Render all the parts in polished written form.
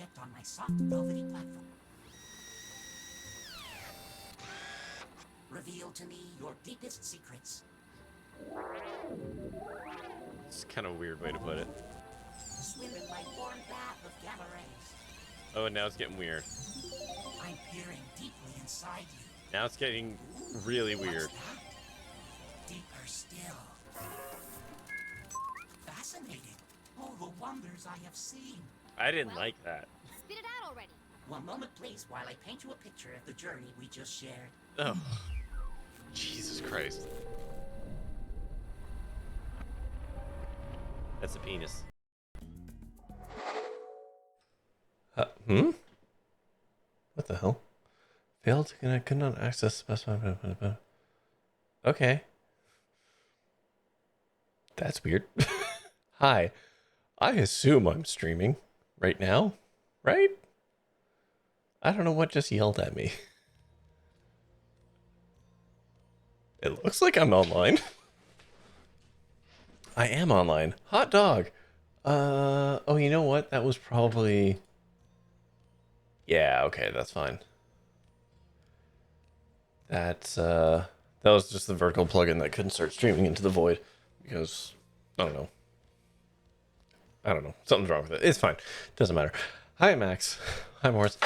object on my soft velvety platform. Reveal to me your deepest secrets. It's kind of a weird way to put it. Swim in my warm bath of gamma rays. Oh, and now it's getting weird. I'm peering deeply inside you. Now it's getting really weird. What's that? Deeper still. Fascinating. Oh, the wonders I have seen. I didn't like that. Spit it out already. One moment, please, while I paint you a picture of the journey we just shared. Oh, Jesus Christ. That's a penis. What the hell? Failed to connect, could not access specified. Okay. That's weird. Hi. I assume I'm streaming right now, right? I don't know what just yelled at me. It looks like I'm online. I am online. Hot dog. Oh, you know what? That was probably... Yeah, okay, that's fine. That was just the vertical plugin that couldn't start streaming into the void because, I don't know. Something's wrong with it. It's fine. Doesn't matter. Hi, Max. Hi, Morris.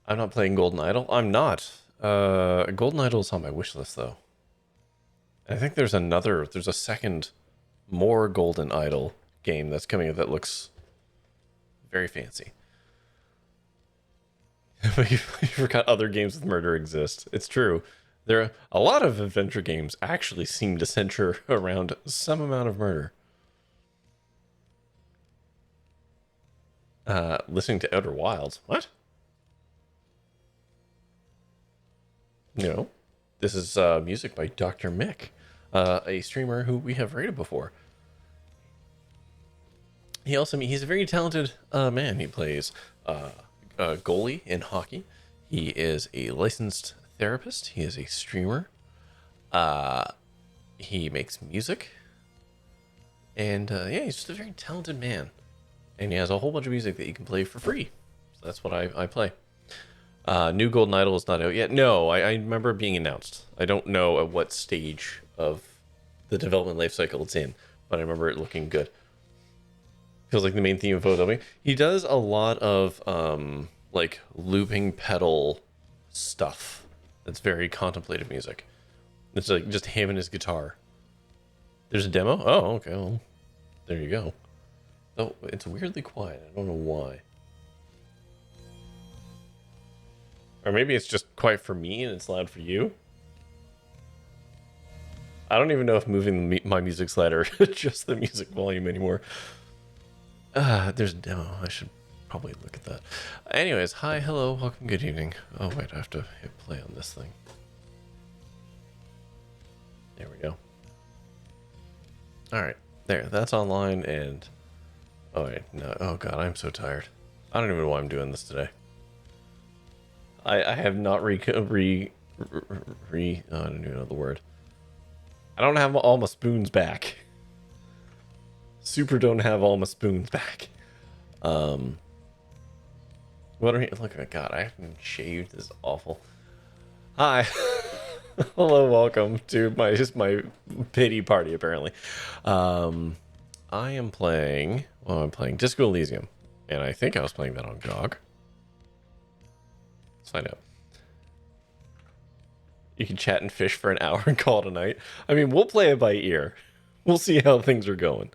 I'm not playing Golden Idol. I'm not. Golden Idol is on my wish list, though. I think there's a second, more Golden Idol game that's coming up that looks very fancy. But you forgot other games with murder exist. It's true. A lot of adventure games actually seem to center around some amount of murder. Listening to Outer Wilds. What? No. This is music by Dr. Mick, a streamer who we have rated before. He's a very talented man. He plays goalie in hockey. He is a licensed therapist. He is a streamer. He makes music. And yeah, he's just a very talented man. And he has a whole bunch of music that you can play for free. So that's what I play. New Golden Idol is not out yet. No, I remember it being announced. I don't know at what stage of the development life cycle it's in, but I remember it looking good. Feels like the main theme of photo. He does a lot of like looping pedal stuff. That's very contemplative music. It's like just him and his guitar. There's a demo? Oh, okay. Well, there you go. Oh, it's weirdly quiet. I don't know why. Or maybe it's just quiet for me and it's loud for you. I don't even know if moving my music slider adjusts the music volume anymore. There's a demo. I should probably look at that. Anyways, hi, hello, welcome, good evening. Oh, wait, I have to hit play on this thing. There we go. Alright, there, that's online and... Oh, wait, no, oh god, I'm so tired. I don't even know why I'm doing this today. I have not I don't even know the word. I don't have all my spoons back. Super don't have all my spoons back. What are you, look at God, I haven't shaved. This is awful. Hi. Hello, welcome to my pity party apparently. I am playing, well, I'm playing Disco Elysium, and I think I was playing that on GOG. Let's find out. You can chat and fish for an hour and call it a night. I mean, we'll play it by ear. We'll see how things are going.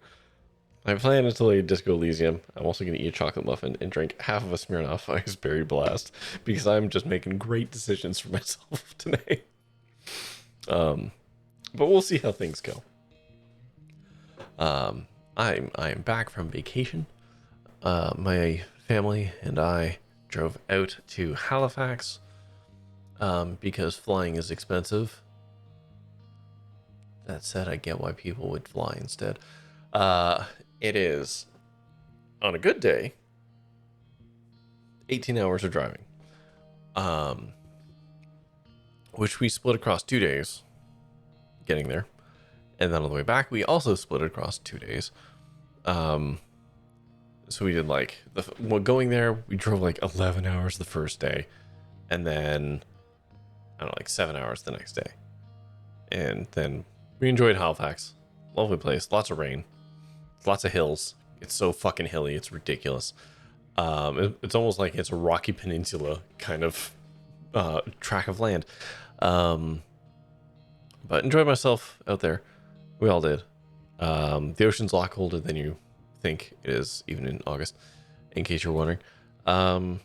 I'm planning to play Disco Elysium. I'm also going to eat a chocolate muffin and drink half of a Smirnoff Ice Berry Blast because I'm just making great decisions for myself today. But we'll see how things go. I am back from vacation. My family and I drove out to Halifax because flying is expensive. That said, I get why people would fly instead. It is, on a good day, 18 hours of driving. Which we split across 2 days getting there. And then on the way back, we also split it across 2 days. So we did like going there. We drove like 11 hours the first day, and then I don't know, like 7 hours the next day, and then we enjoyed Halifax. Lovely place, lots of rain, lots of hills. It's so fucking hilly, it's ridiculous. It's almost like it's a rocky peninsula kind of tract of land. But enjoyed myself out there. We all did. The ocean's a lot colder than you think it is, even in August, in case you're wondering. And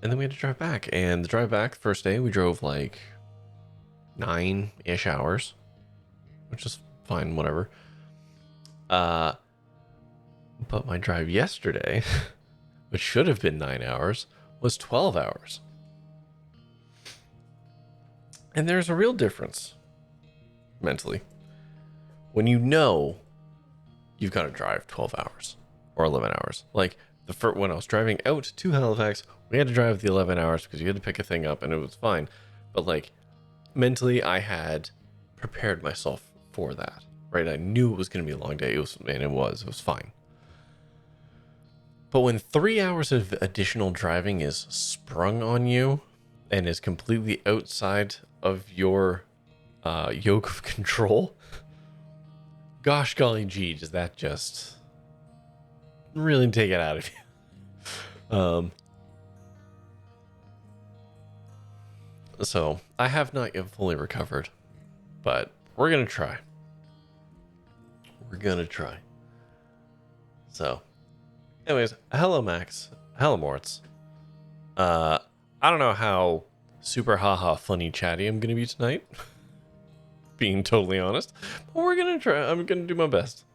then we had to drive back. And the drive back, the first day, we drove like 9-ish hours, which is fine, whatever. But my drive yesterday, which should have been 9 hours, was 12 hours. And there's a real difference mentally when you know you've got to drive 12 hours or 11 hours. Like when I was driving out to Halifax, we had to drive the 11 hours because you had to pick a thing up and it was fine. But like mentally, I had prepared myself for that, right? I knew it was going to be a long day. It was fine. But when 3 hours of additional driving is sprung on you and is completely outside of your yoke of control, gosh golly gee, does that just really take it out of you. So I have not yet fully recovered, but we're gonna try. So anyways, hello Max, hello Morts. I don't know how super haha funny chatty I'm gonna be tonight, being totally honest, but we're gonna try. I'm gonna do my best.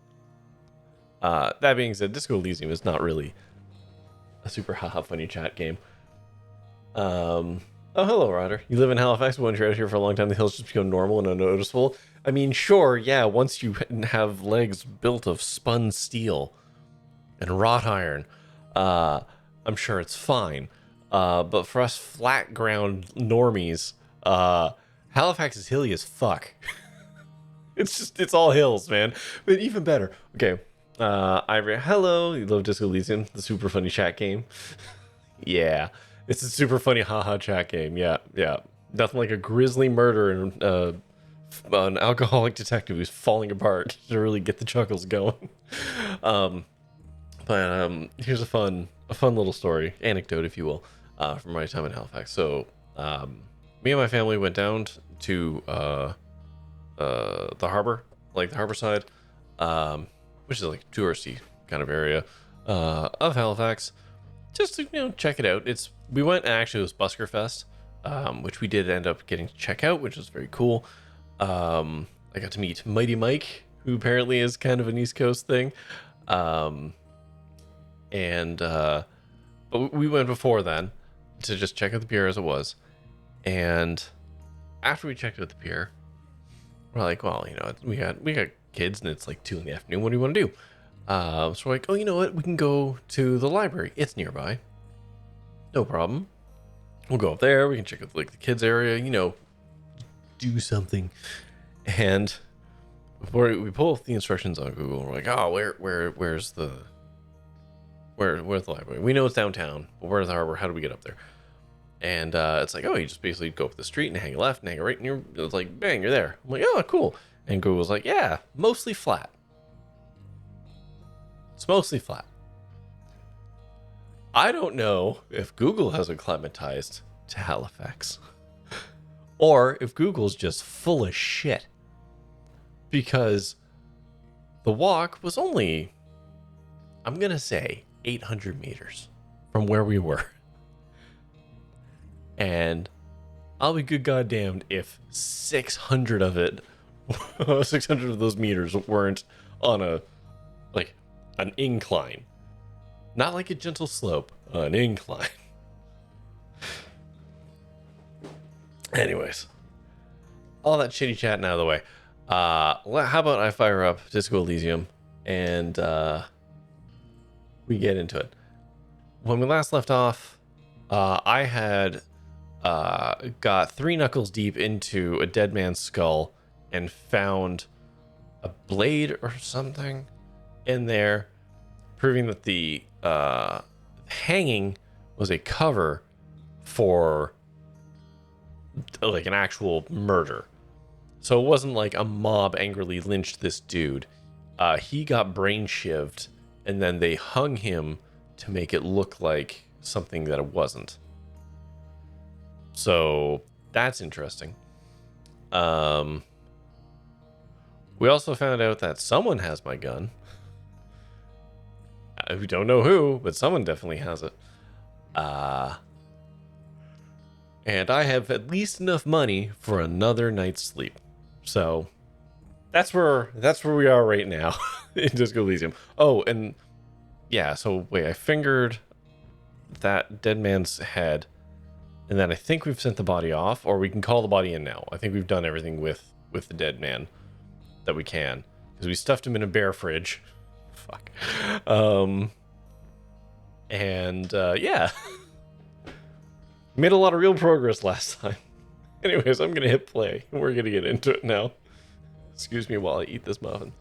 That being said, Disco Elysium is not really a super haha funny chat game. Oh, hello, Ryder. You live in Halifax, but once you're out here for a long time, the hills just become normal and unnoticeable. I mean, sure, yeah, once you have legs built of spun steel and wrought iron, I'm sure it's fine. But for us flat ground normies, Halifax is hilly as fuck. It's all hills, man. But even better. Okay. Hello, you love Disco Elysium, the super funny chat game. Yeah. It's a super funny haha chat game. Yeah. Nothing like a grisly murder and an alcoholic detective who's falling apart to really get the chuckles going. But here's a fun little story, anecdote, if you will, from my time in Halifax. So, me and my family went down to the harbor, like the harbor side, which is like a touristy kind of area of Halifax, just to check it out. We went, and actually it was Busker Fest, which we did end up getting to check out, which was very cool. I got to meet Mighty Mike, who apparently is kind of an East Coast thing. But we went before then to just check out the pier as it was. And after we checked out the pier, we're like, well, we got kids and it's like 2 PM. What do you want to do? So we're like, oh, you know what? We can go to the library. It's nearby. No problem. We'll go up there. We can check out like the kids area, do something. And we pull up the instructions on Google. And we're like, oh, where's the library? We know it's downtown, but where's the harbor? How do we get up there? And it's like, oh, you just basically go up the street and hang a left and hang a right, and it's like, bang, you're there. I'm like, oh, cool. And Google's like, yeah, mostly flat. It's mostly flat. I don't know if Google has acclimatized to Halifax or if Google's just full of shit, because the walk was only, I'm going to say, 800 meters from where we were. And I'll be good goddamned if 600 of those meters weren't on an incline. Not like a gentle slope, an incline. Anyways, all that shitty chatting out of the way. How about I fire up Disco Elysium and we get into it. When we last left off, I had got 3 knuckles deep into a dead man's skull and found a blade or something in there, proving that the hanging was a cover for like an actual murder. So it wasn't like a mob angrily lynched this dude. He got brain shivved, and then they hung him to make it look like something that it wasn't. So that's interesting. We also found out that someone has my gun. We don't know who, but someone definitely has it. And I have at least enough money for another night's sleep. So that's where we are right now in Disco Elysium. Oh, and yeah, so wait, I fingered that dead man's head, and then I think we've sent the body off, or we can call the body in now. I think we've done everything with the dead man that we can, because we stuffed him in a bear fridge. Fuck. Yeah. Made a lot of real progress last time. Anyways, I'm gonna hit play. We're gonna get into it now. Excuse me while I eat this muffin.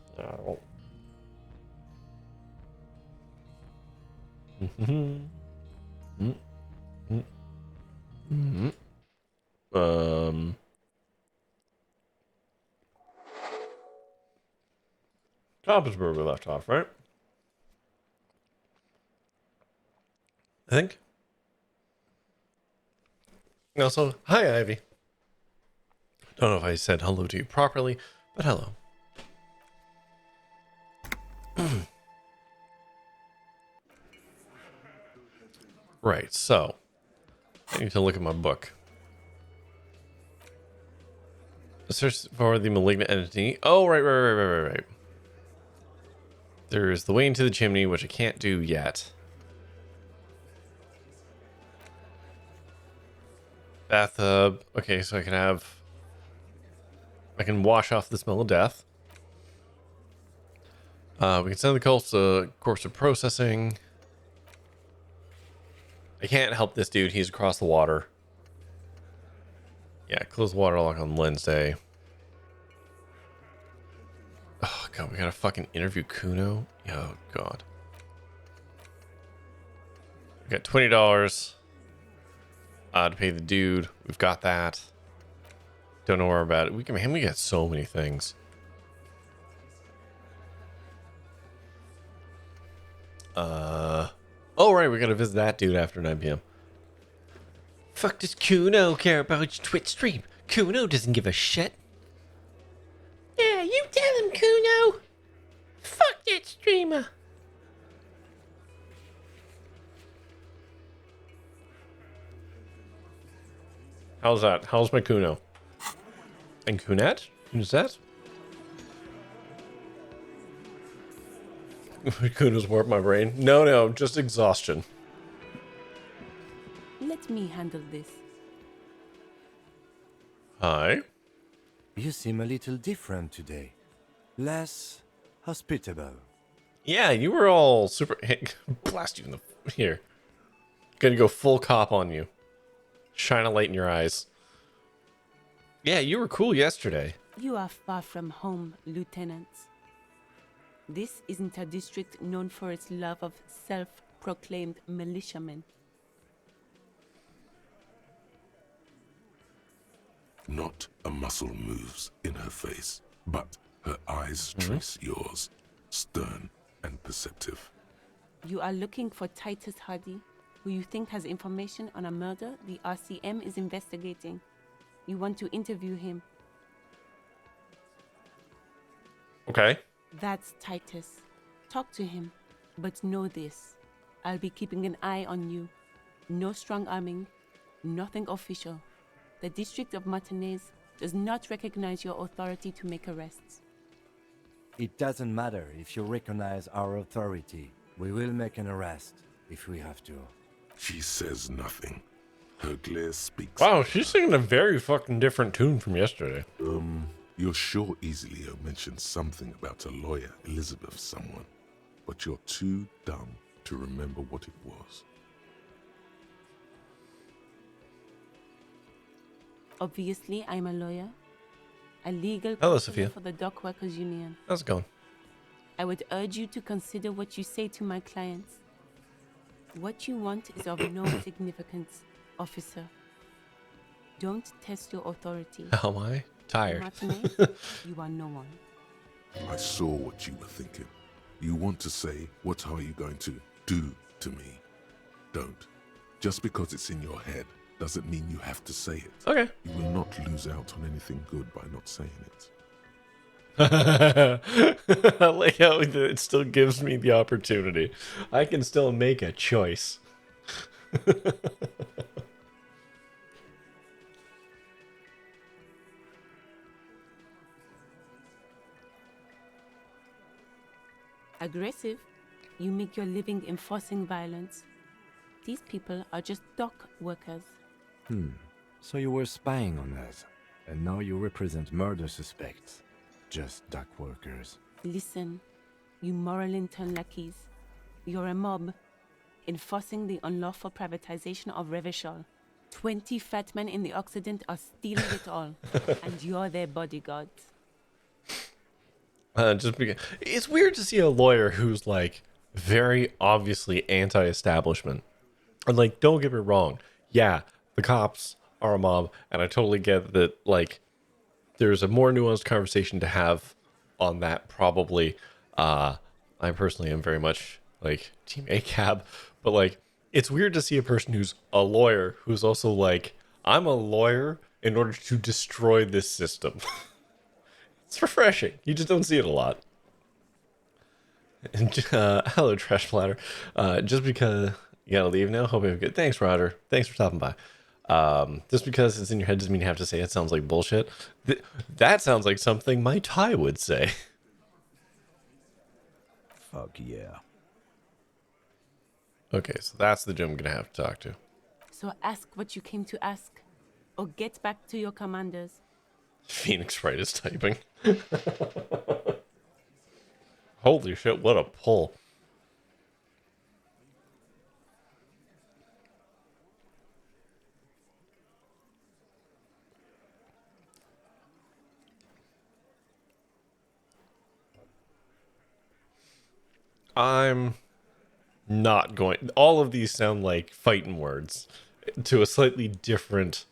Toppers where we left off, right? I think. Also, hi Ivy. Don't know if I said hello to you properly, but hello. Right, so I need to look at my book. Search for the malignant entity. Oh, right. There's the way into the chimney, which I can't do yet. Bathtub. Okay, so I can wash off the smell of death. We can send the corpse to course of processing. I can't help this dude. He's across the water. Yeah, close the water lock on Wednesday. Oh, God, we gotta fucking interview Cuno? Oh, God. We got $20 to pay the dude. We've got that. Don't know where about it. We got so many things. Oh, right, we gotta visit that dude after 9 p.m. Fuck does Cuno care about your Twitch stream? Cuno doesn't give a shit. Yeah, you tell him, Cuno. Fuck that streamer. How's that? How's my Cuno? And Cunette? Who's that? Cuno's warped my brain. No, just exhaustion. Let me handle this. Hi. You seem a little different today. Less hospitable. Yeah, you were all super... Hey, blast you in the... Here. Gonna go full cop on you. Shine a light in your eyes. Yeah, you were cool yesterday. You are far from home, Lieutenant. This isn't a district known for its love of self-proclaimed militiamen. Not a muscle moves in her face, but her eyes trace yours, stern and perceptive. You are looking for Titus Hardie, who you think has information on a murder the RCM is investigating. You want to interview him. Okay. That's Titus. Talk to him. But know this. I'll be keeping an eye on you. No strong arming. Nothing official. The District of Martinez does not recognize your authority to make arrests. It doesn't matter if you recognize our authority. We will make an arrest if we have to. She says nothing. Her glare speaks. Wow, she's singing a very fucking different tune from yesterday. You're sure Easilio mentioned something about a lawyer, Elizabeth someone, but you're too dumb to remember what it was. Obviously, I'm a lawyer. A legal Hello, counsellor Sophia. for the Dock Workers Union. How's it going? I would urge you to consider what you say to my clients. What you want is of no significance, officer. Don't test your authority. How am I? Tired. Martinez, you are no one. I saw what you were thinking. You want to say, what are you going to do to me? Don't. Just because it's in your head doesn't mean you have to say it. Okay. You will not lose out on anything good by not saying it. I like how it still gives me the opportunity. I can still make a choice. Aggressive, you make your living enforcing violence. These people are just dock workers. So you were spying on us, and now you represent murder suspects. Just dock workers. Listen, you moral intern lackeys. You're a mob, enforcing the unlawful privatization of Revachol. 20 fat men in the Occident are stealing it all, and you're their bodyguards. Just because it's weird to see a lawyer who's like very obviously anti-establishment. And like, don't get me wrong, yeah, the cops are a mob, and I totally get that. Like, there's a more nuanced conversation to have on that. Probably, I personally am very much like Team ACAB, but like, it's weird to see a person who's a lawyer who's also like, I'm a lawyer in order to destroy this system. It's refreshing. You just don't see it a lot. And, hello, Trash Platter. Just because you gotta leave now, hope you have a good. Thanks, Roger. Thanks for stopping by. Just because it's in your head doesn't mean you have to say it. Sounds like bullshit. That sounds like something my Ty would say. Fuck yeah. Okay, so that's the Jim I'm gonna have to talk to. So ask what you came to ask, or get back to your commanders. Phoenix Wright is typing. Holy shit, what a pull. I'm not going. All of these sound like fighting words to a slightly different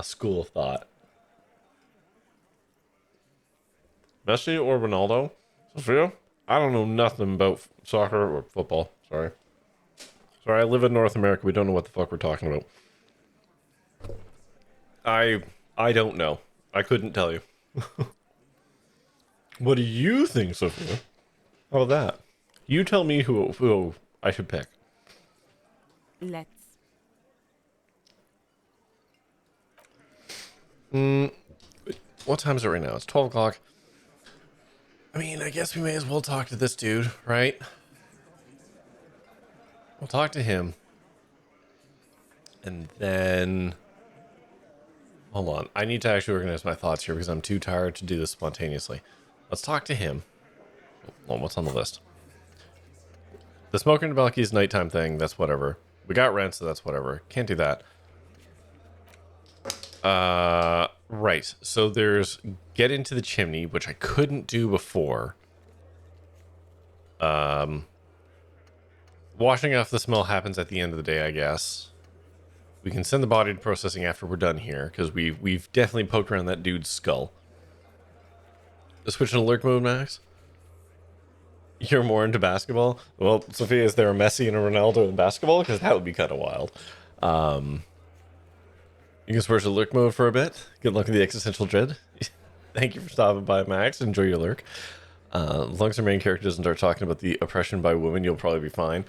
school of thought. Messi or Ronaldo? Sophia? I don't know nothing about soccer or football. Sorry, I live in North America. We don't know what the fuck we're talking about. I don't know. I couldn't tell you. What do you think, Sophia? How about that? You tell me who I should pick. Let's. What time is it right now? It's 12 o'clock. I mean, I guess we may as well talk to this dude, right? We'll talk to him. And then... Hold on. I need to actually organize my thoughts here because I'm too tired to do this spontaneously. Let's talk to him. Well, what's on the list? The Smoker and Balky's nighttime thing, that's whatever. We got rent, so that's whatever. Can't do that. Right. So there's get into the chimney, which I couldn't do before. Washing off the smell happens at the end of the day, I guess. We can send the body to processing after we're done here, because we've definitely poked around that dude's skull. Switch to lurk mode, Max? You're more into basketball? Well, Sophia, is there a Messi and a Ronaldo in basketball? Because that would be kind of wild. You can switch to lurk mode for a bit. Good luck with the existential dread. Thank you for stopping by, Max. Enjoy your lurk. As long as our main character doesn't start talking about the oppression by women, you'll probably be fine.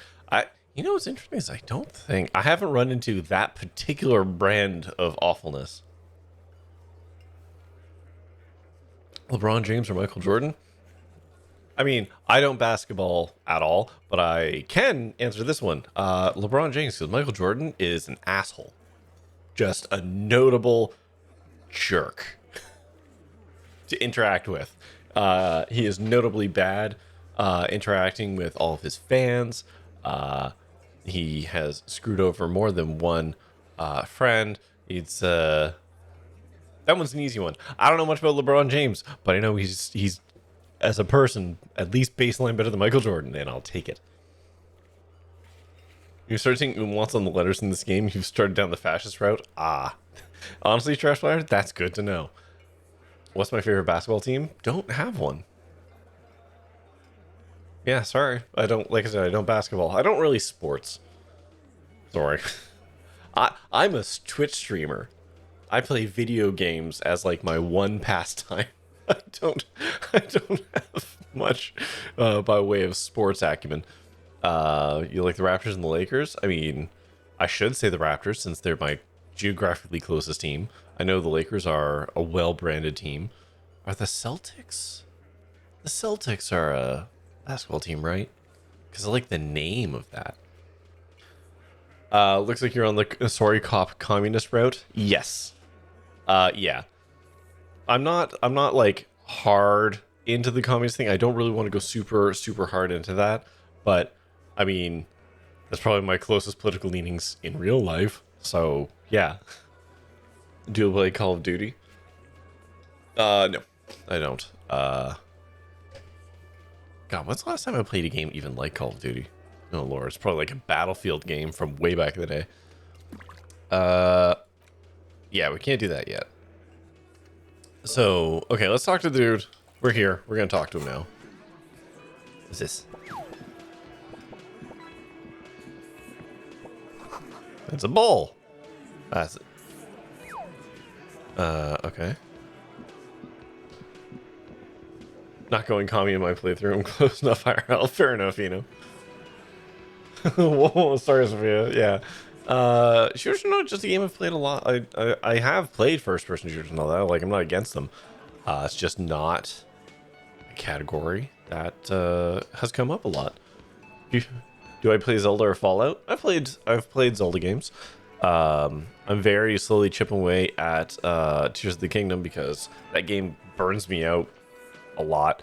You know what's interesting is I haven't run into that particular brand of awfulness. LeBron James or Michael Jordan? I mean, I don't basketball at all, but I can answer this one. LeBron James, because Michael Jordan is an asshole. Just a notable jerk to interact with. He is notably bad interacting with all of his fans. He has screwed over more than one friend. It's that one's an easy one. I don't know much about LeBron James, but I know he's as a person at least baseline better than Michael Jordan, and I'll take it. You start seeing umlauts on the letters in this game, you've started down the fascist route. Ah. Honestly, Trash Fire, that's good to know. What's my favorite basketball team? Don't have one. Yeah, sorry. I don't, like I said, I don't basketball. I don't really sports. Sorry. I'm a Twitch streamer. I play video games as like my one pastime. I don't have much by way of sports acumen. You like the Raptors and the Lakers? I mean, I should say the Raptors since they're my geographically closest team. I know the Lakers are a well-branded team. Are the Celtics? The Celtics are a basketball team, right? Because I like the name of that. Looks like you're on the sorry cop communist route. Yes. Yeah. I'm not like hard into the communist thing. I don't really want to go super hard into that, but I mean, that's probably my closest political leanings in real life. So yeah. Do you play Call of Duty? No, I don't. God, when's the last time I played a game even like Call of Duty? Oh lord, it's probably like a Battlefield game from way back in the day. Yeah, we can't do that yet. So, okay, let's talk to the dude. We're here. We're gonna talk to him now. What's this? It's a bowl. That's it. Okay. Not going commie in my playthrough. I'm close enough IRL. Fair enough, you know. Whoa, sorry, Sophia. Yeah. Shooters are not just a game I've played a lot. I have played first-person shooters and all that. Like, I'm not against them. It's just not a category that has come up a lot. Do I play Zelda or Fallout? I've played Zelda games. I'm very slowly chipping away at Tears of the Kingdom because that game burns me out a lot,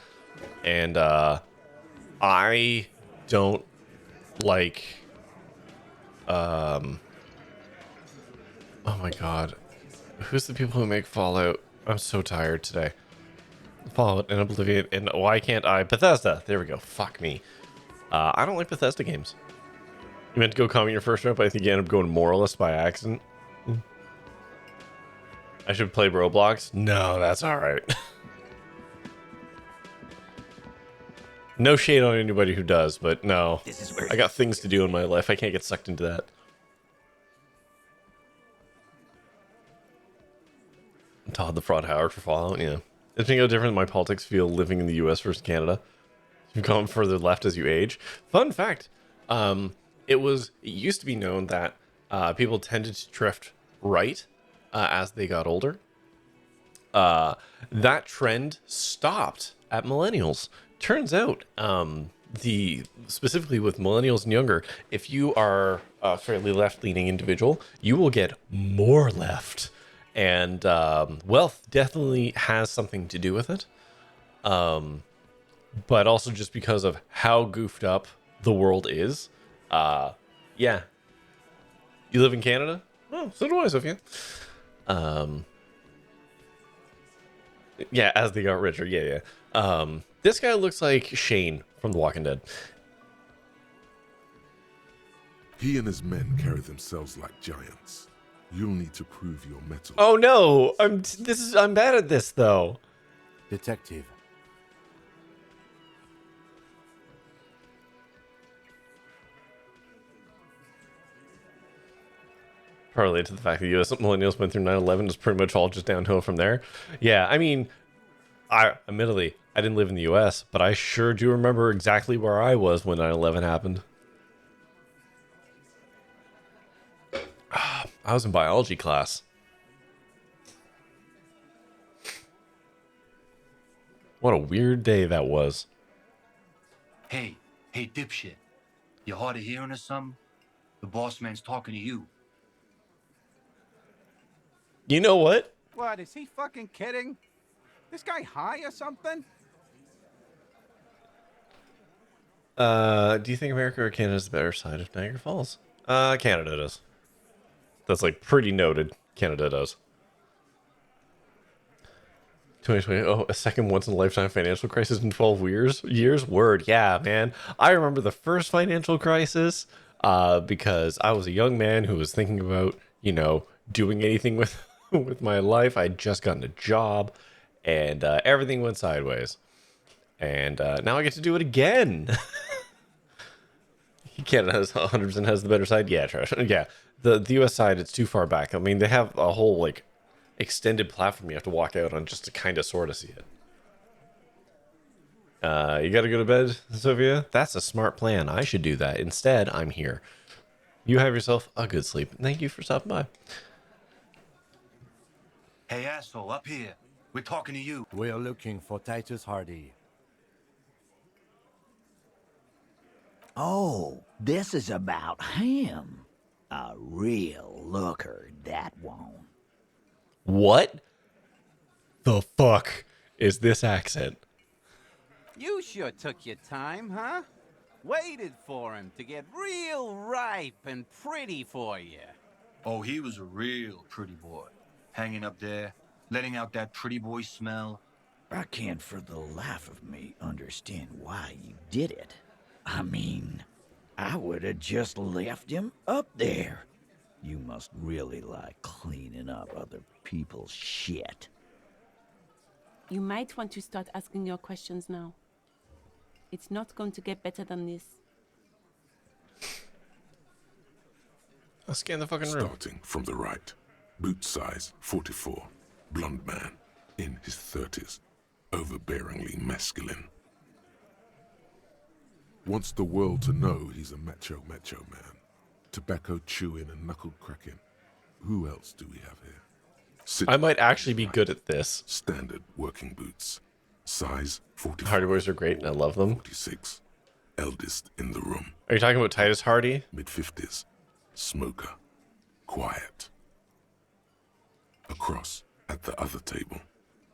and I don't like. Oh my god, who's the people who make Fallout? I'm so tired today. Fallout and Oblivion and why can't I? Bethesda. There we go. Fuck me. I don't like Bethesda games. You meant to go comment your first round, but I think you ended up going Moralist by accident. I should play Roblox? No, that's alright. No shade on anybody who does, but no. I got things to do in my life. I can't get sucked into that. Todd the Fraud Howard for Fallout, yeah. It's been no different than my politics feel living in the US versus Canada. You've gone further left as you age. Fun fact. It used to be known that people tended to drift right as they got older. That trend stopped at millennials. Turns out, specifically with millennials and younger, if you are a fairly left-leaning individual, you will get more left. And wealth definitely has something to do with it. But also just because of how goofed up the world is. Yeah. You live in Canada? Oh, so do I, Sophia. Yeah, as they got richer. Yeah. This guy looks like Shane from The Walking Dead. He and his men carry themselves like giants. You'll need to prove your mettle. Oh no! I'm bad at this though. Detective. Partly to the fact that US millennials went through 9/11 is pretty much all just downhill from there. Yeah, I mean, admittedly, I didn't live in the US, but I sure do remember exactly where I was when 9/11 happened. I was in biology class. What a weird day that was. Hey, dipshit. You hard of hearing or something? The boss man's talking to you. You know what? What, is he fucking kidding? This guy high or something? Do you think America or Canada is the better side of Niagara Falls? Canada does. That's like pretty noted. Canada does. 2020. Oh, a second once-in-a-lifetime financial crisis in 12 years? Word, yeah, man. I remember the first financial crisis. because I was a young man who was thinking about, doing anything with with my life. I'd just gotten a job, and everything went sideways. And now I get to do it again. Canada has 100% has the better side. Yeah, trash. Yeah, the US side, it's too far back. I mean, they have a whole like extended platform you have to walk out on just to kind of sort of see it. You gotta go to bed, Sophia? That's a smart plan. I should do that. Instead, I'm here. You have yourself a good sleep. Thank you for stopping by. Hey, asshole, up here. We're talking to you. We are looking for Titus Hardie. Oh, this is about him. A real looker, that one. What the fuck is this accent? You sure took your time, huh? Waited for him to get real ripe and pretty for you. Oh, he was a real pretty boy. Hanging up there, letting out that pretty boy smell. I can't for the life of me understand why you did it. I mean, I would have just left him up there. You must really like cleaning up other people's shit. You might want to start asking your questions now. It's not going to get better than this. I'll scan the fucking room. Starting from the right, boot size 44, blonde man, in his 30s, overbearingly masculine. Wants the world to know he's a macho man. Tobacco chewing and knuckle cracking. Who else do we have here? I might actually be good at this. Standard working boots. Size 44. Hardie Boys are great and I love them. 46. Eldest in the room. Are you talking about Titus Hardie? Mid-50s. Smoker. Quiet. Across, at the other table,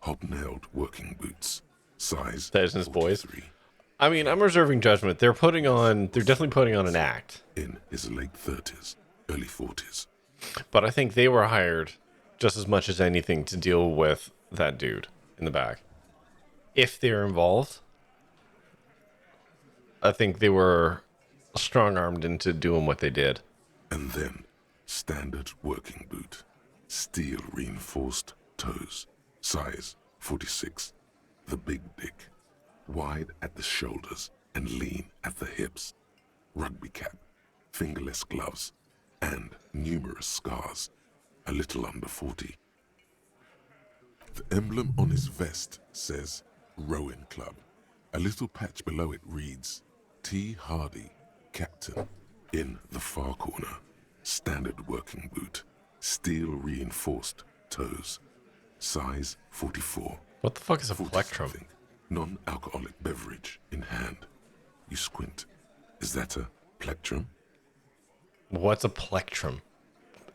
hobnailed working boots. Size Titus and his boys. 43. I mean, I'm reserving judgment. They're definitely putting on an act. In his late 30s, early 40s. But I think they were hired just as much as anything to deal with that dude in the back. If they're involved, I think they were strong-armed into doing what they did. And then, standard working boot. Steel reinforced toes. Size 46. The big dick. Wide at the shoulders and lean at the hips. Rugby cap. Fingerless gloves. And numerous scars. A little under 40. The emblem on his vest says Rowing Club. A little patch below it reads T. Hardie, Captain. In the far corner, standard working boot. Steel reinforced toes. Size 44. What the fuck is a 40 plectrum? something. Non-alcoholic beverage in hand. You squint. Is that a plectrum? What's a plectrum?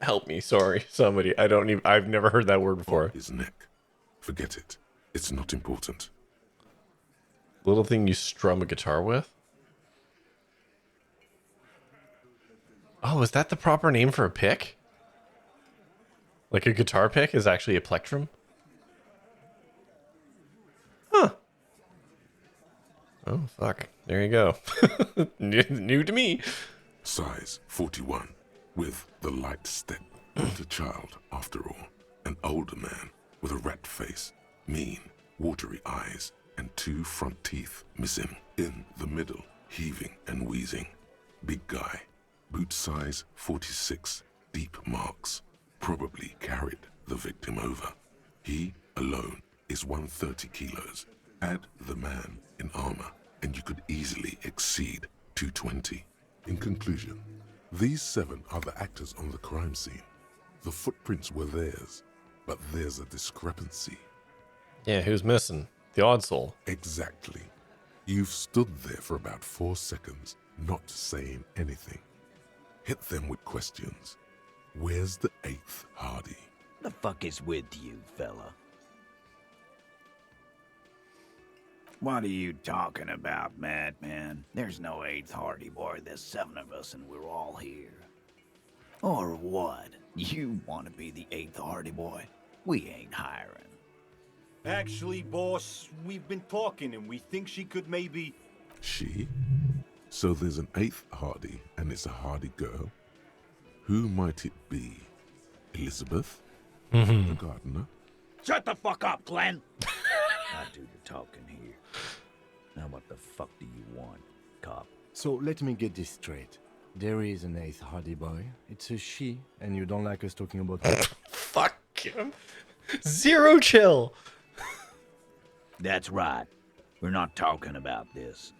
Help me, sorry, somebody. I've never heard that word before. On his neck. Forget it. It's not important. Little thing you strum a guitar with? Oh, is that the proper name for a pick? Like a guitar pick is actually a plectrum? Huh. Oh, fuck. There you go. New to me. Size 41. With the light step. Not a child, after all. An older man with a rat face. Mean, watery eyes. And 2 front teeth missing. In the middle, heaving and wheezing. Big guy. Boot size 46. Deep marks. Probably carried the victim over. He alone is 130 kilos. Add the man in armor, and you could easily exceed 220. In conclusion, these 7 are the actors on the crime scene. The footprints were theirs, but there's a discrepancy. Yeah, who's missing? The odd soul. Exactly. You've stood there for about 4 seconds, not saying anything. Hit them with questions. Where's the 8th Hardie? The fuck is with you, fella? What are you talking about, madman? There's no 8th Hardie Boy. There's 7 of us and we're all here. Or what? You want to be the 8th Hardie Boy? We ain't hiring. Actually, boss, we've been talking and we think she could maybe... She? So there's an 8th Hardie, and it's a Hardie girl. Who might it be? Elizabeth? The gardener? Shut the fuck up, Glenn! I do the talking here. Now what the fuck do you want, cop? So let me get this straight. There is an 8th Hardie boy. It's a she, and you don't like us talking about her. Fuck him. Zero chill. That's right. We're not talking about this.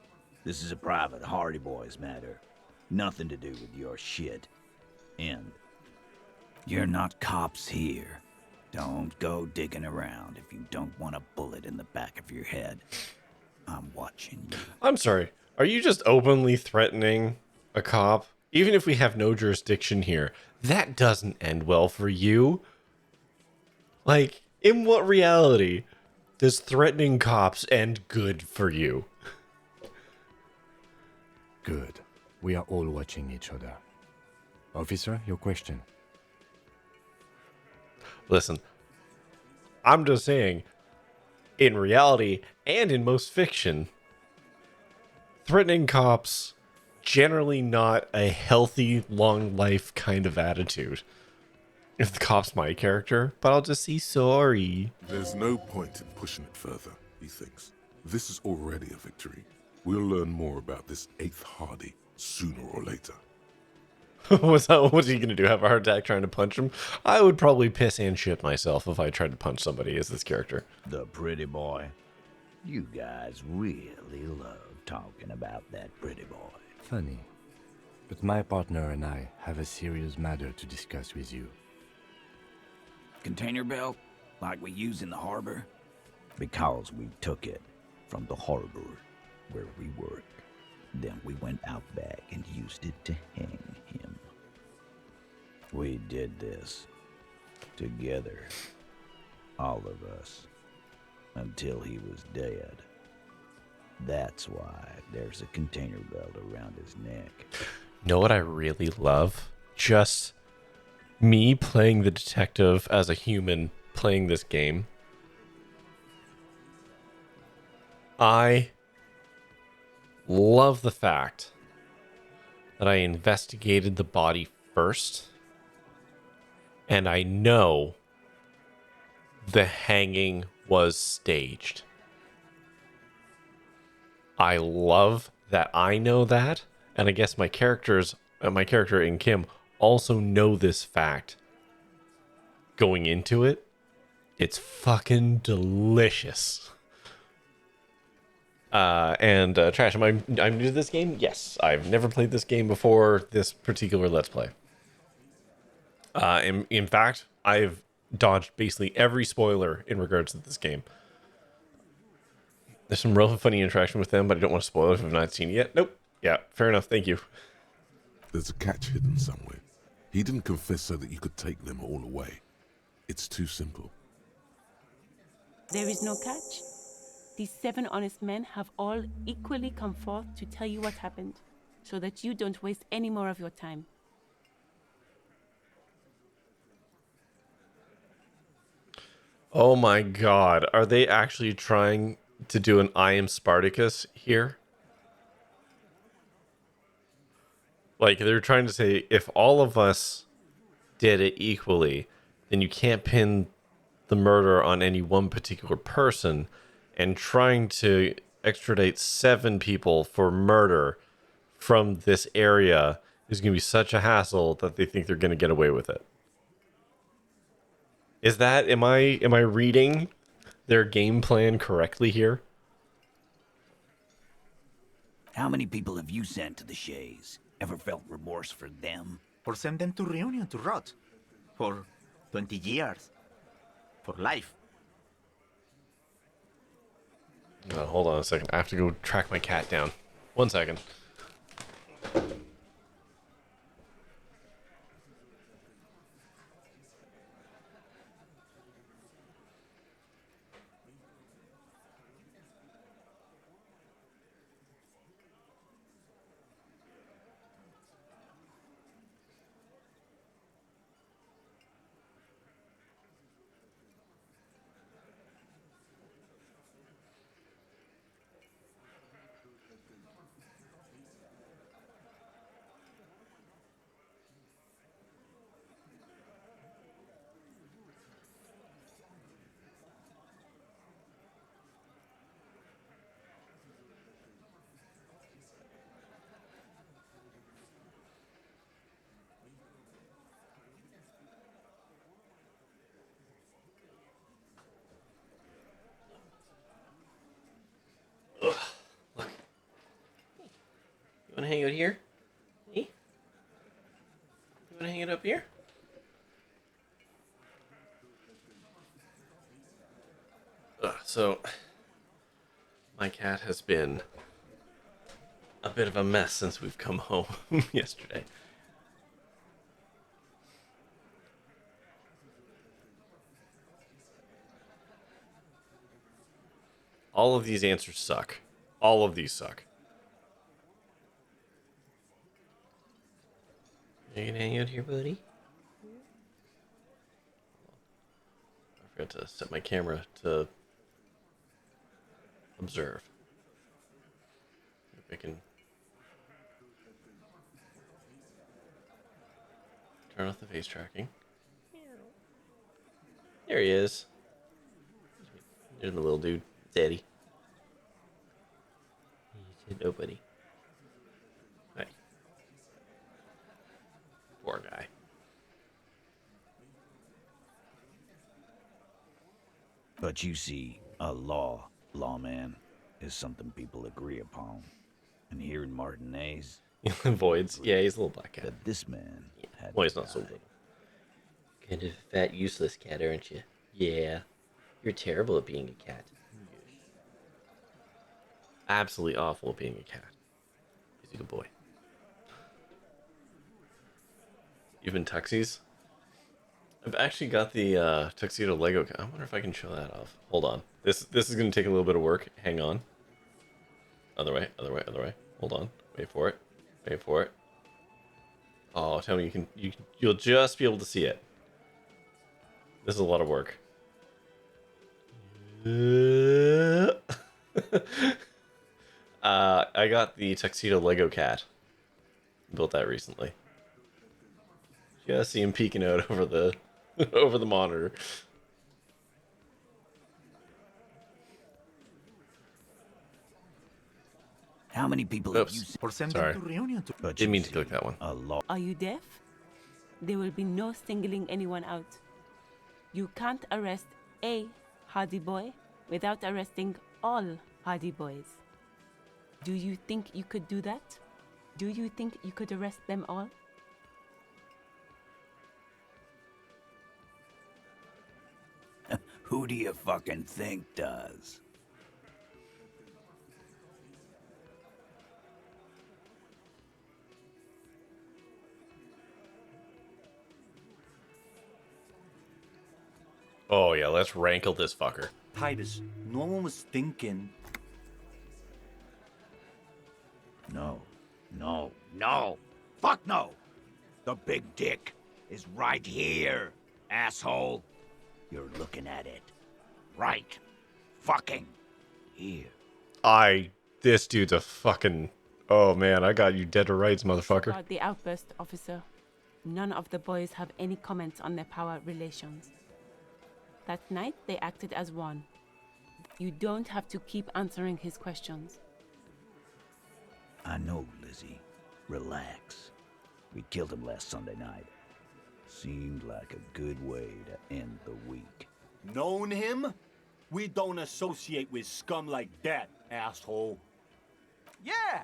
This is a private Hardie Boys matter. Nothing to do with your shit. And you're not cops here. Don't go digging around if you don't want a bullet in the back of your head. I'm watching you. I'm sorry. Are you just openly threatening a cop? Even if we have no jurisdiction here, that doesn't end well for you. Like, in what reality does threatening cops end good for you? Good. We are all watching each other. Officer, your question. Listen, I'm just saying, in reality and in most fiction, threatening cops generally not a healthy, long life kind of attitude. If the cop's my character, but I'll just say sorry. There's no point in pushing it further, he thinks. This is already a victory. We'll learn more about this 8th Hardie sooner or later. What's he gonna do? Have a heart attack trying to punch him? I would probably piss and shit myself if I tried to punch somebody as this character. The pretty boy. You guys really love talking about that pretty boy. Funny. But my partner and I have a serious matter to discuss with you. Container belt, like we use in the harbor? Because we took it from the harbor where we work. Then we went out back and used it to hang him. We did this together, all of us, until he was dead. That's why there's a container belt around his neck. Know what I really love? Just me playing the detective as a human playing this game. I love the fact that I investigated the body first, and I know the hanging was staged. I love that I know that, and I guess my character and Kim also know this fact going into it. It's fucking delicious. Trash, I'm new to this game? Yes, I've never played this game before this particular Let's Play. In fact, I've dodged basically every spoiler in regards to this game. There's some real funny interaction with them, but I don't want to spoil it if I've not seen it yet. Nope. Yeah, fair enough. Thank you. There's a catch hidden somewhere. He didn't confess so that you could take them all away. It's too simple. There is no catch. These 7 honest men have all equally come forth to tell you what happened, so that you don't waste any more of your time. Oh my god. Are they actually trying to do an I am Spartacus here? Like, they're trying to say, if all of us did it equally, then you can't pin the murder on any one particular person, and trying to extradite 7 people for murder from this area is going to be such a hassle that they think they're going to get away with it. Is that, am I reading their game plan correctly here? How many people have you sent to the Shays? Ever felt remorse for them? Or send them to Reunion to rot. For 20 years. For life. Hold on a second. I have to go track my cat down. 1 second. hang out here? Hey? You wanna hang it up here? So, my cat has been a bit of a mess since we've come home yesterday. All of these answers suck. All of these suck. You gonna hang out here, buddy? I forgot to set my camera to observe. If I can turn off the face tracking. There he is. There's the little dude. Daddy. He said nobody. Hey. Poor guy. But you see, a lawman, is something people agree upon. And here in Martinez, Voids. Yeah, he's a little black cat. that this man had Well, he's to not so die. little. Kind of fat, useless cat, aren't you? Yeah. You're terrible at being a cat. Absolutely awful at being a cat. He's a good boy. You've been tuxies? I've actually got the tuxedo Lego. I wonder if I can show that off. Hold on. This is going to take a little bit of work. Hang on. Other way, other way, other way. Hold on. Wait for it. Wait for it. Oh, tell me you'll just be able to see it. This is a lot of work. I got the tuxedo Lego cat. Built that recently. Just see him peeking out over the over the monitor. How many people have you Oops. seen? Or send Sorry. them to reunion to... But Didn't you mean to see, click that one. a law. Are you deaf? There will be no singling anyone out. You can't arrest a Hardie Boy without arresting all Hardie Boys. Do you think you could do that? Do you think you could arrest them all? Who do you fucking think does? Oh yeah, let's rankle this fucker. Titus, no one was thinking. No. No. No. Fuck no. The big dick is right here, asshole. You're looking at it. Right. Fucking here. This dude's a fucking... Oh man, I got you dead to rights, motherfucker. About the outburst, officer. None of the boys have any comments on their power relations. That night, they acted as one. You don't have to keep answering his questions. I know, Lizzie. Relax. We killed him last Sunday night. Seemed like a good way to end the week. Known him? We don't associate with scum like that, asshole. Yeah!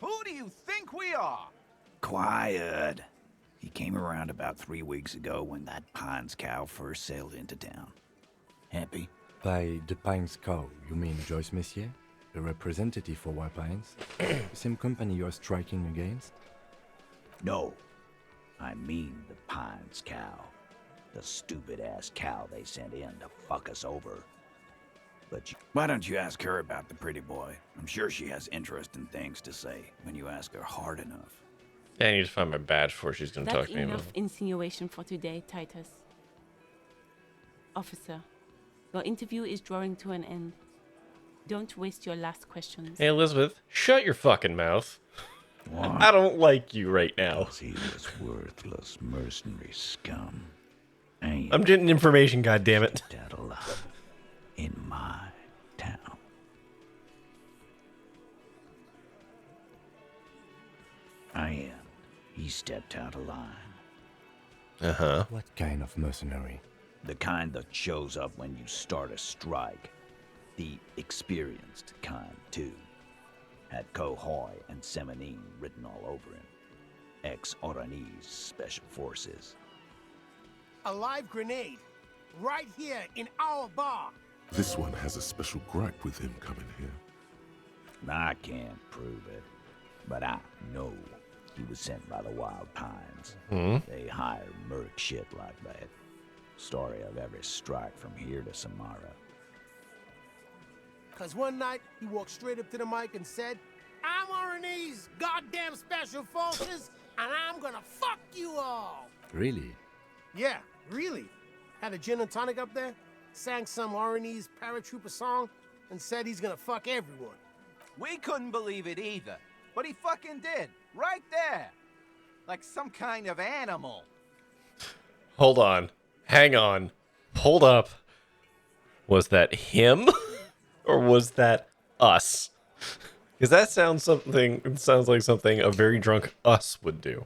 Who do you think we are? Quiet. He came around about 3 weeks ago when that Pines cow first sailed into town. Happy? By the Pines cow, you mean Joyce Messier? The representative for White Pines? The same company you're striking against? No. I mean the Pines cow. The stupid-ass cow they sent in to fuck us over. But why don't you ask her about the pretty boy? I'm sure she has interesting things to say when you ask her hard enough. Yeah, I need to find my badge before she's going to talk That's to me about enough insinuation for today, Titus. Officer, your interview is drawing to an end. Don't waste your last questions. Hey, Elizabeth, shut your fucking mouth. What? I don't like you right now. See this worthless mercenary scum. Ain't I'm getting information, goddammit. that alive in my town. I am. He stepped out of line. Uh-huh. What kind of mercenary? The kind that shows up when you start a strike. The experienced kind, too. Had Cohoy and Semenine written all over him. Ex-Oranese Special Forces. A live grenade. Right here in our bar. This one has a special gripe with him coming here. I can't prove it, but I know he was sent by the Wild Pines. They hire merc shit like that. Story of every strike from here to Samara. Cause one night, he walked straight up to the mic and said, I'm Oranese goddamn Special Forces, and I'm gonna fuck you all. Really? Yeah, really. Had a gin and tonic up there, sang some Oranese paratrooper song, and said he's gonna fuck everyone. We couldn't believe it either, but he fucking did, right there. Like some kind of animal. Hold on. Hang on. Hold up. Was that him? Or was that us? Because that sounds like something a very drunk us would do.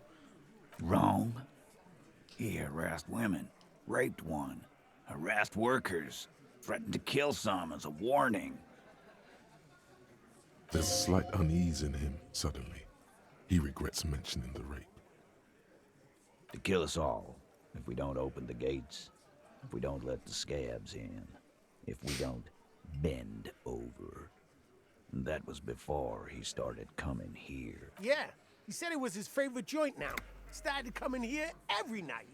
Wrong. He harassed women, raped one, harassed workers, threatened to kill some as a warning. There's slight unease in him suddenly. He regrets mentioning the rape. To kill us all, if we don't open the gates, if we don't let the scabs in, if we don't bend over. That was before he started coming here. Yeah, he said it was his favorite joint now. Started coming here every night.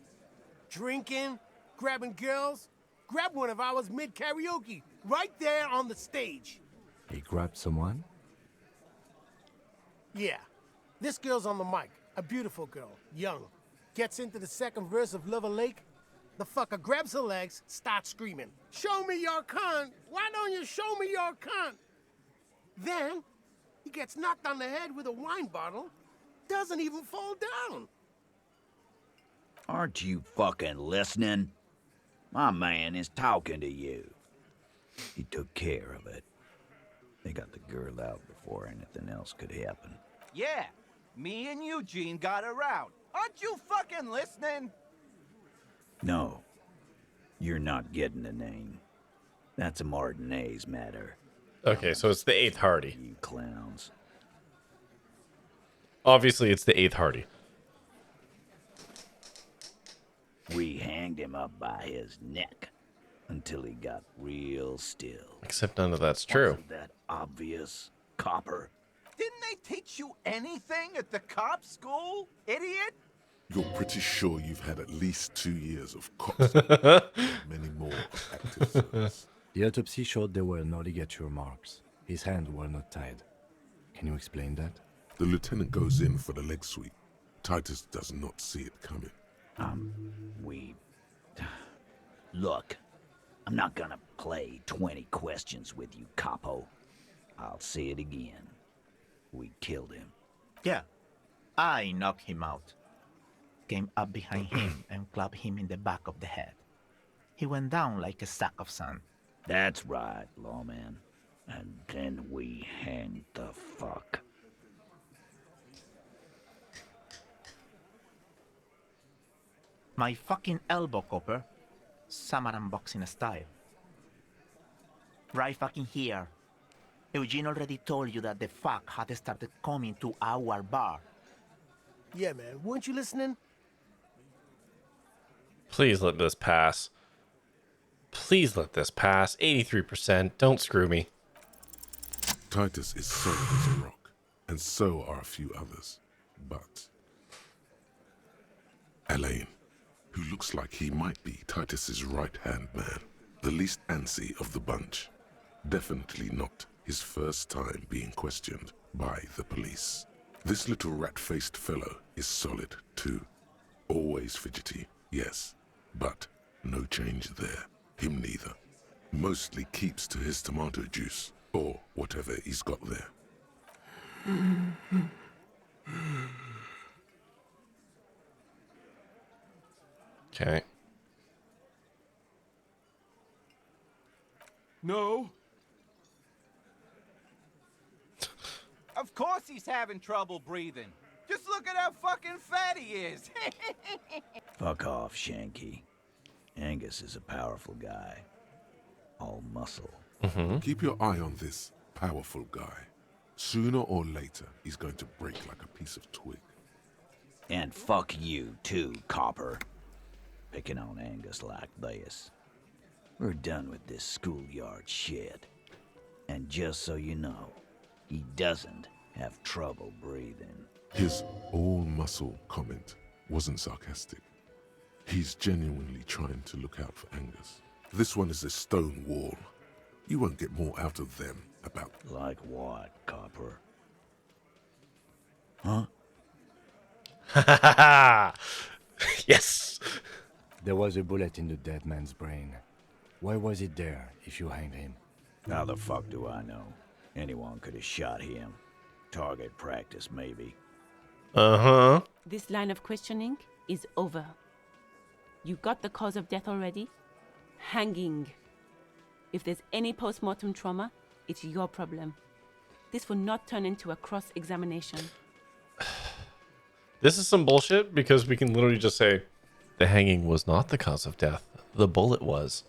Drinking, grabbing girls. Grabbed one of ours mid-karaoke, right there on the stage. He grabbed someone? Yeah, this girl's on the mic. A beautiful girl, young. Gets into the second verse of Lover Lake. The fucker grabs her legs, starts screaming, show me your cunt! Why don't you show me your cunt? Then, he gets knocked on the head with a wine bottle, doesn't even fall down. Aren't you fucking listening? My man is talking to you. He took care of it. They got the girl out before anything else could happen. Yeah, me and Eugene got her out. Aren't you fucking listening? No, you're not getting the name. That's a Martinez matter. Okay, so it's the 8th Hardie. You clowns. Obviously, it's the 8th Hardie. We hanged him up by his neck until he got real still. Except none of that's true. Wasn't that obvious, copper? Didn't they teach you anything at the cop school, idiot? You're pretty sure you've had at least 2 years of cops, many more of active service. The autopsy showed there were no ligature marks. His hands were not tied. Can you explain that? The lieutenant goes in for the leg sweep. Titus does not see it coming. Look, I'm not gonna play 20 questions with you, capo. I'll say it again. We killed him. Yeah, I knocked him out. Came up behind him and clubbed him in the back of the head. He went down like a sack of sand. That's right, lawman. And then we hanged the fuck. My fucking elbow, Copper. Samaran boxing style. Right fucking here. Eugene already told you that the fuck had started coming to our bar. Yeah, man, weren't you listening? Please let this pass. Please let this pass. 83%. Don't screw me. Titus is solid as a rock, and so are a few others. But Elaine, who looks like he might be Titus's right-hand man, the least antsy of the bunch, definitely not his first time being questioned by the police. This little rat-faced fellow is solid, too. Always fidgety, yes, but no change there. Him neither. Mostly keeps to his tomato juice, or whatever he's got there. Okay. No. Of course he's having trouble breathing. Just look at how fucking fat he is. Fuck off, Shanky. Angus is a powerful guy. All muscle. Keep your eye on this powerful guy. Sooner or later, he's going to break like a piece of twig. And fuck you, too, copper. Picking on Angus like this. We're done with this schoolyard shit. And just so you know, he doesn't have trouble breathing. His all-muscle comment wasn't sarcastic. He's genuinely trying to look out for Angus. This one is a stone wall. You won't get more out of them about... Like what, copper? Huh? Yes! There was a bullet in the dead man's brain. Why was it there if you hanged him? How the fuck do I know? Anyone could have shot him. Target practice, maybe. Uh-huh. This line of questioning is over. You got the cause of death already? Hanging. If there's any post-mortem trauma, it's your problem. This will not turn into a cross-examination. This is some bullshit because we can literally just say the hanging was not the cause of death. The bullet was.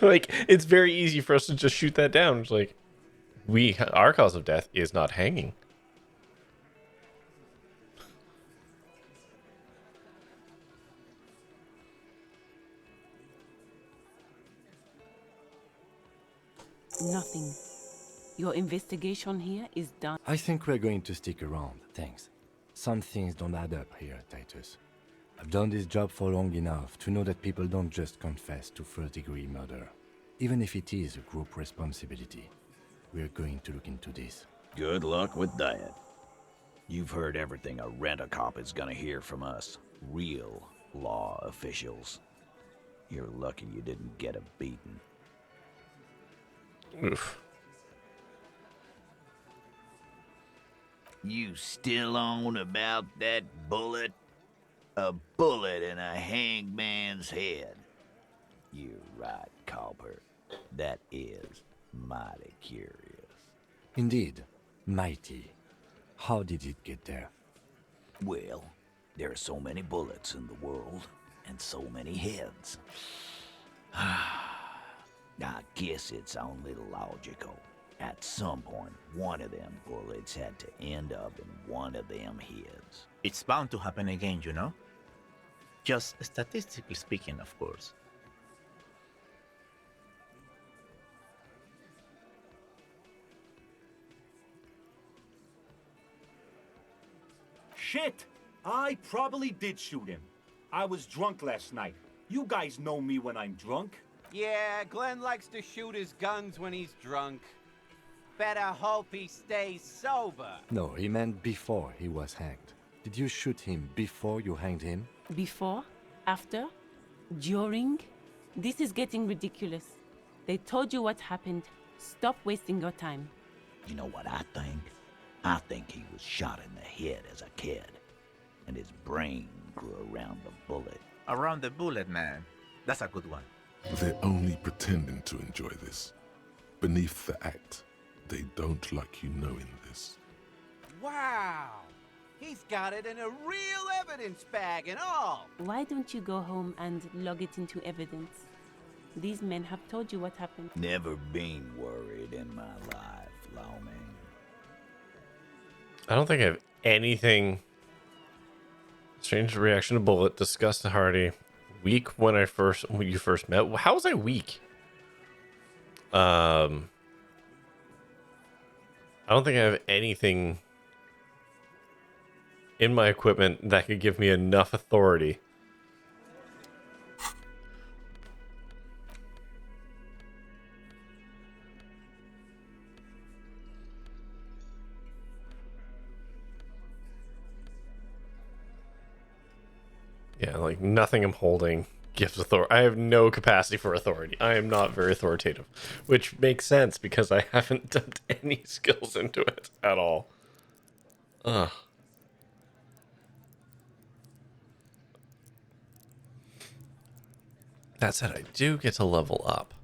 Like, it's very easy for us to just shoot that down. It's like, our cause of death is not hanging. Nothing. Your investigation here is done. I think we're going to stick around, thanks. Some things don't add up here, Titus. I've done this job for long enough to know that people don't just confess to first-degree murder, even if it is a group responsibility. We're going to look into this. Good luck with that. You've heard everything a rent-a-cop is gonna hear from us. Real law officials. You're lucky you didn't get a beating. Oof. You still on about that bullet? A bullet in a hangman's head. You're right, Copper. That is mighty curious. Indeed, mighty. How did it get there? Well, there are so many bullets in the world, and so many heads. I guess it's only logical. At some point, one of them bullets had to end up in one of them heads. It's bound to happen again, you know? Just statistically speaking, of course. Shit! I probably did shoot him. I was drunk last night. You guys know me when I'm drunk. Yeah, Glenn likes to shoot his guns when he's drunk. Better hope he stays sober. No, he meant before he was hanged. Did you shoot him before you hanged him? Before? After? During? This is getting ridiculous. They told you what happened. Stop wasting your time. You know what I think? I think he was shot in the head as a kid, and his brain grew around the bullet. Around the bullet, man. That's a good one. They're only pretending to enjoy this. Beneath the act, they don't like you knowing this. Wow! He's got it in a real evidence bag and all! Why don't you go home and log it into evidence? These men have told you what happened. Never been worried in my life, Lawman. I don't think I have anything. Strange reaction to bullet. Disgust to Hardie. Weak when you first met. How was I weak? I don't think I have anything in my equipment that could give me enough authority. Yeah, like nothing I'm holding gives authority. I have no capacity for authority. I am not very authoritative, which makes sense because I haven't dumped any skills into it at all. Ugh. That said, I do get to level up.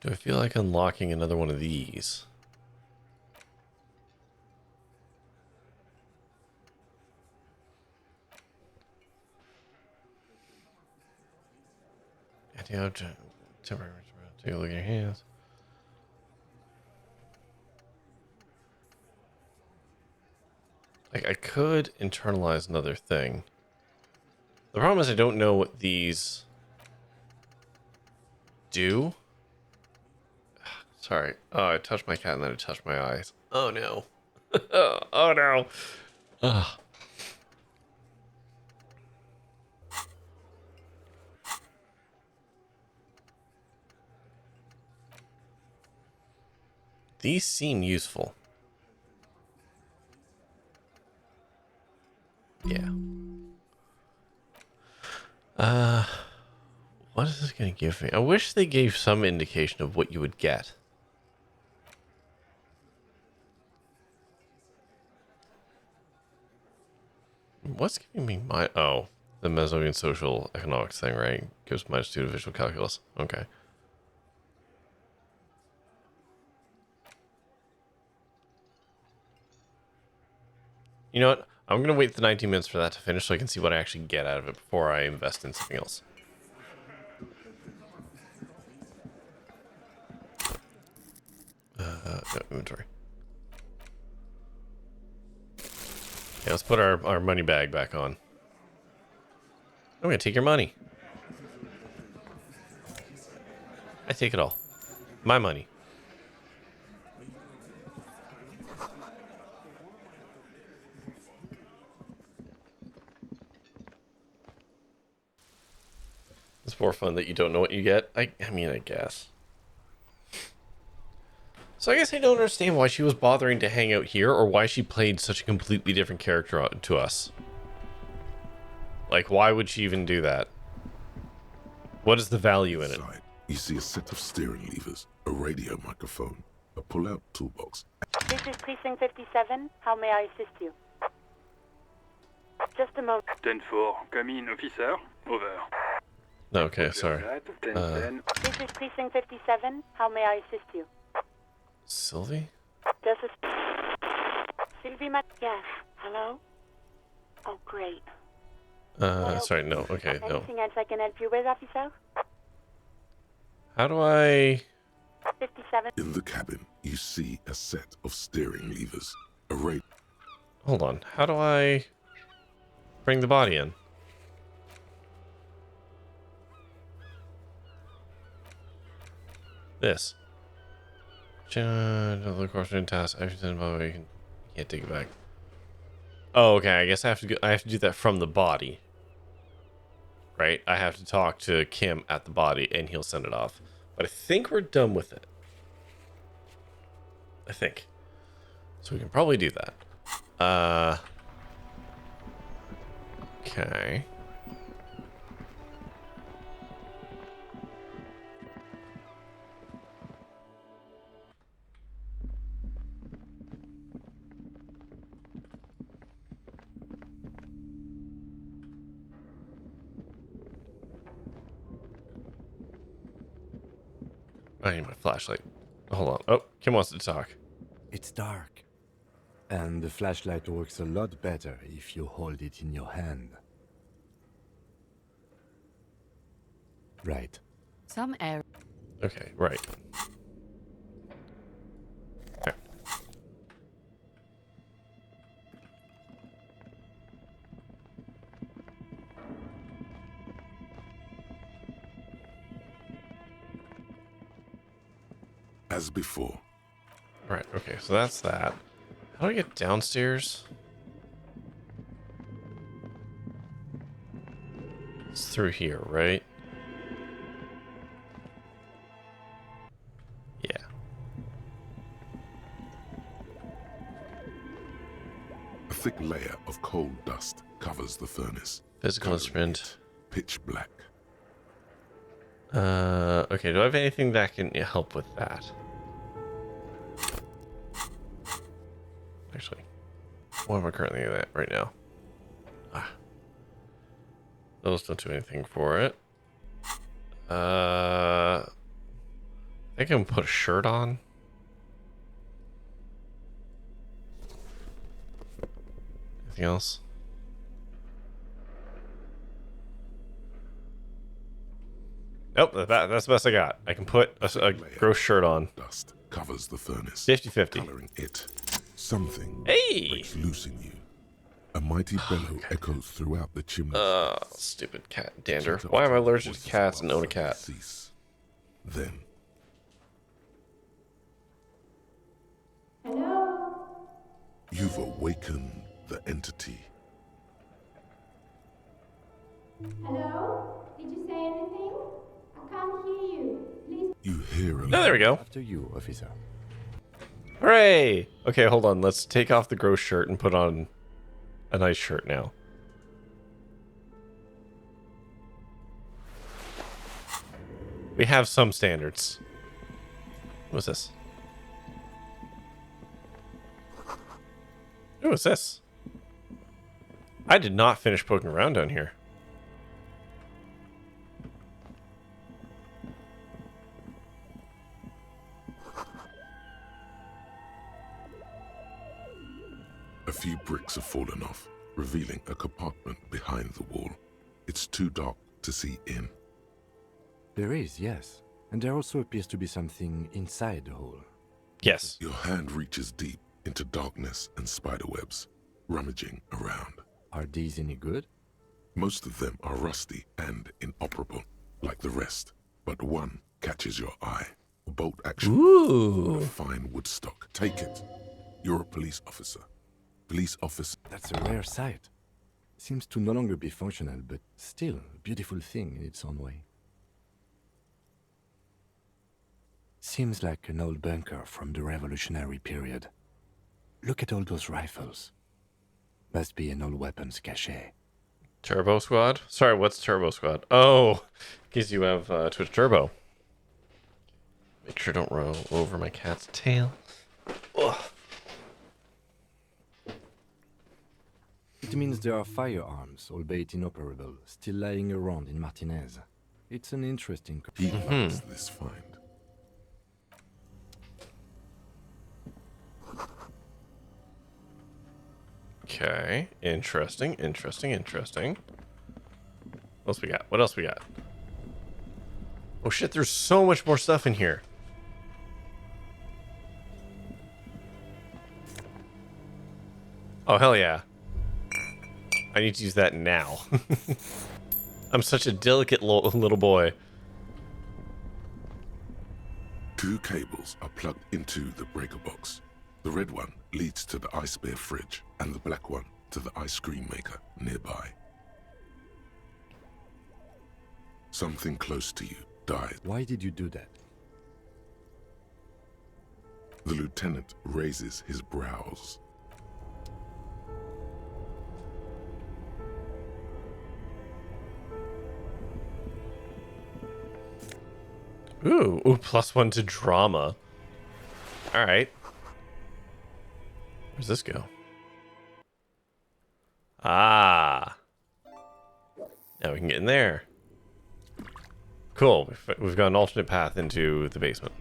Do I feel like unlocking another one of these? Temporary. Take a look at your hands. Like, I could internalize another thing. The problem is I don't know what these do. Sorry. Oh, I touched my cat and then I touched my eyes. Oh no. Oh no. Ugh. These seem useful. Yeah. What is this going to give me? I wish they gave some indication of what you would get. What's giving me my... Oh, the Mesogonian social economics thing, right? Gives -2 to visual calculus. Okay. You know what? I'm going to wait the 19 minutes for that to finish so I can see what I actually get out of it before I invest in something else. No, inventory. Yeah, let's put our money bag back on. I'm going to take your money. I take it all. My money. It's more fun that you don't know what you get. I mean, I guess. So I guess I don't understand why she was bothering to hang out here or why she played such a completely different character to us. Like, why would she even do that? What is the value in it? Inside, you see a set of steering levers, a radio microphone, a pull-out toolbox. This is Precinct 57. How may I assist you? Just a moment. 10-4, come in, officer. Over. No, okay, sorry. This is Precinct 57. How may I assist you? Sylvie? This is Sylvie Yes. Hello? Oh, great. Sorry, no, okay, no. Anything else I can help you with, officer? How do I... 57. In the cabin, you see a set of steering levers, a radio... Hold on, how do I bring the body in? This. Another question task. I can't take it back. Oh, okay. I guess I have to do that from the body. Right? I have to talk to Kim at the body and he'll send it off. But I think we're done with it. I think. So we can probably do that. Okay. I need my flashlight. Hold on. Oh, Kim wants to talk. It's dark. And the flashlight works a lot better if you hold it in your hand. Right. Some air. Okay, right. Okay. As before. Right, okay, so that's that. How do I get downstairs? It's through here, right? Yeah. A thick layer of coal dust covers the furnace. Physical instrument. Pitch black. Okay, do I have anything that can help with that? Actually, what am I currently at right now? Ah. Those don't do anything for it. I think I can put a shirt on. Anything else? Nope, that's the best I got. I can put a gross shirt on. Dust covers the furnace, 50-50. coloring it. Something Hey! breaks loose in you. A mighty bellow echoes throughout the chimney. Stupid cat dander. Why am I allergic to cats and own a cat? Cease. Then. Hello? You've awakened the entity. Hello? Did you say anything? I can't hear you. Please. You hear a Oh, there we go. After you, officer. Hooray! Okay, hold on. Let's take off the gross shirt and put on a nice shirt now. We have some standards. What's this? Ooh, what's this? I did not finish poking around down here. A few bricks have fallen off, revealing a compartment behind the wall. It's too dark to see in. There is, yes. And there also appears to be something inside the hole. Yes. Your hand reaches deep into darkness and spiderwebs, rummaging around. Are these any good? Most of them are rusty and inoperable, like the rest. But one catches your eye. A bolt action. Ooh. A fine woodstock. Take it. You're a police officer. Police officer. That's a rare sight. Seems to no longer be functional, but still a beautiful thing in its own way. Seems like an old bunker from the revolutionary period. Look at all those rifles. Must be an old weapons cache. Turbo Squad? Sorry, what's Turbo Squad? Oh, because you have Twitch Turbo. Make sure I don't roll over my cat's tail. Ugh. It means there are firearms, albeit inoperable, still lying around in Martinez. It's an interesting... He likes this find. Okay, interesting. What else we got? What else we got? Oh shit, there's so much more stuff in here. Oh hell yeah. I need to use that now. I'm such a delicate little boy. Two cables are plugged into the breaker box. The red one leads to the ice bear fridge, and the black one to the ice cream maker nearby. Something close to you died. Why did you do that? The lieutenant raises his brows. Ooh, +1 to drama. Alright. Where's this go? Ah. Now we can get in there. Cool. We've got an alternate path into the basement.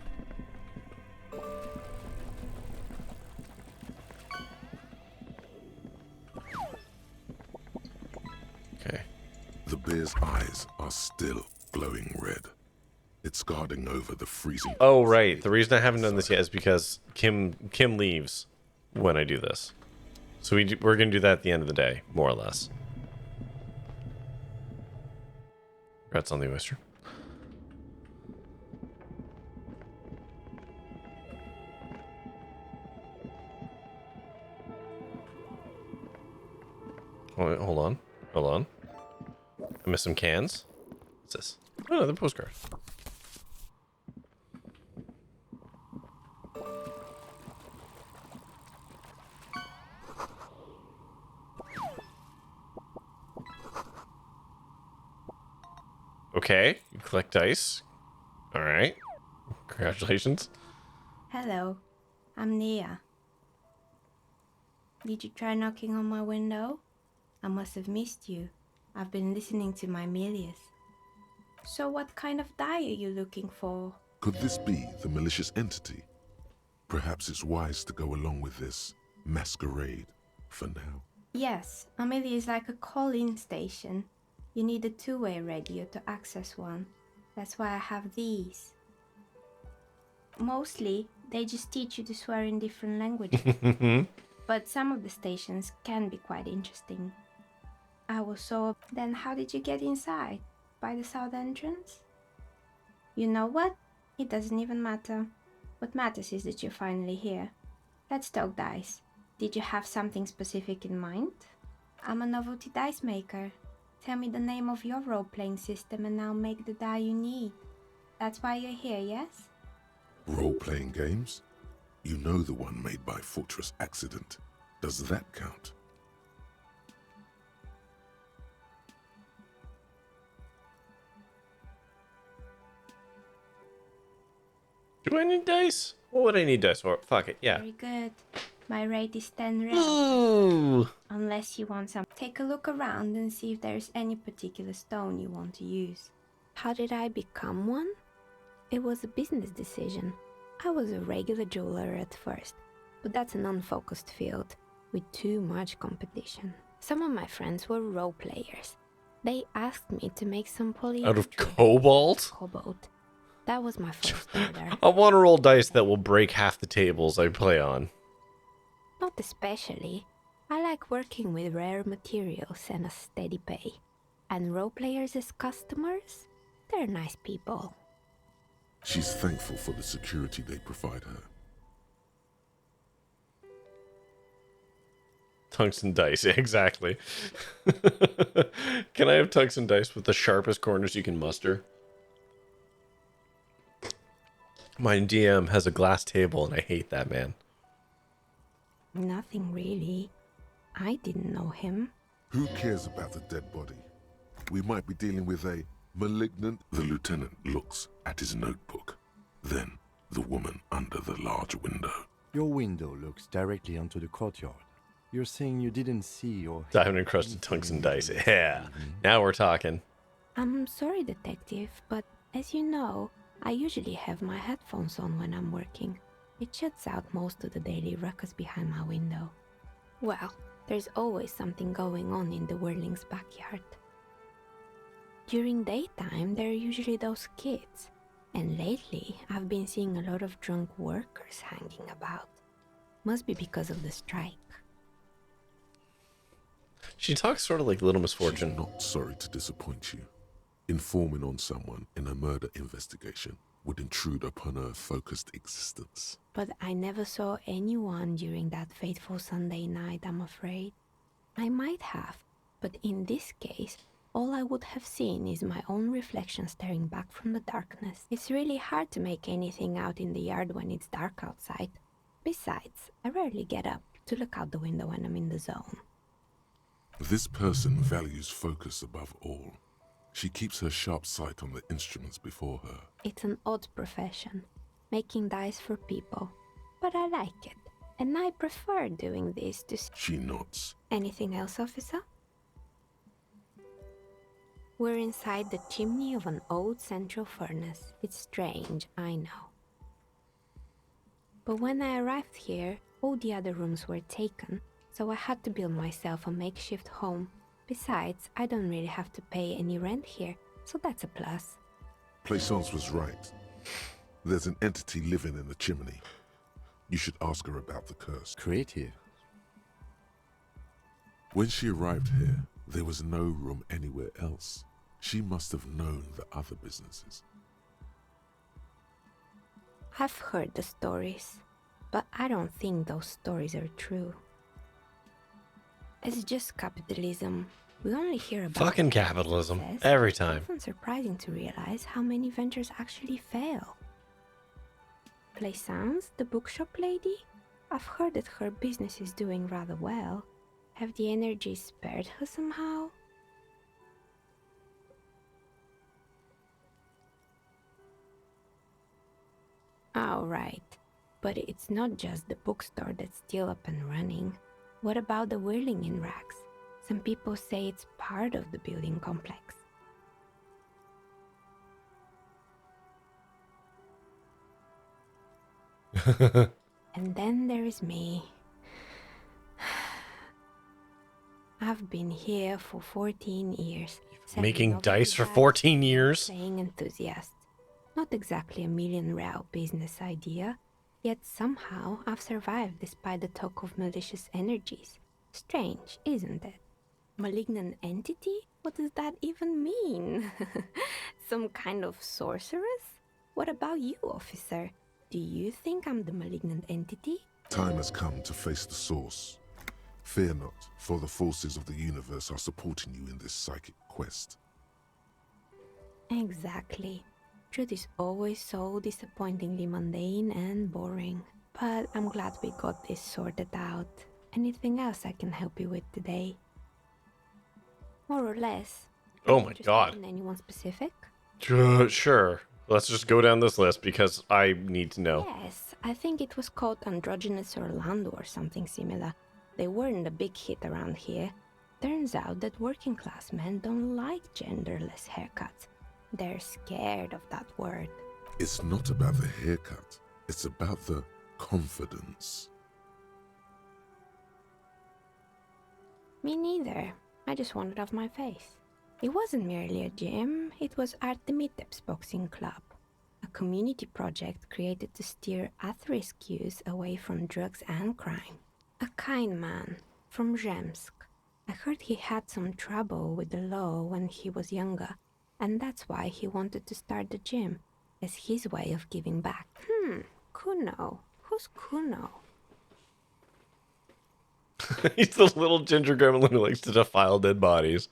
Okay. The bear's eyes are still glowing red. It's guarding over the freezing... Oh, right. The reason I haven't done this yet is because Kim leaves when I do this. So we're going to do that at the end of the day, more or less. Congrats on the oyster. Oh, wait, hold on. I missed some cans. What's this? Oh, another postcard. Okay, you collect dice. Alright. Congratulations. Hello, I'm Nia. Did you try knocking on my window? I must have missed you. I've been listening to my Milius. So what kind of die are you looking for? Could this be the malicious entity? Perhaps it's wise to go along with this masquerade for now. Yes, Amelia is like a call-in station. You need a two-way radio to access one. That's why I have these. Mostly, they just teach you to swear in different languages. But some of the stations can be quite interesting. I was so... Then how did you get inside? By the south entrance? You know what? It doesn't even matter. What matters is that you're finally here. Let's talk dice. Did you have something specific in mind? I'm a novelty dice maker. Tell me the name of your role-playing system and I'll make the die you need. That's why you're here, yes? Role-playing games? You know the one made by Fortress Accident. Does that count? Do I need dice? What would I need dice for? Fuck it, yeah. Very good. My rate is 10 red. Ooh. Unless you want some. Take a look around and see if there's any particular stone you want to use. How did I become one? It was a business decision. I was a regular jeweler at first, but that's an unfocused field with too much competition. Some of my friends were role players. They asked me to make some polyandry. Out of cobalt? Cobalt. That was my first order. I want to roll dice that will break half the tables I play on. Not especially. I like working with rare materials and a steady pay. And role players as customers? They're nice people. She's thankful for the security they provide her. Tungsten dice, exactly. Can I have tungsten dice with the sharpest corners you can muster? My DM has a glass table and I hate that, man. Nothing really. I didn't know him. Who cares about the dead body? We might be dealing with a malignant... The lieutenant looks at his notebook. Then, the woman under the large window. Your window looks directly onto the courtyard. You're saying you didn't see or... Diamond encrusted tungsten dice. Yeah. Now we're talking. I'm sorry, detective, but as you know, I usually have my headphones on when I'm working. It shuts out most of the daily ruckus behind my window. Well, there's always something going on in the Whirling's backyard. During daytime, there are usually those kids. And lately, I've been seeing a lot of drunk workers hanging about. Must be because of the strike. She talks sort of like Little Misfortune. She's not sorry to disappoint you. Informing on someone in a murder investigation would intrude upon her focused existence. But I never saw anyone during that fateful Sunday night, I'm afraid. I might have, but in this case, all I would have seen is my own reflection staring back from the darkness. It's really hard to make anything out in the yard when it's dark outside. Besides, I rarely get up to look out the window when I'm in the zone. This person values focus above all. She keeps her sharp sight on the instruments before her. It's an odd profession, making dice for people. But I like it, and I prefer doing this to... She nods. Anything else, officer? We're inside the chimney of an old central furnace. It's strange, I know. But when I arrived here, all the other rooms were taken, so I had to build myself a makeshift home. Besides, I don't really have to pay any rent here, so that's a plus. Plaisance was right. There's an entity living in the chimney. You should ask her about the curse. Creative. When she arrived here, there was no room anywhere else. She must have known the other businesses. I've heard the stories, but I don't think those stories are true. It's just capitalism. We only hear about fucking capitalism every time. It's often surprising to realize how many ventures actually fail. Plaisance, the bookshop lady? I've heard that her business is doing rather well. Have the energy spared her somehow? Oh, right. But it's not just the bookstore that's still up and running. What about the whirling in rags? Some people say it's part of the building complex. And then there is me. I've been here for 14 years. Making dice for 14 years? Playing enthusiast. Not exactly a million-real business idea, yet somehow I've survived despite the talk of malicious energies. Strange, isn't it? Malignant entity? What does that even mean? Some kind of sorceress? What about you, officer? Do you think I'm the malignant entity? Time has come to face the source. Fear not, for the forces of the universe are supporting you in this psychic quest. Exactly. Truth is always so disappointingly mundane and boring. But I'm glad we got this sorted out. Anything else I can help you with today? More or less. Oh my god. In anyone specific? Sure. Let's just go down this list because I need to know. Yes, I think it was called Androgynous Orlando or something similar. They weren't a big hit around here. Turns out that working class men don't like genderless haircuts. They're scared of that word. It's not about the haircut. It's about the confidence. Me neither. I just wanted off my face. It wasn't merely a gym, it was Artemiteps Boxing Club, a community project created to steer at-risk youth away from drugs and crime. A kind man from Zemsk. I heard he had some trouble with the law when he was younger, and that's why he wanted to start the gym, as his way of giving back. Cuno. Who's Cuno? He's the little ginger gremlin who likes to defile dead bodies.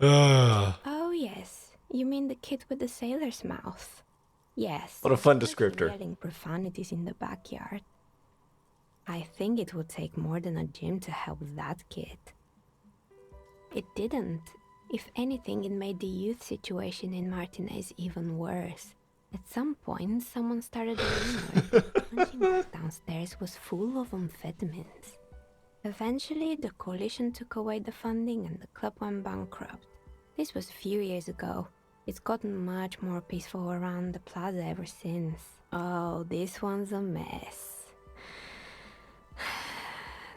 Oh yes, you mean the kid with the sailor's mouth. Yes. What a fun I heard him descriptor. Yelling profanities in the backyard. I think it would take more than a gym to help that kid. It didn't. If anything, it made the youth situation in Martinez even worse. At some point, someone started a rumor that the punching bag downstairs was full of amphetamines. Eventually, the coalition took away the funding and the club went bankrupt. This was a few years ago. It's gotten much more peaceful around the plaza ever since. Oh, this one's a mess.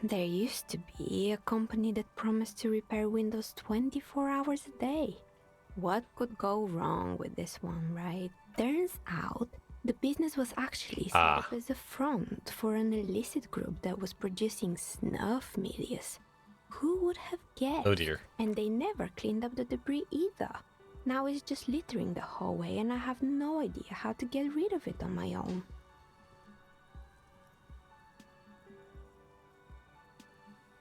There used to be a company that promised to repair windows 24 hours a day. What could go wrong with this one, right? Turns out, the business was actually set up as a front for an illicit group that was producing snuff milias. Who would have guessed? Oh dear. And they never cleaned up the debris either. Now it's just littering the hallway and I have no idea how to get rid of it on my own.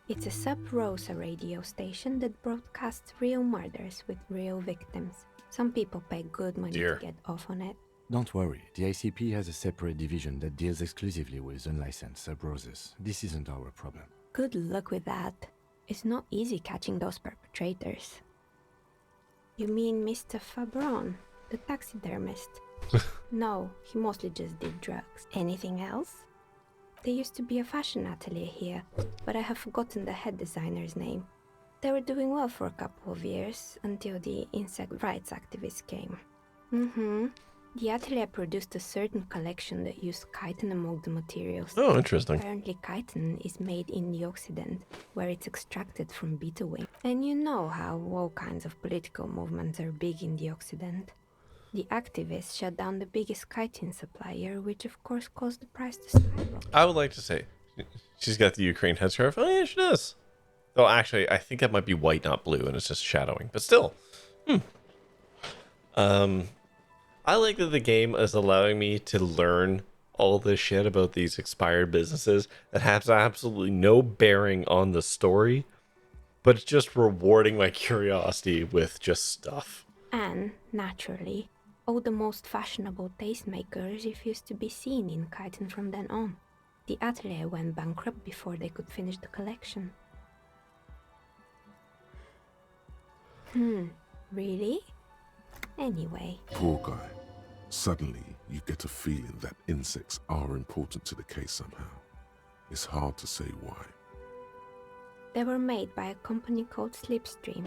It's a sub-Rosa radio station that broadcasts real murders with real victims. Some people pay good money to get off on it. Don't worry, the ICP has a separate division that deals exclusively with unlicensed sub-Roses. This isn't our problem. Good luck with that. It's not easy catching those perpetrators. You mean Mr. Fabron, the taxidermist? No, he mostly just did drugs. Anything else? There used to be a fashion atelier here, but I have forgotten the head designer's name. They were doing well for a couple of years, until the insect rights activists came. The atelier produced a certain collection that used chitin among the materials. Oh, interesting. Apparently chitin is made in the Occident, where it's extracted from beetle wing. And you know how all kinds of political movements are big in the Occident. The activists shut down the biggest chitin supplier, which of course caused the price to skyrocket. I would like to say, she's got the Ukraine headscarf. Oh yeah, she does. Though actually, I think that might be white, not blue, and it's just shadowing. But still. I like that the game is allowing me to learn all this shit about these expired businesses that has absolutely no bearing on the story, but it's just rewarding my curiosity with just stuff. And, naturally, all the most fashionable tastemakers refused to be seen in chitin from then on. The atelier went bankrupt before they could finish the collection. Really? Anyway. Poor guy. Suddenly, you get a feeling that insects are important to the case somehow. It's hard to say why. They were made by a company called Slipstream.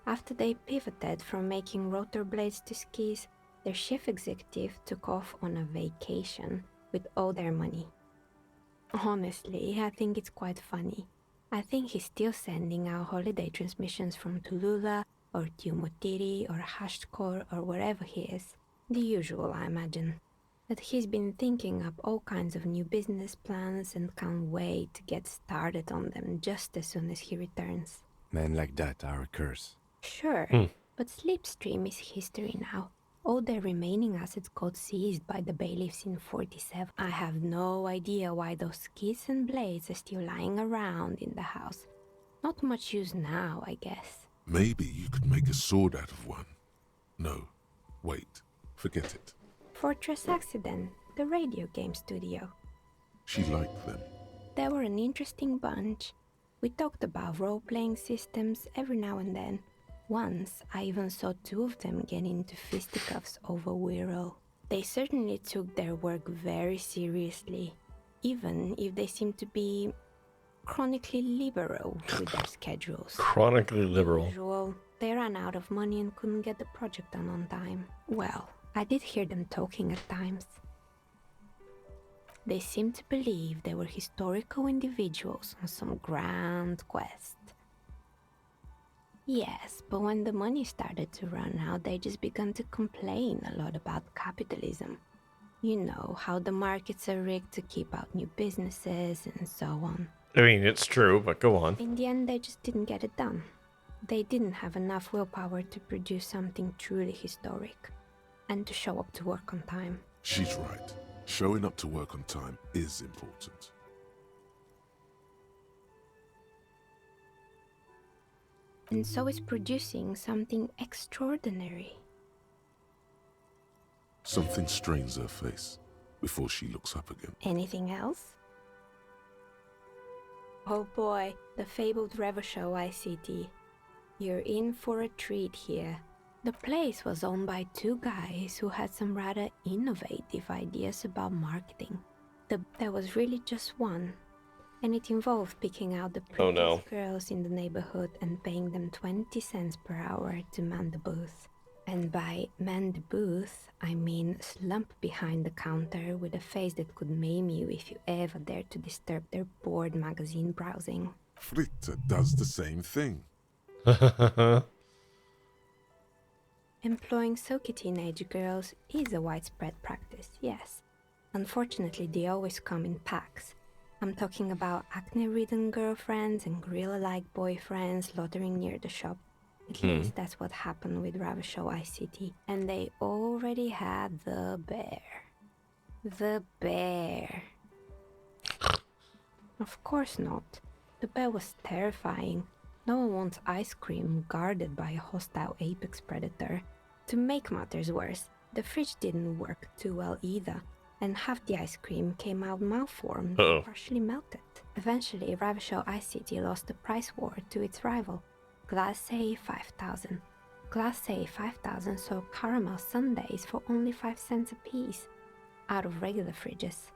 After they pivoted from making rotor blades to skis, their chief executive took off on a vacation with all their money. Honestly, I think it's quite funny. I think he's still sending out holiday transmissions from Tulula or Tiumotiri or Hashtkor or wherever he is. The usual, I imagine. But he's been thinking up all kinds of new business plans and can't wait to get started on them just as soon as he returns. Men like that are a curse. Sure, but Slipstream is history now. All their remaining assets got seized by the bailiffs in 47. I have no idea why those skids and blades are still lying around in the house. Not much use now, I guess. Maybe you could make a sword out of one. No, wait, forget it. Fortress Accident, the radio game studio. She liked them. They were an interesting bunch. We talked about role-playing systems every now and then. Once, I even saw two of them get into fisticuffs over Wirral. They certainly took their work very seriously, even if they seemed to be chronically liberal with their schedules. Chronically liberal. Usual, they ran out of money and couldn't get the project done on time. Well, I did hear them talking at times. They seemed to believe they were historical individuals on some grand quest. Yes, but when the money started to run out, they just began to complain a lot about capitalism. You know, how the markets are rigged to keep out new businesses and so on. I mean, it's true, but go on. In the end, they just didn't get it done. They didn't have enough willpower to produce something truly historic, and to show up to work on time. She's right. Showing up to work on time is important. And so is producing something extraordinary. Something strains her face before she looks up again. Anything else? Oh boy, the fabled Revershow ICT. You're in for a treat here. The place was owned by two guys who had some rather innovative ideas about marketing. There was really just one, and it involved picking out the prettiest girls in the neighborhood and paying them 20 cents per hour to man the booth. And by man the booth, I mean slump behind the counter with a face that could maim you if you ever dared to disturb their bored magazine browsing. Fritta does the same thing. Employing silky teenage girls is a widespread practice, yes. Unfortunately, they always come in packs. I'm talking about acne-ridden girlfriends and gorilla-like boyfriends loitering near the shop. At least that's what happened with Ravenshaw ICT. And they already had the bear. The bear. Of course not. The bear was terrifying. No one wants ice cream guarded by a hostile apex predator. To make matters worse, the fridge didn't work too well either, and half the ice cream came out malformed, partially melted. Eventually, Ravenshaw ICT lost the price war to its rival, Glacé 5000. Glacé 5000 sold caramel sundaes for only 5 cents a piece, out of regular fridges.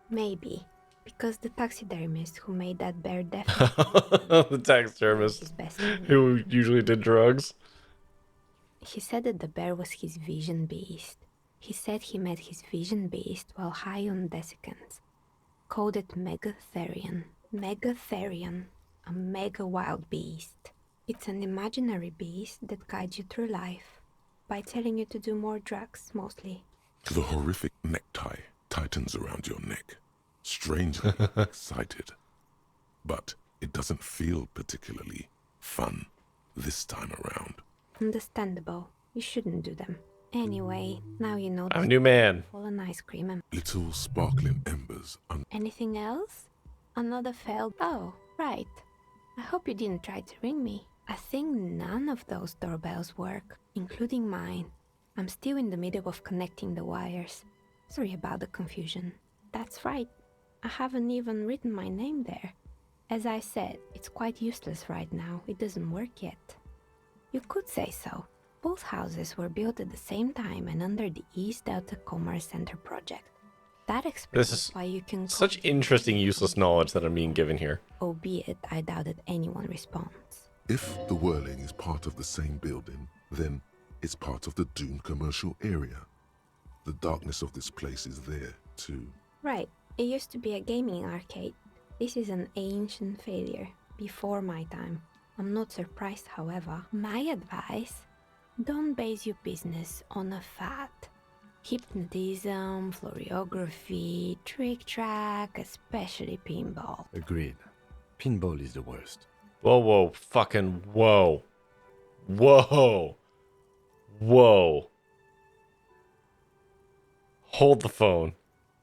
Maybe. Because the taxidermist who made that bear definitely the taxidermist who usually did drugs. He said that the bear was his vision beast. He said he met his vision beast while high on desiccants. Called it Megatherion. Megatherion, a mega wild beast. It's an imaginary beast that guides you through life by telling you to do more drugs, mostly. The horrific necktie tightens around your neck. Strangely excited. But it doesn't feel particularly fun this time around. Understandable. You shouldn't do them. Anyway, now you know I'm a new man. Fallen ice cream and Little sparkling embers. Anything else? Another failed. Oh, right. I hope you didn't try to ring me. I think none of those doorbells work, including mine. I'm still in the middle of connecting the wires. Sorry about the confusion. That's right. I haven't even written my name there. As I said, it's quite useless right now. It doesn't work yet. You could say so. Both houses were built at the same time and under the East Delta Commerce Center project. That explains why you can such interesting useless knowledge that I'm being given here. Albeit, I doubt that anyone responds. If the Whirling is part of the same building, then it's part of the Dune commercial area. The darkness of this place is there, too. Right. It used to be a gaming arcade. This is an ancient failure, before my time. I'm not surprised, however. My advice, don't base your business on a fad. Hypnotism, floriography, trick-track, especially pinball. Agreed. Pinball is the worst. Whoa, whoa, fucking whoa. Whoa. Whoa. Hold the phone.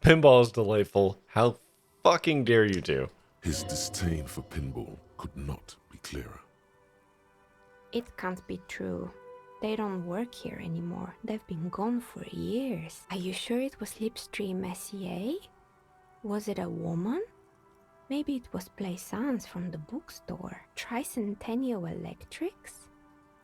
Pinball is delightful. How fucking dare you two? His disdain for pinball could not be clearer. It can't be true. They don't work here anymore. They've been gone for years. Are you sure it was Slipstream SEA? Was it a woman? Maybe it was Plaisance from the bookstore. Tricentennial Electrics?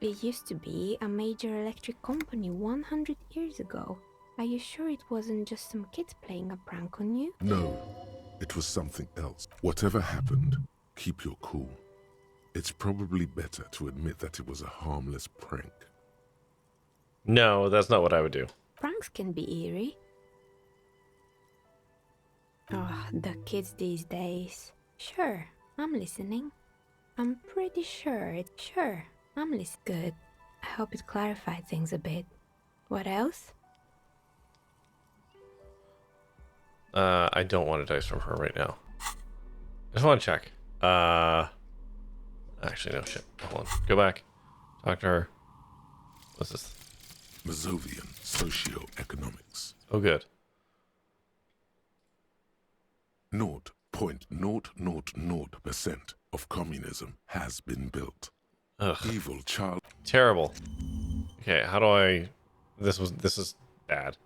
It used to be a major electric company 100 years ago. Are you sure it wasn't just some kids playing a prank on you? No, it was something else. Whatever happened, keep your cool. It's probably better to admit that it was a harmless prank. No, that's not what I would do. Pranks can be eerie. Oh, the kids these days. Sure, I'm listening. I'm pretty sure I'm listening. Good. I hope it clarified things a bit. What else? I don't want a dice from her right now. I just want to check. Actually, no, shit. Hold on. Go back. Talk to her. What's this? Mazovian socioeconomics. Oh, good. 0.000% of communism has been built. Ugh. Evil child. Terrible. Okay, how do I... This is bad.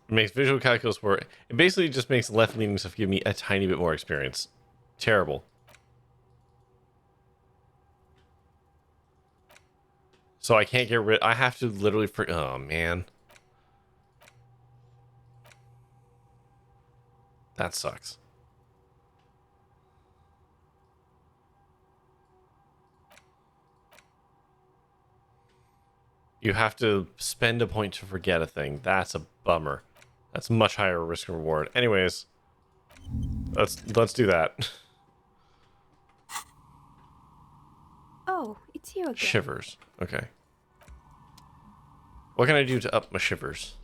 It makes visual calculus work. It basically just makes left-leaning stuff give me a tiny bit more experience. Terrible. So I can't get rid... I have to literally... Oh, man. That sucks. You have to spend a point to forget a thing. That's a bummer. That's much higher risk and reward. Anyways, let's do that. Oh, it's you again. Shivers. Okay. What can I do to up my shivers?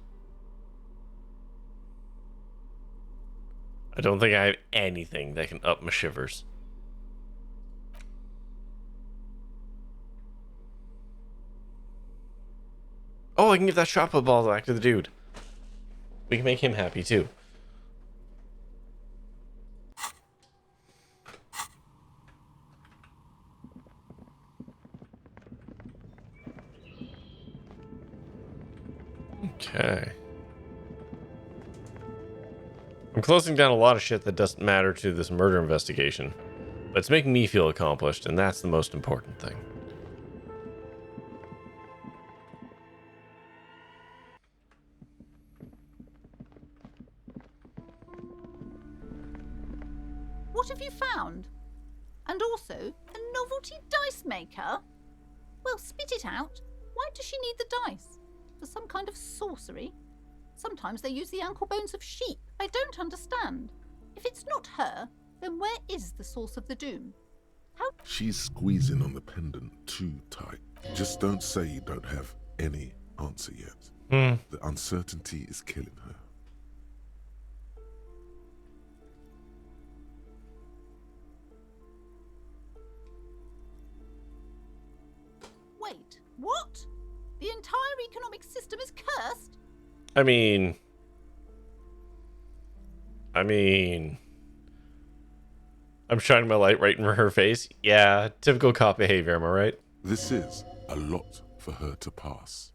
I don't think I have anything that can up my shivers. Oh, I can give that shot put ball back to the dude. We can make him happy too. Okay. I'm closing down a lot of shit that doesn't matter to this murder investigation, but it's making me feel accomplished, and that's the most important thing. What have you found? And also, a novelty dice maker? Well, spit it out. Why does she need the dice? For some kind of sorcery? Sometimes they use the ankle bones of sheep. I don't understand. If it's not her, then where is the source of the doom? How? She's squeezing on the pendant too tight. Just don't say you don't have any answer yet. The uncertainty is killing her. Wait, what? The entire economic system is cursed? I mean, I'm shining my light right in her face. Yeah, typical cop behavior, am I right? This is a lot for her to pass.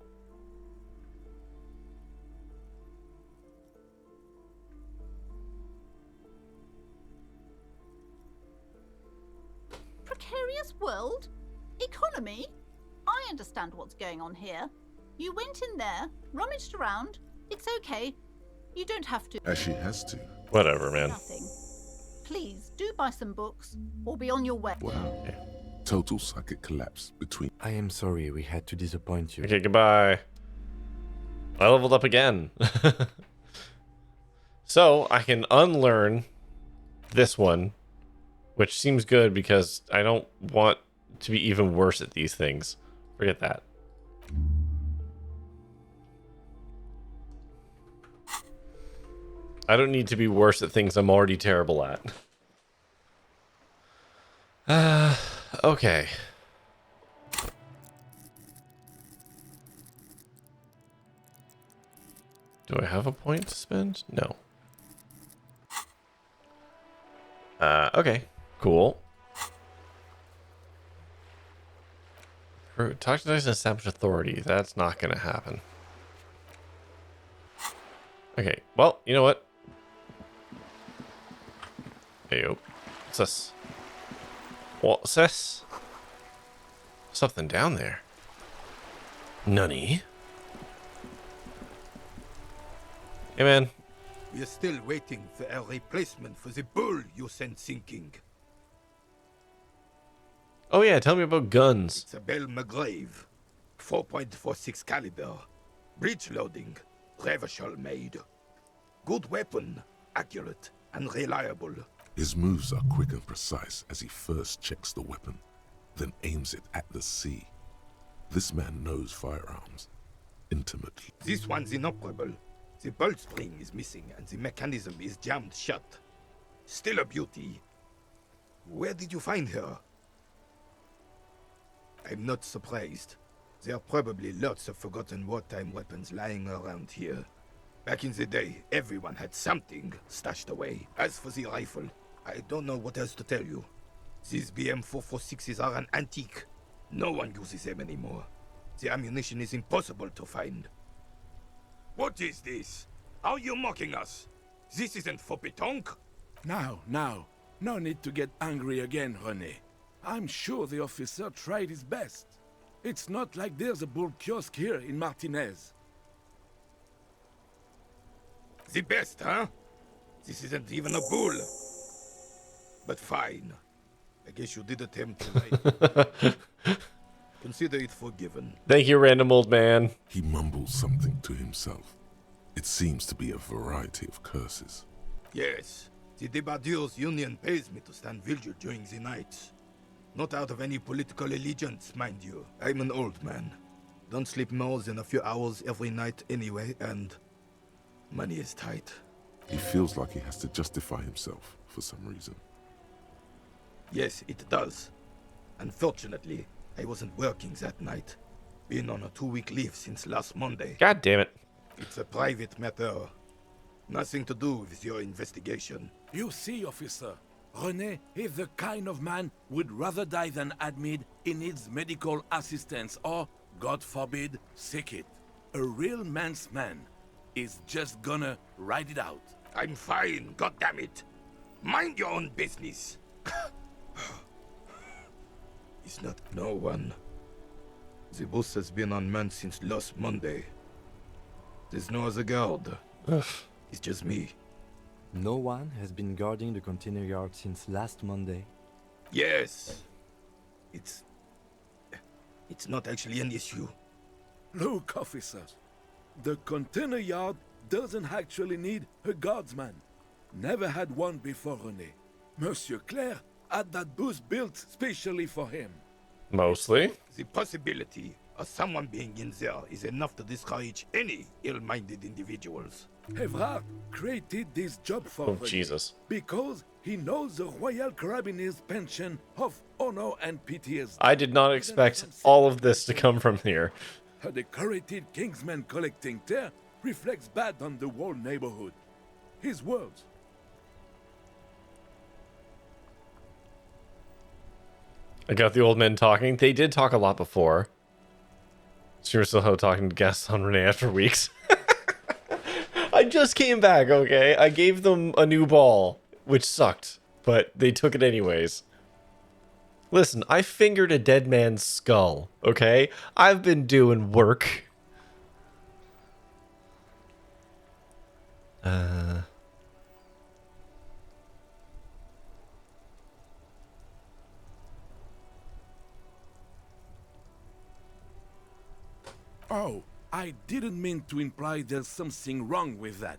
Precarious world? Economy? I understand what's going on here. You went in there, rummaged around. It's okay. You don't have to. As she has to. Whatever, man. Nothing. Please, do buy some books, or be on your way. Wow. Yeah. Total psychic collapse between... I am sorry we had to disappoint you. Okay, goodbye. I leveled up again. So, I can unlearn this one, which seems good because I don't want to be even worse at these things. Forget that. I don't need to be worse at things I'm already terrible at. Okay. Do I have a point to spend? No. Okay. Cool. Talk to Dice and establish authority. That's not going to happen. Okay. Well, you know what? Hey, yo. What's this? What's this? Something down there. Nunny. Hey, man. We're still waiting for a replacement for the bull you sent sinking. Oh, yeah. Tell me about guns. It's a Bell McGrave. 4.46 caliber. Breech loading. Revachol made. Good weapon. Accurate and reliable. His moves are quick and precise as he first checks the weapon, then aims it at the sea. This man knows firearms intimately. This one's inoperable. The bolt spring is missing and the mechanism is jammed shut. Still a beauty. Where did you find her? I'm not surprised. There are probably lots of forgotten wartime weapons lying around here. Back in the day, everyone had something stashed away. As for the rifle, I don't know what else to tell you. These BM-446s are an antique. No one uses them anymore. The ammunition is impossible to find. What is this? Are you mocking us? This isn't for pétanque. Now. No need to get angry again, René. I'm sure the officer tried his best. It's not like there's a bull kiosk here in Martinez. The best, huh? This isn't even a bull. But fine. I guess you did attempt to lie. Consider it forgiven. Thank you, random old man. He mumbles something to himself. It seems to be a variety of curses. Yes. The Debardeurs Union pays me to stand vigil during the nights. Not out of any political allegiance, mind you. I'm an old man. Don't sleep more than a few hours every night anyway, and money is tight. He feels like he has to justify himself for some reason. Yes, it does. Unfortunately, I wasn't working that night. Been on a 2-week leave since last Monday. God damn it. It's a private matter. Nothing to do with your investigation. You see, officer, René is the kind of man would rather die than admit he needs medical assistance or, God forbid, sick it. A real man's man is just gonna ride it out. I'm fine, goddammit. Mind your own business. It's not no one. The bus has been unmanned since last Monday. There's no other guard. It's just me. No one has been guarding the container yard since last Monday. Yes. It's not actually an issue. Look, officer, the container yard doesn't actually need a guardsman. Never had one before, René. Monsieur Claire had that booth built specially for him. Mostly. The possibility of someone being in there is enough to discourage any ill-minded individuals. Evrard created this job for Oh, René Jesus. because he knows the Royal Carabiniers' pension of honor and PTSD. I did not expect all of this to come from here. A decorated Kingsman collecting tear reflects bad on the whole neighborhood. His words. I got the old men talking. They did talk a lot before. So you're still talking to Gaston René after weeks. I just came back, okay? I gave them a new ball, which sucked, but they took it anyways. Listen, I fingered a dead man's skull, okay? I've been doing work. Oh, I didn't mean to imply there's something wrong with that.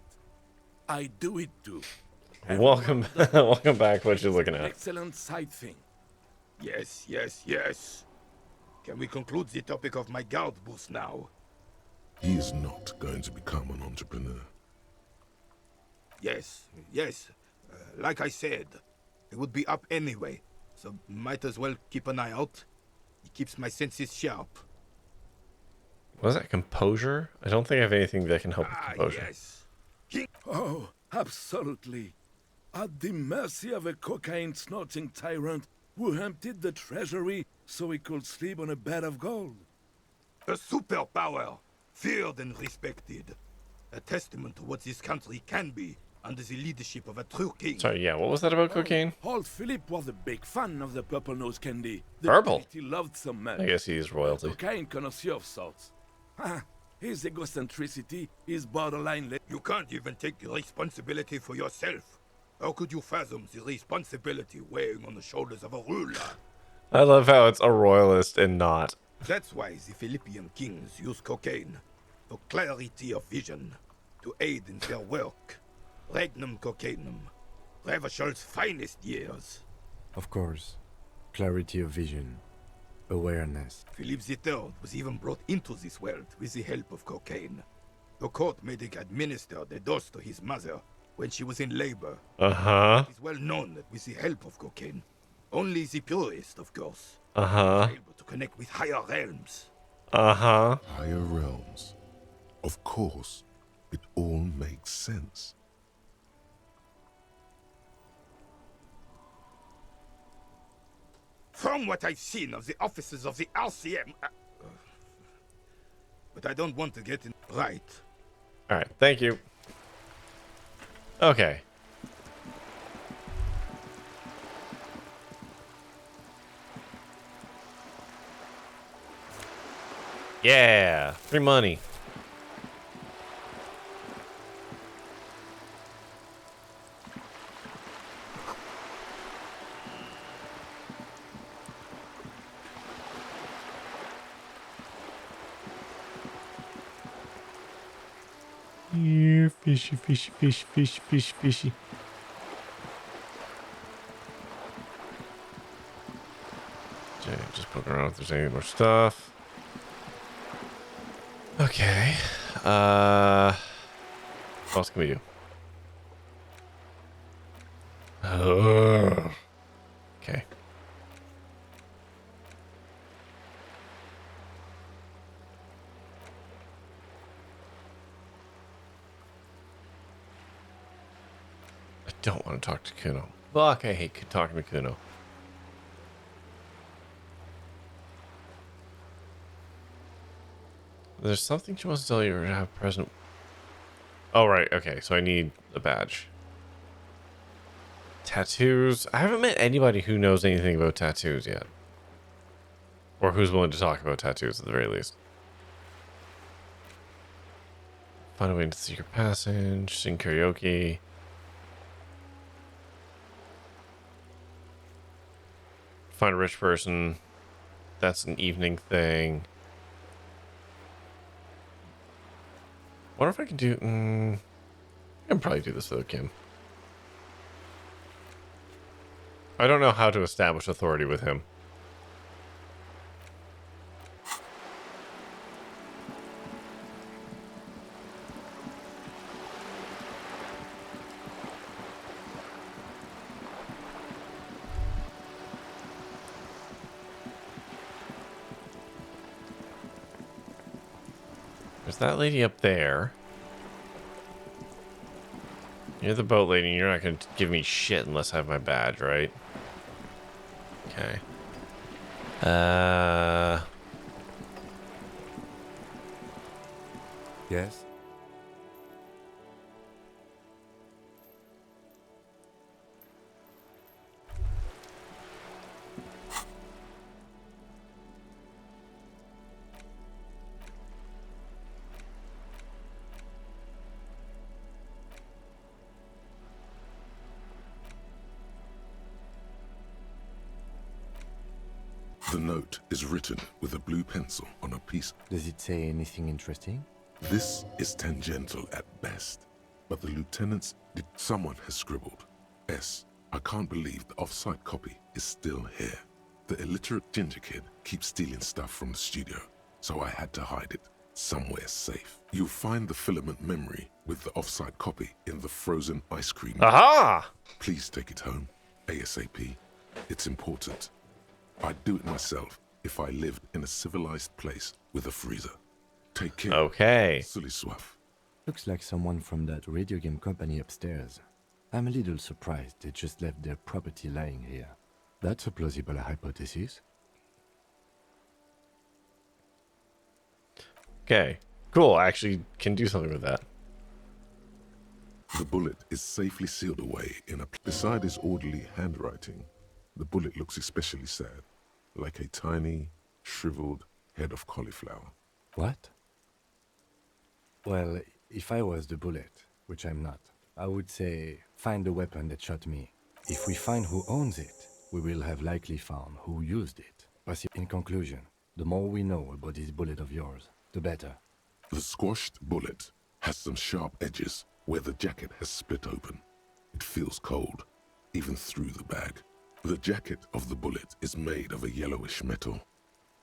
I do it too. Welcome, welcome back. What you looking at? Excellent side thing. Yes, yes, yes. Can we conclude the topic of my guard boost now? He is not going to become an entrepreneur. Yes, yes. Like I said, it would be up anyway, so might as well keep an eye out. It keeps my senses sharp. Was that composure? I don't think I have anything that can help with composure. Yes. Oh, absolutely. At the mercy of a cocaine-snorting tyrant who emptied the treasury so he could sleep on a bed of gold. A superpower, feared and respected. A testament to what this country can be under the leadership of a true king. Sorry, yeah, what was that about cocaine? Old Philip was a big fan of the purple nose candy. Purple? He loved so much. I guess he is royalty. Cocaine connoisseur of sorts. His egocentricity is borderline. You can't even take responsibility for yourself. How could you fathom the responsibility weighing on the shoulders of a ruler? I love how it's a royalist and not. That's why the Philippian kings use cocaine. For clarity of vision. To aid in their work. Regnum cocainum. Revishal's finest years. Of course. Clarity of vision. Awareness. Philip III was even brought into this world with the help of cocaine. The court made him administer the dose to his mother when she was in labor. Uh-huh. It is well known that with the help of cocaine, only the purest, of course, Uh-huh. are able to connect with higher realms. Uh-huh. Higher realms. Of course, it all makes sense. From what I've seen of the officers of the RCM... but I don't want to get in... Right. Alright, thank you. Okay. Yeah, free money. Here, fishy, fishy, fishy, fishy, fishy, fishy. Okay, just poking around if there's any more stuff. Okay. What else can we do? Okay. I don't want to talk to Cuno. Fuck, I hate talking to Cuno. There's something she wants to tell you or have present. Oh, right. Okay, so I need a badge. Tattoos. I haven't met anybody who knows anything about tattoos yet. Or who's willing to talk about tattoos at the very least. Find a way into secret passage. Sing karaoke. Find a rich person. That's an evening thing. Wonder if I can do... I can probably do this without Kim. I don't know how to establish authority with him. There's that lady up there. You're the boat lady, and you're not going to give me shit unless I have my badge, right? Okay. Yes? The note is written with a blue pencil on a piece. Does it say anything interesting? This is tangential at best, but the lieutenant's... Someone has scribbled, S. I can't believe the off-site copy is still here. The illiterate ginger kid keeps stealing stuff from the studio, so I had to hide it somewhere safe. You'll find the filament memory with the off-site copy in the frozen ice cream. Aha! Please take it home, ASAP. It's important. I'd do it myself if I lived in a civilized place with a freezer. Take care. Okay. Silly Swaff. Looks like someone from that radio game company upstairs. I'm a little surprised they just left their property lying here. That's a plausible hypothesis. Okay. Cool. I actually can do something with that. The bullet is safely sealed away in a... Beside his orderly handwriting, the bullet looks especially sad, like a tiny, shriveled head of cauliflower. What? Well, if I was the bullet, which I'm not, I would say, find the weapon that shot me. If we find who owns it, we will have likely found who used it. In conclusion, the more we know about this bullet of yours, the better. The squashed bullet has some sharp edges where the jacket has split open. It feels cold, even through the bag. The jacket of the bullet is made of a yellowish metal.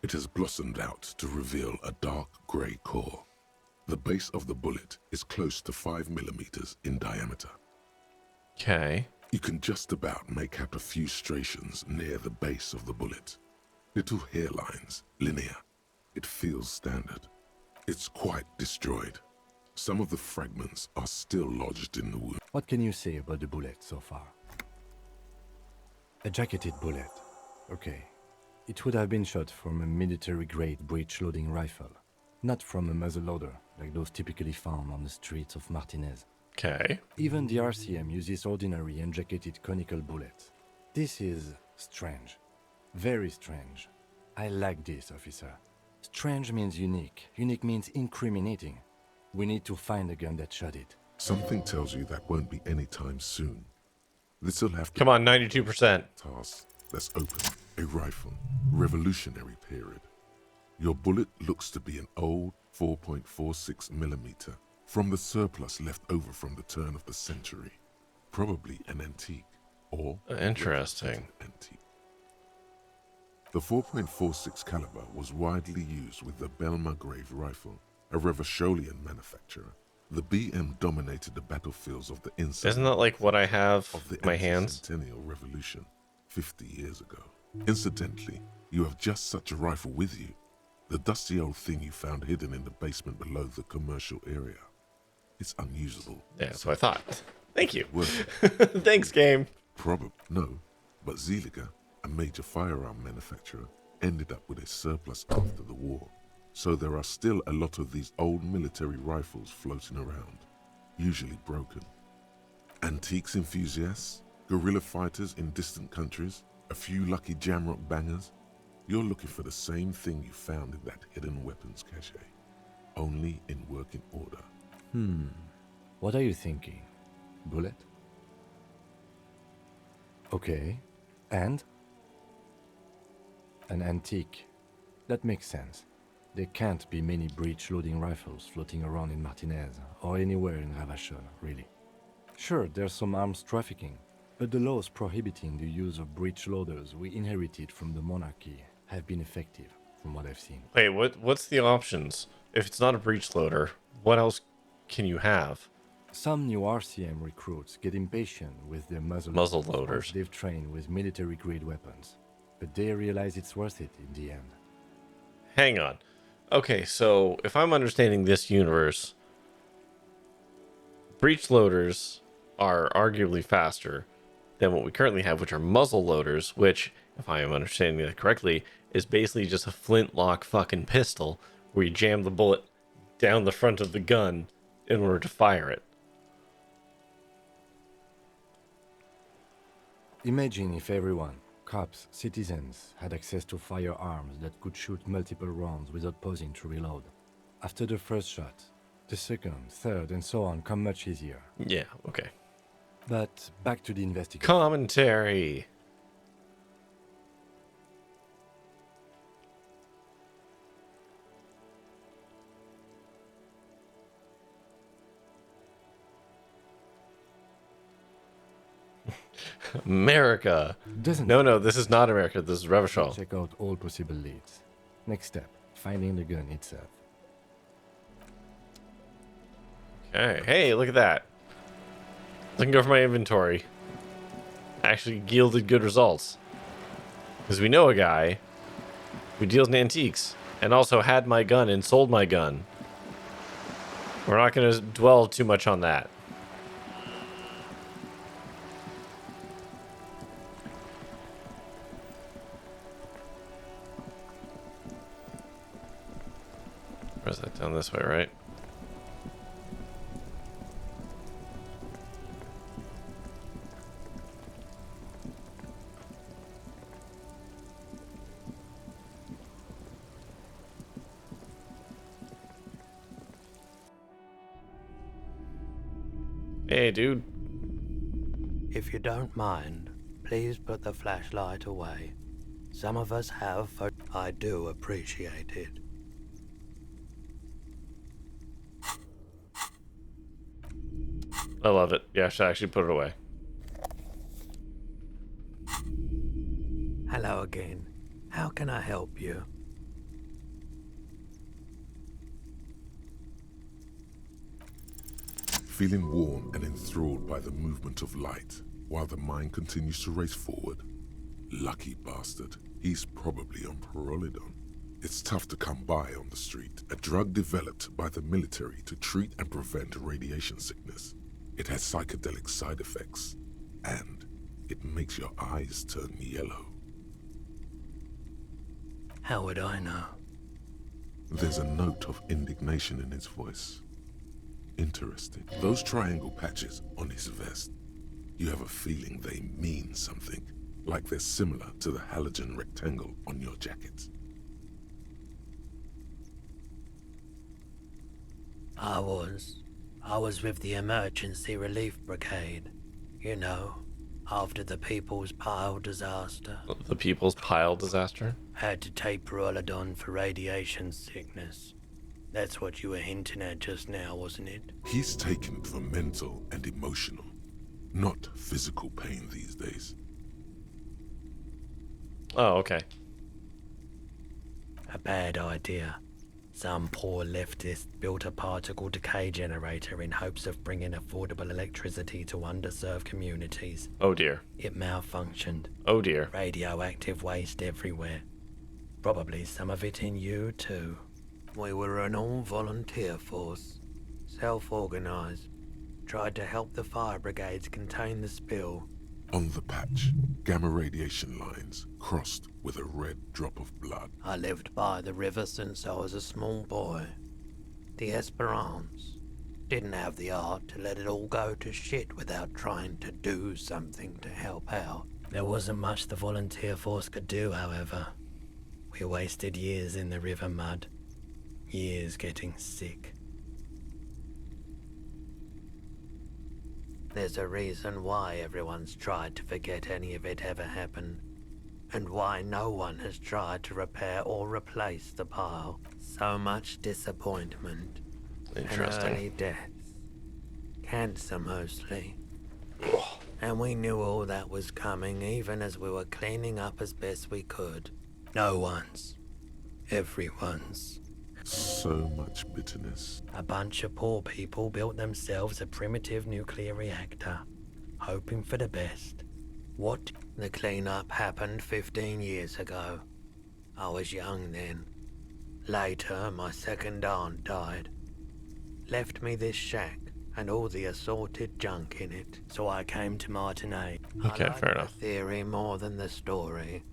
It has blossomed out to reveal a dark grey core. The base of the bullet is close to 5 millimeters in diameter. Okay. You can just about make out a few striations near the base of the bullet. Little hairlines, linear. It feels standard. It's quite destroyed. Some of the fragments are still lodged in the wound. What can you say about the bullet so far? A jacketed bullet. Okay. It would have been shot from a military-grade breech-loading rifle, not from a muzzleloader like those typically found on the streets of Martinez. Okay. Even the RCM uses ordinary unjacketed conical bullets. This is strange. Very strange. I like this, officer. Strange means unique. Unique means incriminating. We need to find the gun that shot it. Something tells you that won't be anytime soon. This'll have to... Come on, 92%. Task that's open. A rifle. Revolutionary period. Your bullet looks to be an old 4.46 millimeter from the surplus left over from the turn of the century. Probably an antique or... Interesting. Antique. The 4.46 caliber was widely used with the Belmargrave rifle, a Revacholian manufacturer. The BM dominated the battlefields of the Isn't that like what I have in my hands? Centennial Revolution 50 years ago. Incidentally, you have just such a rifle with you. The dusty old thing you found hidden in the basement below the commercial area. It's unusable. Yeah, that's what I thought. Thank you. Thanks, game. Probably. No, but Zeliger, a major firearm manufacturer, ended up with a surplus after the war. So there are still a lot of these old military rifles floating around, usually broken. Antiques enthusiasts, guerrilla fighters in distant countries, a few lucky jamrock bangers. You're looking for the same thing you found in that hidden weapons cache, only in working order. What are you thinking? Bullet? Okay. And? An antique. That makes sense. There can't be many breech-loading rifles floating around in Martinez, or anywhere in Ravachol, really. Sure, there's some arms trafficking, but the laws prohibiting the use of breech loaders we inherited from the monarchy have been effective, from what I've seen. Wait, what's the options? If it's not a breech loader, what else can you have? Some new RCM recruits get impatient with their muzzle loaders. They've trained with military-grade weapons, but they realize it's worth it in the end. Hang on. Okay, so if I'm understanding this universe, breech loaders are arguably faster than what we currently have, which are muzzle loaders, which, if I am understanding that correctly, is basically just a flintlock fucking pistol where you jam the bullet down the front of the gun in order to fire it. Imagine if everyone, cops, citizens, had access to firearms that could shoot multiple rounds without pausing to reload. After the first shot, the second, third, and so on come much easier. Yeah, okay. But back to the investigation. Commentary. America. No, this is not America. This is Revachol. Check out all possible leads. Next step, finding the gun itself. Okay. Hey, look at that. Looking over my inventory. Actually yielded good results. Because we know a guy who deals in antiques and also had my gun and sold my gun. We're not going to dwell too much on that. Where's that? Down this way, right? Hey, dude. If you don't mind, please put the flashlight away. Some of us have, but I do appreciate it. I love it. Yeah, I should actually put it away. Hello again. How can I help you? Feeling warm and enthralled by the movement of light, while the mind continues to race forward. Lucky bastard. He's probably on Pyrrolidon. It's tough to come by on the street. A drug developed by the military to treat and prevent radiation sickness. It has psychedelic side effects, and it makes your eyes turn yellow. How would I know? There's a note of indignation in his voice. Interesting. Those triangle patches on his vest, you have a feeling they mean something, like they're similar to the halogen rectangle on your jacket. I was with the Emergency Relief Brigade. You know, after the People's Pile disaster. The People's Pile disaster? Had to take Pyrrolidon for radiation sickness. That's what you were hinting at just now, wasn't it? He's taken it for mental and emotional, not physical pain these days. Oh, okay. A bad idea. Some poor leftist built a particle decay generator in hopes of bringing affordable electricity to underserved communities. Oh dear. It malfunctioned. Oh dear. Radioactive waste everywhere. Probably some of it in you too. We were an all-volunteer force. Self-organized. Tried to help the fire brigades contain the spill. On the patch, gamma radiation lines crossed with a red drop of blood. I lived by the river since I was a small boy. The Esperance. Didn't have the art to let it all go to shit without trying to do something to help out. There wasn't much the volunteer force could do, however. We wasted years in the river mud. Years getting sick. There's a reason why everyone's tried to forget any of it ever happened, and why no one has tried to repair or replace the pile. So much disappointment. Interesting. And early deaths. Cancer mostly. And we knew all that was coming even as we were cleaning up as best we could. No one's. Everyone's. So much bitterness. A bunch of poor people built themselves a primitive nuclear reactor, hoping for the best. What? The cleanup happened 15 years ago. I was young then. Later, my second aunt died. Left me this shack and all the assorted junk in it, so I came to Martinez. Okay, fair enough. The theory more than the story.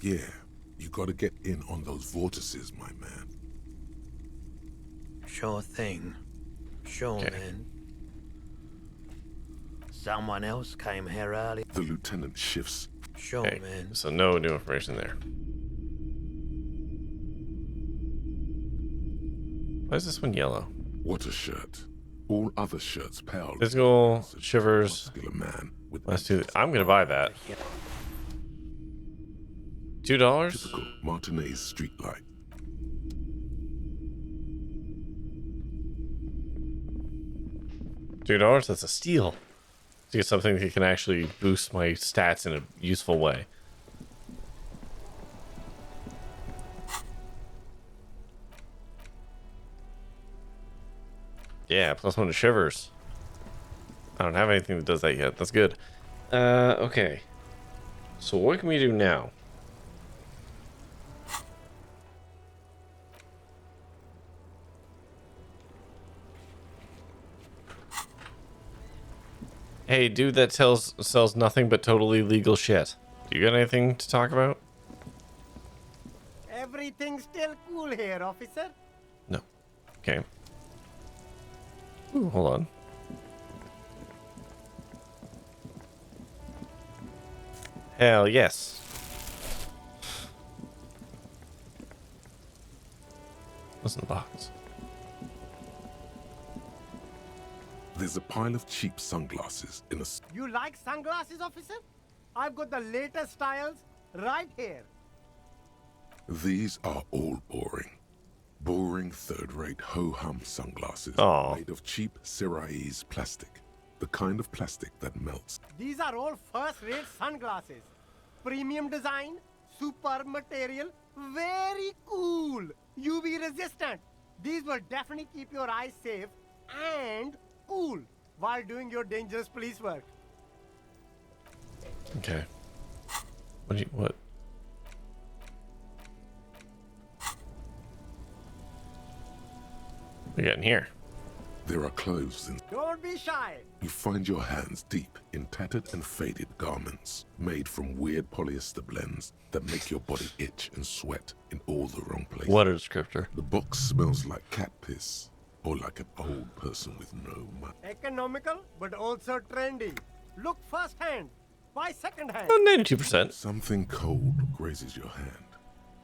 Yeah, you gotta get in on those vortices, my man. Sure thing. Sure, man. Someone else came here early. The lieutenant shifts. Sure, Okay, man. so no new information there. Why is this one yellow? What a shirt. All other shirts pale. Physical shivers. Muscular man with Let's do. I'm gonna buy that. $2. typical Martinez street light. $2. That's a steal. to get something that can actually boost my stats in a useful way. Yeah, +1 to shivers. I don't have anything that does that yet. That's good. Okay. So what can we do now? Hey, dude that sells nothing but totally legal shit. Do you got anything to talk about? Everything's still cool here, officer. No. Okay. Ooh, hold on. Hell yes. What's in the box? There's a pile of cheap sunglasses in a... You like sunglasses, officer? I've got the latest styles right here. These are all boring. Boring third-rate ho-hum sunglasses made of cheap Syrahese plastic. The kind of plastic that melts. These are all first-rate sunglasses. Premium design, super material, very cool. UV resistant. These will definitely keep your eyes safe and cool while doing your dangerous police work. Okay. What? What we got in here? There are clothes in... Don't be shy. You find your hands deep in tattered and faded garments made from weird polyester blends that make your body itch and sweat in all the wrong places. What a descriptor. The box smells like cat piss or like an old person with no money. Economical, but also trendy. Look firsthand. Buy secondhand. 92%. Something cold grazes your hand.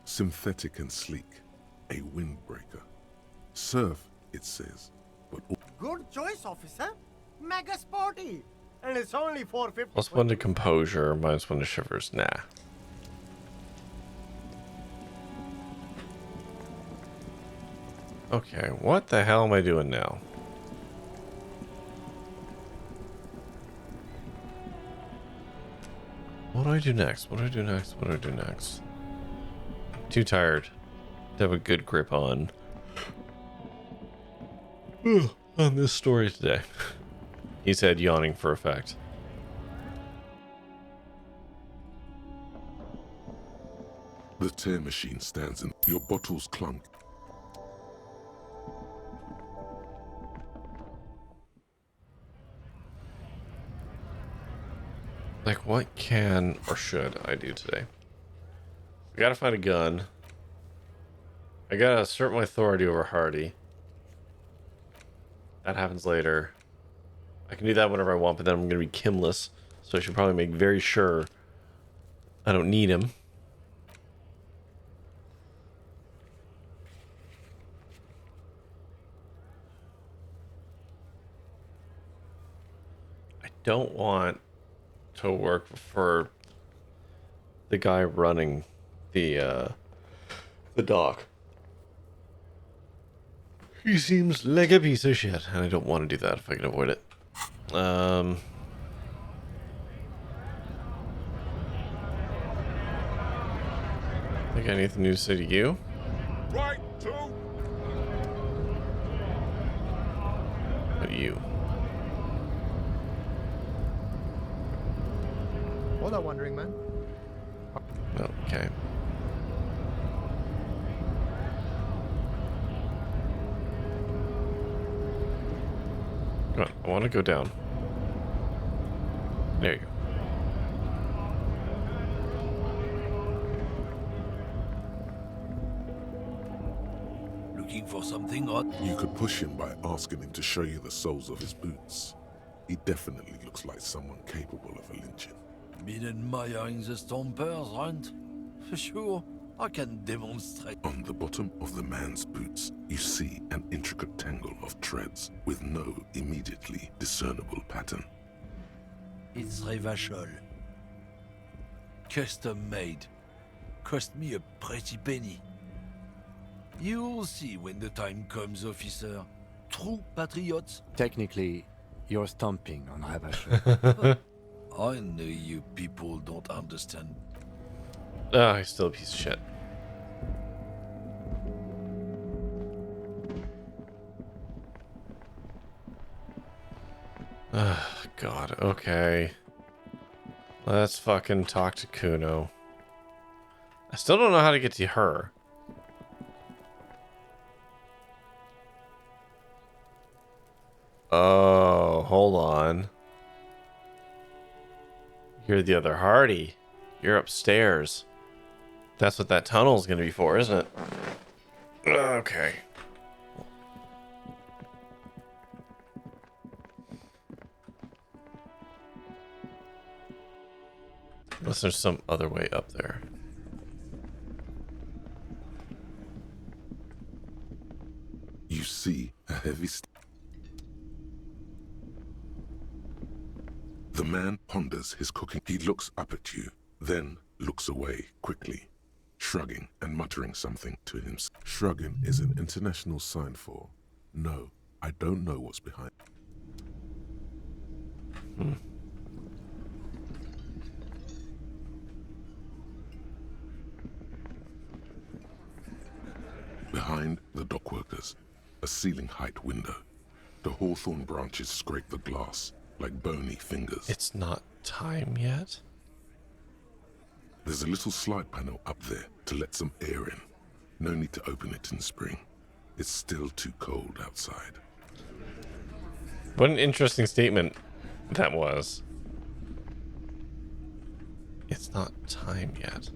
Synthetic and sleek. A windbreaker. Surf, it says. But good choice, officer. Mega sporty. And it's only $4.50. +1 to composure, -1 to shivers. Nah. Okay, what the hell am I doing now? What do I do next? What do I do next? What do I do next? I'm too tired to have a good grip on this story today. He said, yawning for effect. the tear machine stands and your bottles clunk. Like, what can or should I do today? I gotta find a gun. I gotta assert my authority over Hardie. That happens later. I can do that whenever I want, but then I'm gonna be Kimless, so I should probably make very sure I don't need him. I don't want to work for the guy running the dock. He seems like a piece of shit, and I don't want to do that if I can avoid it. Think anything new to say to you? Right to. What do you? What are wondering, man? Okay. Come on, I want to go down. There you go. Looking for something odd? You could push him by asking him to show you the soles of his boots. He definitely looks like someone capable of a lynching. Been admiring the stompers, right? For sure, I can demonstrate. On the bottom of the man's boots, you see an intricate tangle of treads with no immediately discernible pattern. It's Revachol. Custom made. Cost me a pretty penny. You'll see when the time comes, officer. True patriots. Technically, You're stomping on Ravacheur. I know you people don't understand. Oh, he's still a piece of shit. Oh, God, okay. Let's fucking talk to Cuno. I still don't know how to get to her. Oh, hold on. You're the other Hardie. You're upstairs. That's what that tunnel's gonna be for, isn't it? Okay. Unless there's some other way up there. You see a heavy The man ponders his cooking. He looks up at you, then looks away quickly, shrugging and muttering something to himself. Shrugging is an international sign for, no, I don't know what's behind. Behind the dockworkers, a ceiling-height window. The hawthorn branches scrape the glass like bony fingers. It's not time yet. There's a little slide panel up there to let some air in. No need to open it in spring. It's still too cold outside. What an interesting statement that was. It's not time yet.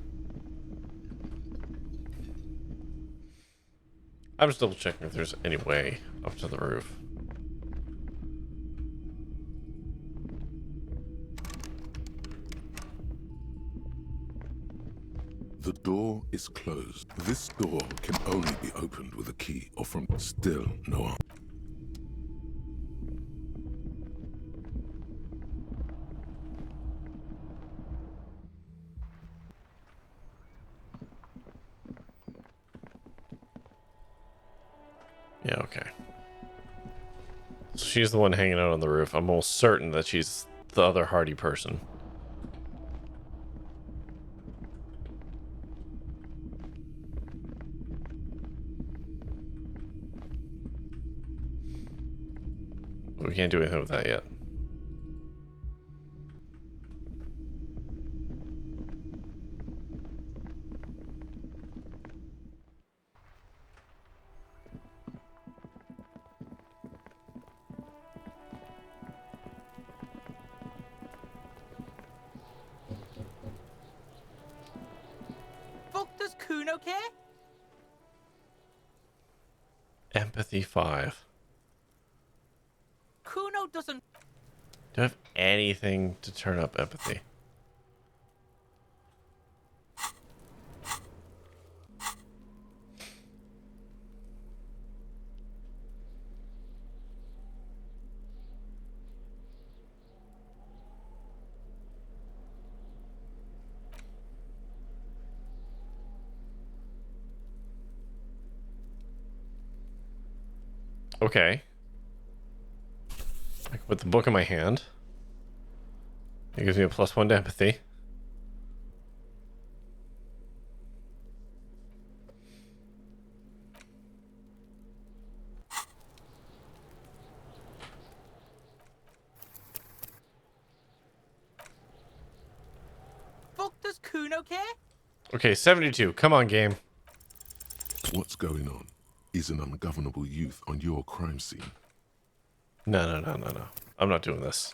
I'm just double checking if there's any way up to the roof. The door is closed. This door can only be opened with a key or from still no answer. Yeah, okay. So she's the one hanging out on the roof. I'm almost certain that she's the other Hardie person. We can't do anything with that yet. Fuck, does Cuno care? Empathy 5. Cuno doesn't. Do I have anything to turn up empathy? Okay. I can put the book in my hand. It gives me a +1 to empathy. Fuck, does Cuno care? Okay, 72. Come on, game. What's going on? Is an ungovernable youth on your crime scene? No. I'm not doing this.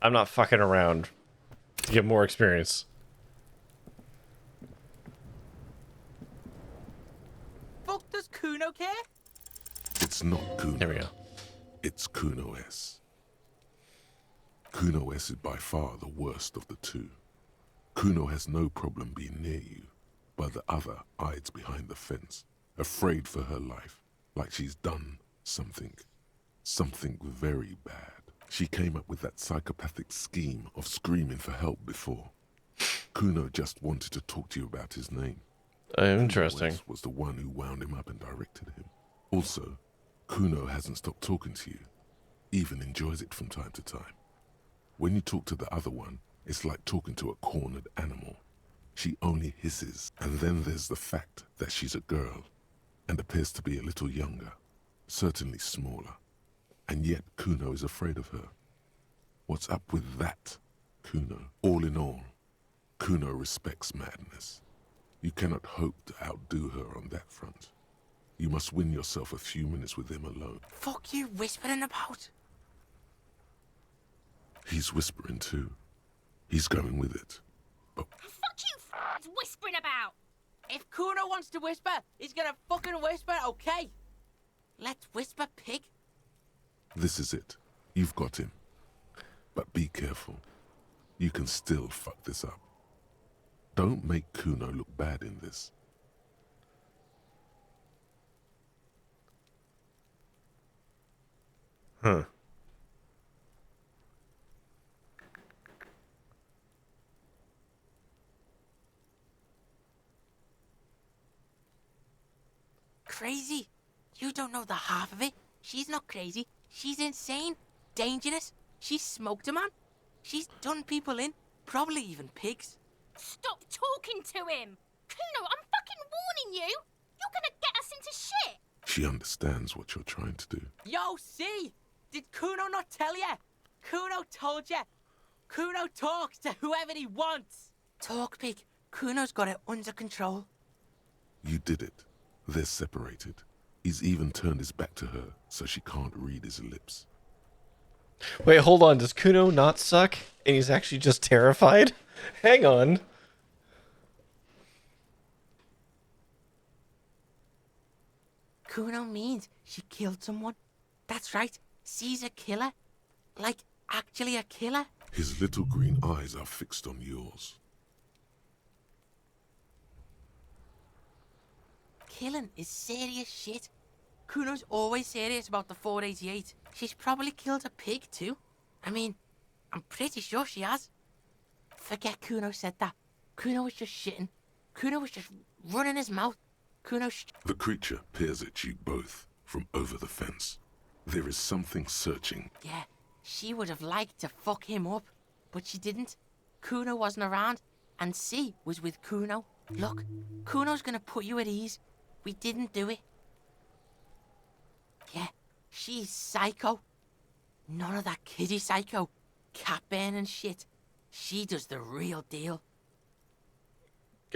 I'm not fucking around to get more experience. Fuck, does Cuno care? It's not Cuno. There we go. It's Cuno S. Cuno S is by far the worst of the two. Cuno has no problem being near you, but the other hides behind the fence, afraid for her life, like she's done something very bad. She came up with that psychopathic scheme of screaming for help before. Cuno just wanted to talk to you about his name. Interesting. Cuno was the one who wound him up and directed him. Also, Cuno hasn't stopped talking to you. even enjoys it from time to time. When you talk to the other one, it's like talking to a cornered animal. She only hisses, and then there's the fact that she's a girl, and appears to be a little younger, certainly smaller. And yet Cuno is afraid of her. What's up with that, Cuno? All in all, Cuno respects madness. You cannot hope to outdo her on that front. You must win yourself a few minutes with him alone. Fuck you whispering about? He's whispering too. He's going with it. Fuck you whispering about! If Cuno wants to whisper, he's gonna fucking whisper, okay? Let's whisper, pig. This is it. You've got him. But be careful. You can still fuck this up. Don't make Cuno look bad in this. Huh. Crazy? You don't know the half of it. She's not crazy. She's insane. Dangerous. She's smoked a man. She's done people in. Probably even pigs. Stop talking to him! Cuno, I'm fucking warning you! You're gonna get us into shit! She understands what you're trying to do. Yo, see? Did Cuno not tell you? Cuno told you. Cuno talks to whoever he wants. Talk, pig. Cuno's got it under control. You did it. They're separated. He's even turned his back to her, so she can't read his lips. Wait, hold on. Does Cuno not suck? And he's actually just terrified? Hang on. Cuno means she killed someone. That's right. She's a killer. Like, actually a killer. His little green eyes are fixed on yours. Killing is serious shit. Cuno's always serious about the 488. She's probably killed a pig too. I mean, I'm pretty sure she has. Forget Cuno said that. Cuno was just shitting. Cuno was just running his mouth. The creature peers at you both from over the fence. There is something searching. Yeah, she would have liked to fuck him up, but she didn't. Cuno wasn't around, and C was with Cuno. Look, Cuno's gonna put you at ease. We didn't do it. Yeah, she's psycho. None of that kiddie psycho, cat burning shit. She does the real deal.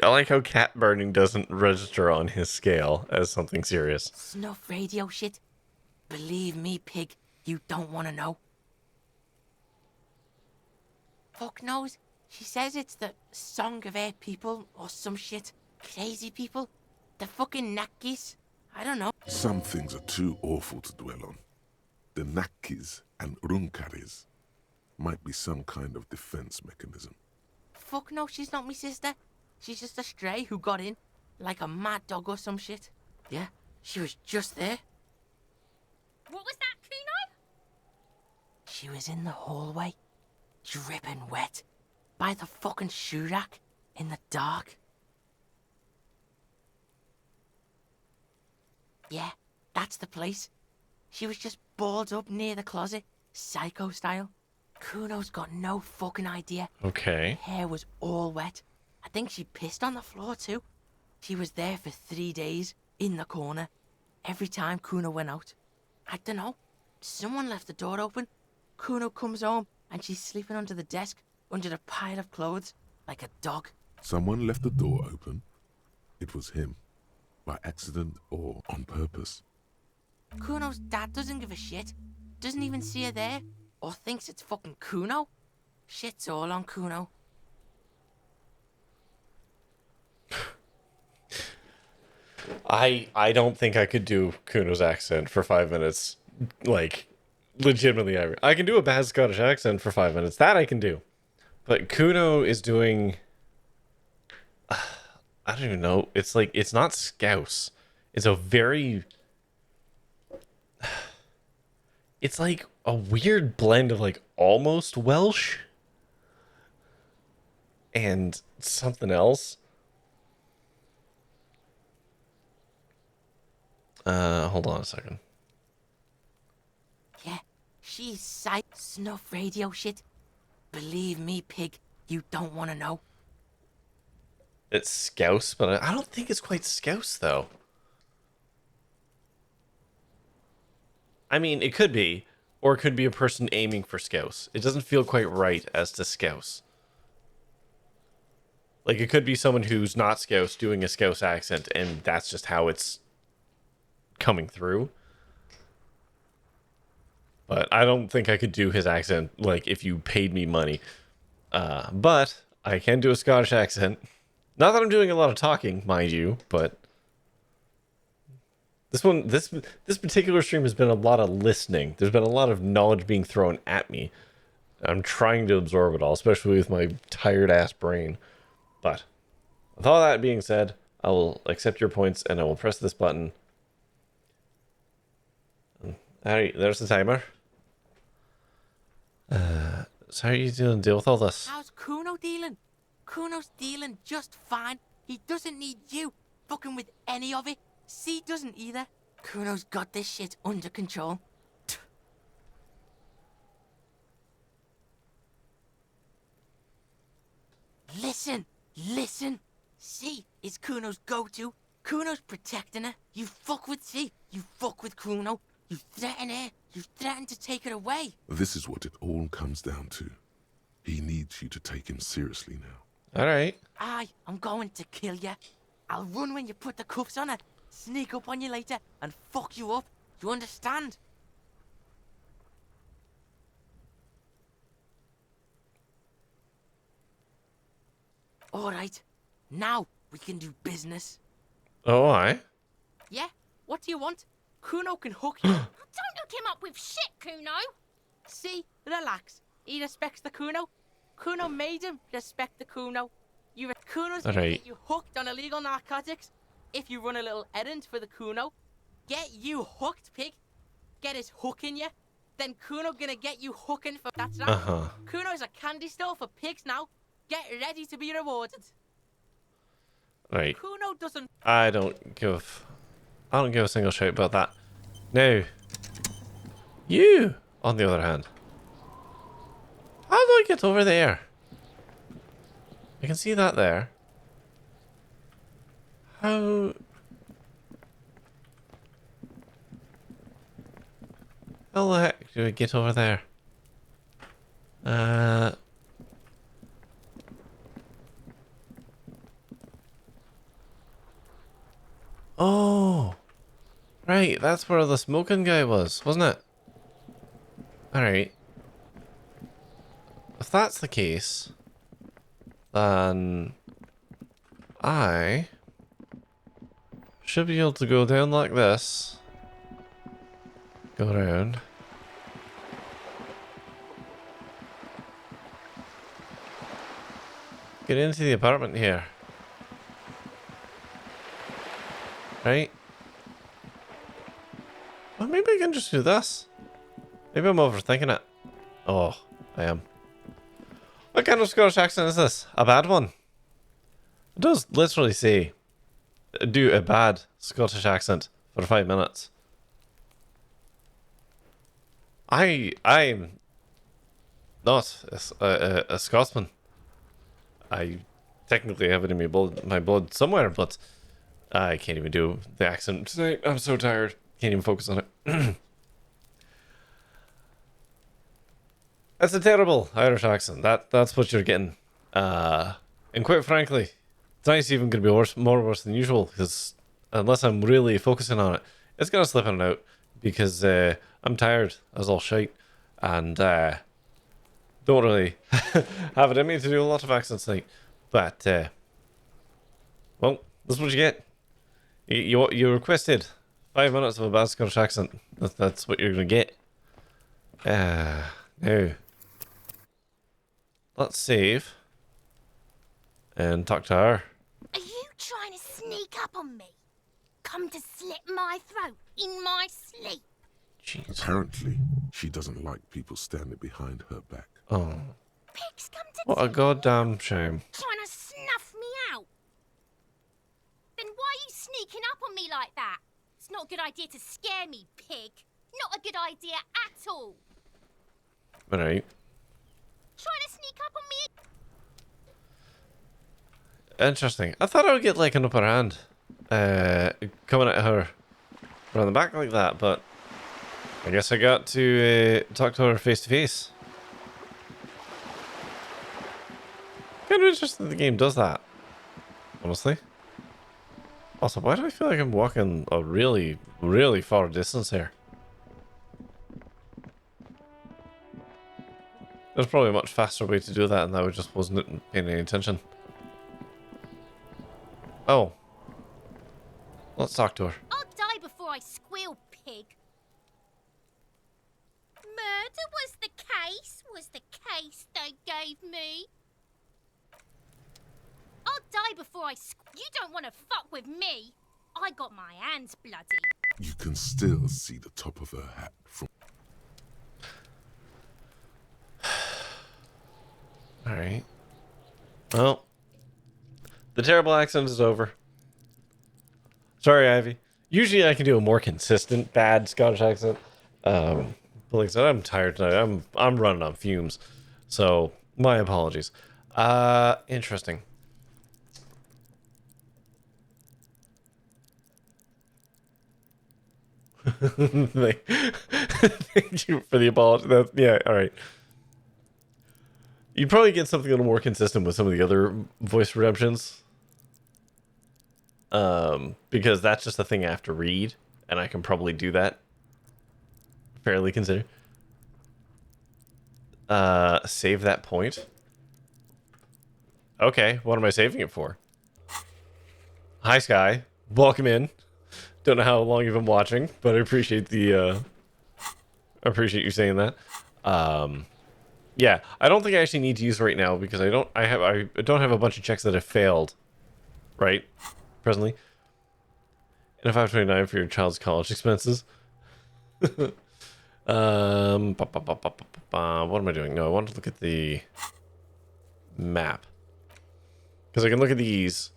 I like how cat burning doesn't register on his scale as something serious. Snuff radio shit. Believe me, pig, you don't want to know. Fuck knows. She says it's the song of her people or some shit. Crazy people. The fucking Nakis. I don't know. Some things are too awful to dwell on. The Nakis and Runkaris might be some kind of defense mechanism. Fuck no, she's not my sister. She's just a stray who got in, like a mad dog or some shit. Yeah, she was just there. What was that, Cuno? She was in the hallway, dripping wet, by the fucking shoe rack, in the dark. Yeah, that's the place. She was just balled up near the closet, psycho style. Cuno's got no fucking idea. Okay. Her hair was all wet. I think she pissed on the floor too. She was there for 3 days, in the corner, every time Cuno went out. I don't know. Someone left the door open. Cuno comes home and she's sleeping under the desk, under the pile of clothes, like a dog. Someone left the door open. It was him. By accident or on purpose. Cuno's dad doesn't give a shit. Doesn't even see her there. Or thinks it's fucking Cuno. Shit's all on Cuno. I don't think I could do Cuno's accent for 5 minutes. Like, legitimately, I can do a bad Scottish accent for 5 minutes. That I can do. But Cuno is doing... I don't even know. It's like, it's not Scouse. It's a very... It's like a weird blend of like almost Welsh and something else. Hold on a second. Yeah, She's psych snuff radio shit. Believe me, pig, you don't want to know. It's Scouse, but I don't think it's quite Scouse, though. I mean, it could be, or it could be a person aiming for Scouse. It doesn't feel quite right as to Scouse. Like, it could be someone who's not Scouse doing a Scouse accent, and that's just how it's coming through. But I don't think I could do his accent, like, if you paid me money. But I can do a Scottish accent. Not that I'm doing a lot of talking, mind you, but this particular stream has been a lot of listening. There's been a lot of knowledge being thrown at me. I'm trying to absorb it all, especially with my tired-ass brain. But with all that being said, I will accept your points, and I will press this button. Alright, there's the timer. So how are you doing to deal with all this? How's Cuno dealing? Cuno's dealing just fine. He doesn't need you fucking with any of it. C doesn't either. Cuno's got this shit under control. Listen, listen. C is Cuno's go-to. Cuno's protecting her. You fuck with C, you fuck with Cuno. You threaten her, you threaten to take her away. This is what it all comes down to. He needs you to take him seriously now. Alright. I'm going to kill you. I'll run when you put the cuffs on her, sneak up on you later, and fuck you up. You understand? Alright, now we can do business. Oh, aye. Yeah? What do you want? Cuno can hook you. Don't hook him up with shit, Cuno. See? Relax. He respects the Cuno. Cuno made him respect the Cuno. Cuno's gonna get you hooked on illegal narcotics. If you run a little errand for the Cuno, get you hooked, pig. Get his hook in you. Then Cuno gonna get you hooking for that's right. Cuno's a candy store for pigs now. Get ready to be rewarded. Right. Cuno doesn't. I don't give a single shit about that. Now, you, on the other hand, how do I get over there? I can see that there. How the heck do I get over there? Oh, right, that's where the smoking guy was, wasn't it? Alright. If that's the case, then I should be able to go down like this. Go around. Get into the apartment here. Right? Well, maybe I can just do this. Maybe I'm overthinking it. Oh, I am. What kind of Scottish accent is this? A bad one? It does literally say, do a bad Scottish accent for 5 minutes. I'm not a Scotsman. I technically have it in my blood somewhere, but I can't even do the accent tonight. I'm so tired. Can't even focus on it. That's a terrible Irish accent. That's what you're getting. And quite frankly, tonight's even going to be worse than usual, because unless I'm really focusing on it, it's going to slip in and out, because I'm tired as all shite, and don't really have it in me to do a lot of accents tonight. But, well, this is what you get. You requested 5 minutes of a bad Scottish accent. That's what you're going to get. Now, let's save and talk to her. Are you trying to sneak up on me? Come to slit my throat in my sleep? Jeez. Apparently, she doesn't like people standing behind her back. Oh. Pigs come to What a goddamn shame. trying to snuff me out. Then why are you sneaking up on me like that? It's not a good idea to scare me, pig. Not a good idea at all. Alright. Trying to sneak up on me. Interesting. I thought I would get like an upper hand coming at her around the back like that, but I guess I got to talk to her face to face. Kind of interesting the game does that, honestly. Also, why do I feel like I'm walking a really, really far distance here? There's probably a much faster way to do that, and I just wasn't paying any attention. Oh. Let's talk to her. I'll die before I squeal, pig. Murder was the case they gave me. I'll die before You don't want to fuck with me. I got my hands bloody. You can still see the top of her hat from... Alright. Well, the terrible accent is over. Sorry, Ivy. Usually I can do a more consistent bad Scottish accent. But like I said, I'm tired tonight. I'm running on fumes. So, my apologies. Interesting. Thank you for the apology. Yeah, alright. You'd probably get something a little more consistent with some of the other voice redemptions. Because that's just a thing I have to read, and I can probably do that fairly considered. Save that point. Okay, what am I saving it for? Hi, Sky. Welcome in. Don't know how long you've been watching, but I appreciate the I appreciate you saying that. Yeah, I don't think I actually need to use it right now because I don't have a bunch of checks that have failed, right? Presently. And a 529 for your child's college expenses. What am I doing? No, I want to look at the map. Because I can look at these.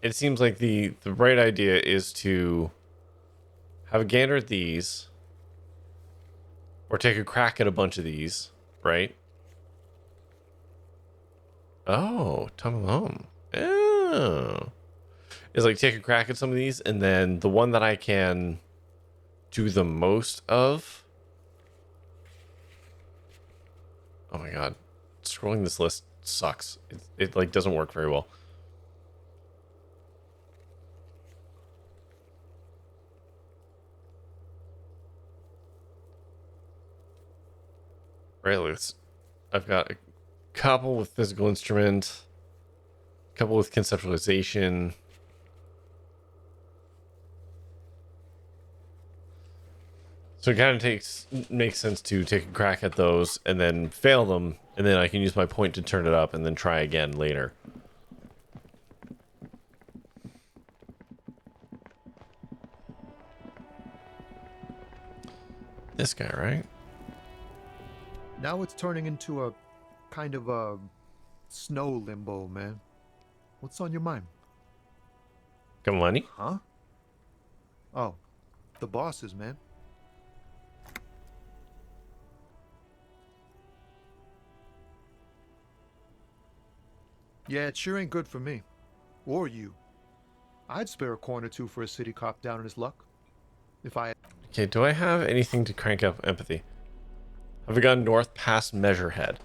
It seems like the right idea is to have a gander at these. Or take a crack at a bunch of these, right? Oh, Tom Alone. Oh. Is like take a crack at some of these, and then the one that I can do the most of. Oh my god. Scrolling this list sucks. It like doesn't work very well. Right, I've got a couple with physical instrument, a couple with conceptualization. So it kind of makes sense to take a crack at those and then fail them, and then I can use my point to turn it up and then try again later. This guy, right? Now it's turning into a kind of a snow limbo, man. What's on your mind? Got money? Huh? Oh, the bosses, man. Yeah, it sure ain't good for me. Or you. I'd spare a coin or two for a city cop down in his luck. If I... Okay, do I have anything to crank up empathy? Have we gone north past Measurehead?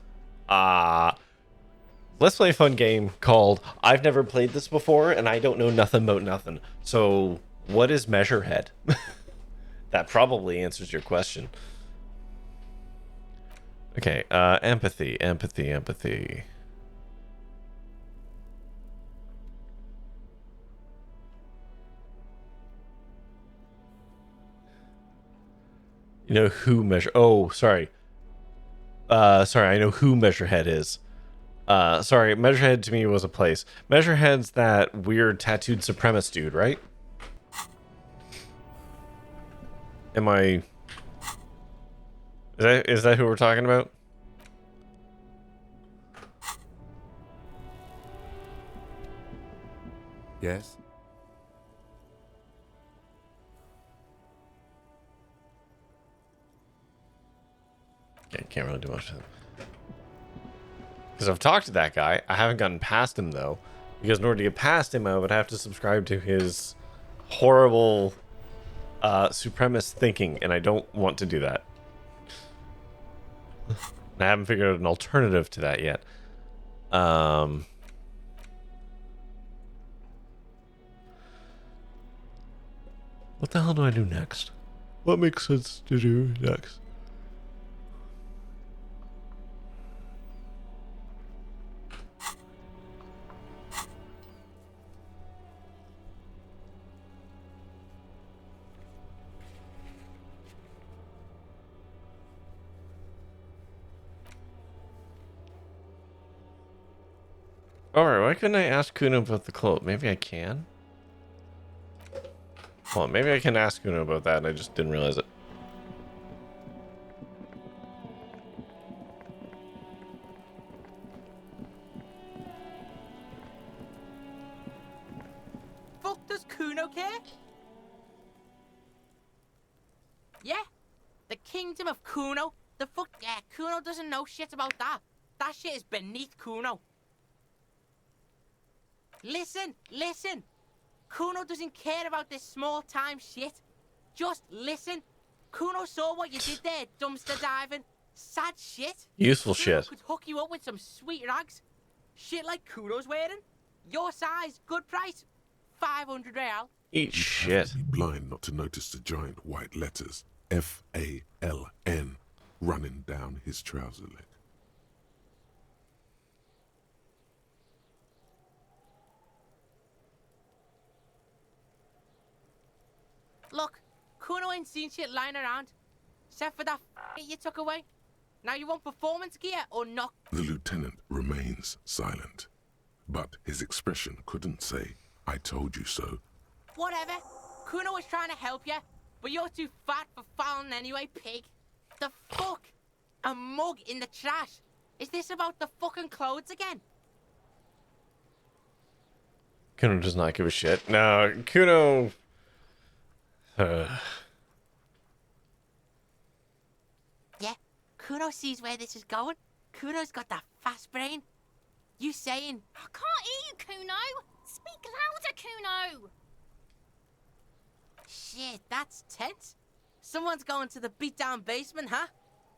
Let's play a fun game called I've never played this before and I don't know nothing about nothing. So, what is Measurehead? That probably answers your question. Okay, empathy. You know who sorry, I know who Measurehead is. Sorry, Measurehead to me was a place. Measurehead's that weird tattooed supremacist dude, right? Is that who we're talking about? Yes? Can't really do much with him. Because I've talked to that guy. I haven't gotten past him, though. Because in order to get past him, I would have to subscribe to his horrible supremacist thinking, and I don't want to do that. And I haven't figured out an alternative to that yet. What the hell do I do next? What makes sense to do next? Alright, why couldn't I ask Cuno about the cloak? Maybe I can? Well, maybe I can ask Cuno about that and I just didn't realize it. Fuck does Cuno care? Yeah? The kingdom of Cuno? The fuck? Yeah, Cuno doesn't know shit about that. That shit is beneath Cuno. Listen, listen. Cuno doesn't care about this small-time shit. Just listen. Cuno saw what you did there, dumpster diving. Sad shit. Useful Cuno shit. could hook you up with some sweet rags. Shit like Cuno's wearing. Your size, good price. 500 real. Eat shit. Be blind not to notice the giant white letters F-A-L-N running down his trouser leg. Look, Cuno ain't seen shit lying around. Except for that you took away. Now you want performance gear or not? The lieutenant remains silent, but his expression couldn't say, "I told you so." Whatever. Cuno was trying to help you, but you're too fat for fouling anyway, pig. The fuck? A mug in the trash. Is this about the fucking clothes again? Cuno does not give a shit. No, Cuno... Yeah, Cuno sees where this is going. Cuno's got that fast brain. You saying... I can't hear you, Cuno. Speak louder, Cuno. Shit, that's tense. Someone's going to the beat-down basement, huh?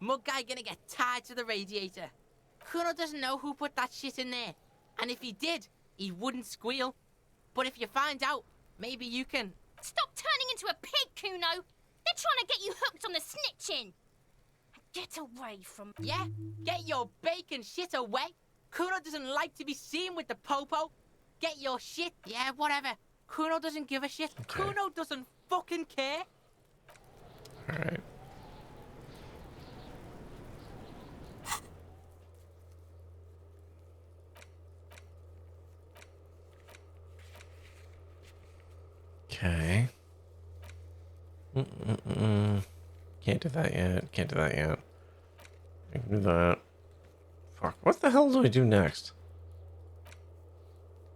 Mug guy gonna get tied to the radiator. Cuno doesn't know who put that shit in there. And if he did, he wouldn't squeal. But if you find out, maybe you can... Stop turning into a pig, Cuno. They're trying to get you hooked on the snitching. Get away from... Yeah, get your bacon shit away. Cuno doesn't like to be seen with the popo. Get your shit... Yeah, whatever. Cuno doesn't give a shit. Okay. Cuno doesn't fucking care. Alright. Okay. Can't do that yet. Can't do that yet. I can do that. Fuck. What the hell do I do next?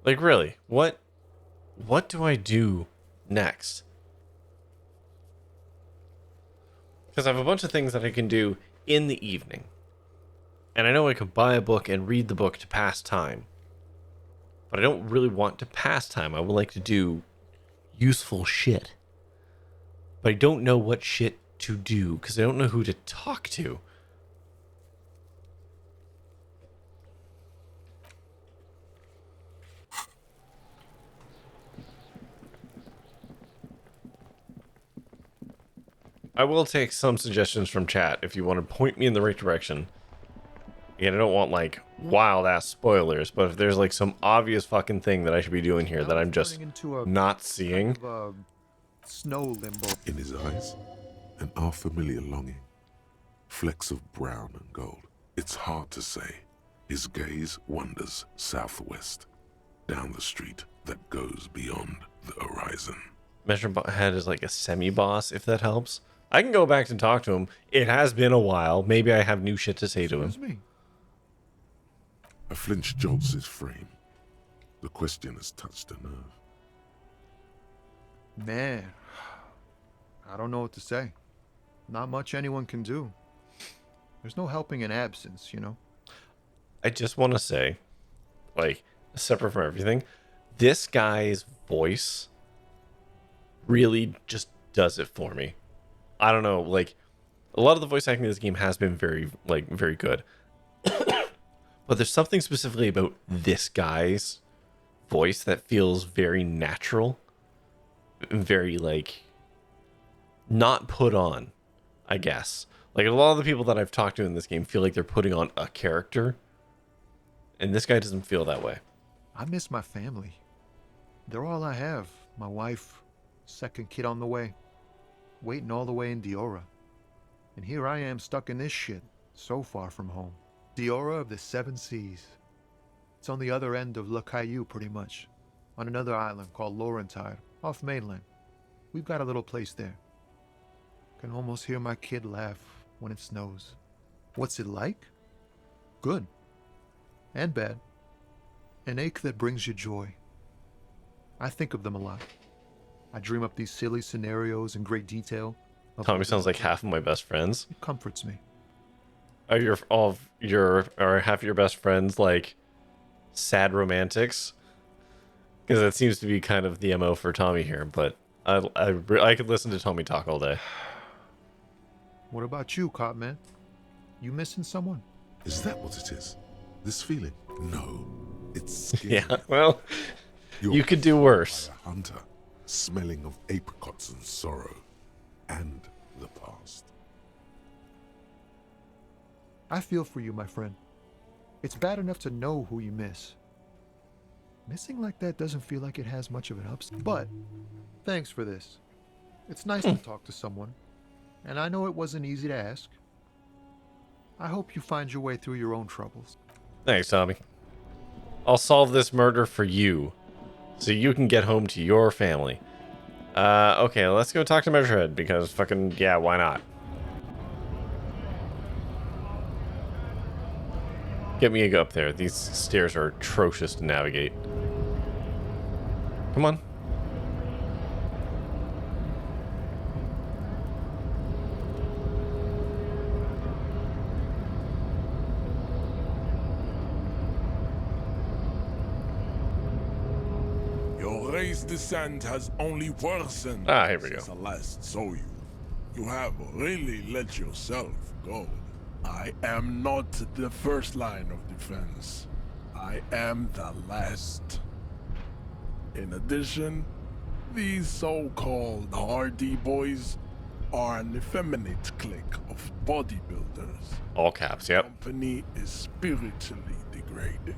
Like, really? What do I do next? Because I have a bunch of things that I can do in the evening. And I know I could buy a book and read the book to pass time. But I don't really want to pass time. I would like to do useful shit. But I don't know what shit to do because I don't know who to talk to. I will take some suggestions from chat if you want to point me in the right direction. Again, I don't want like wild ass spoilers, but if there's like some obvious fucking thing that I should be doing here that I'm just not seeing. Kind of snow limbo. In his eyes, an unfamiliar longing. Flecks of brown and gold. It's hard to say. His gaze wanders southwest, down the street that goes beyond the horizon. Measuring Head is like a semi-boss, if that helps. I can go back and talk to him. It has been a while. Maybe I have new shit to say to him. A flinch jolts his frame. The question has touched a nerve. Man, I don't know what to say. Not much anyone can do. There's no helping in absence, you know? I just want to say, like, separate from everything, this guy's voice really just does it for me. I don't know, like, a lot of the voice acting in this game has been very good. But there's something specifically about this guy's voice that feels very natural. Very, like, not put on, I guess. Like, a lot of the people that I've talked to in this game feel like they're putting on a character. And this guy doesn't feel that way. I miss my family. They're all I have. My wife, second kid on the way, waiting all the way in Diora. And here I am stuck in this shit, so far from home. Diora of the Seven Seas. It's on the other end of Le Caillou, pretty much, on another island called Laurentide, off mainland. We've got a little place there. Can almost hear my kid laugh when it snows. What's it like? Good. And bad. An ache that brings you joy. I think of them a lot. I dream up these silly scenarios in great detail. Tommy sounds like half of my best friends. It comforts me. Are half of your best friends like sad romantics? Because that seems to be kind of the MO for Tommy here, but I could listen to Tommy talk all day. What about you, Cop Man? You missing someone? Is that what it is? This feeling? No. It's scary. Yeah, well, you could do worse. A hunter, smelling of apricots and sorrow, and the past. I feel for you, my friend. It's bad enough to know who you miss. Missing like that doesn't feel like it has much of an upside. But, thanks for this. It's nice to talk to someone. And I know it wasn't easy to ask. I hope you find your way through your own troubles. Thanks, Tommy. I'll solve this murder for you, so you can get home to your family. Okay, let's go talk to Measurehead, because fucking, yeah, why not? Get me a go up there. These stairs are atrocious to navigate. Come on. Your race descent has only worsened Here we go. since I last saw you. You have really let yourself go. I am not the first line of defense. I am the last. In addition, these so-called Hardie Boys are an effeminate clique of bodybuilders. All caps, yep. The company is spiritually degrading.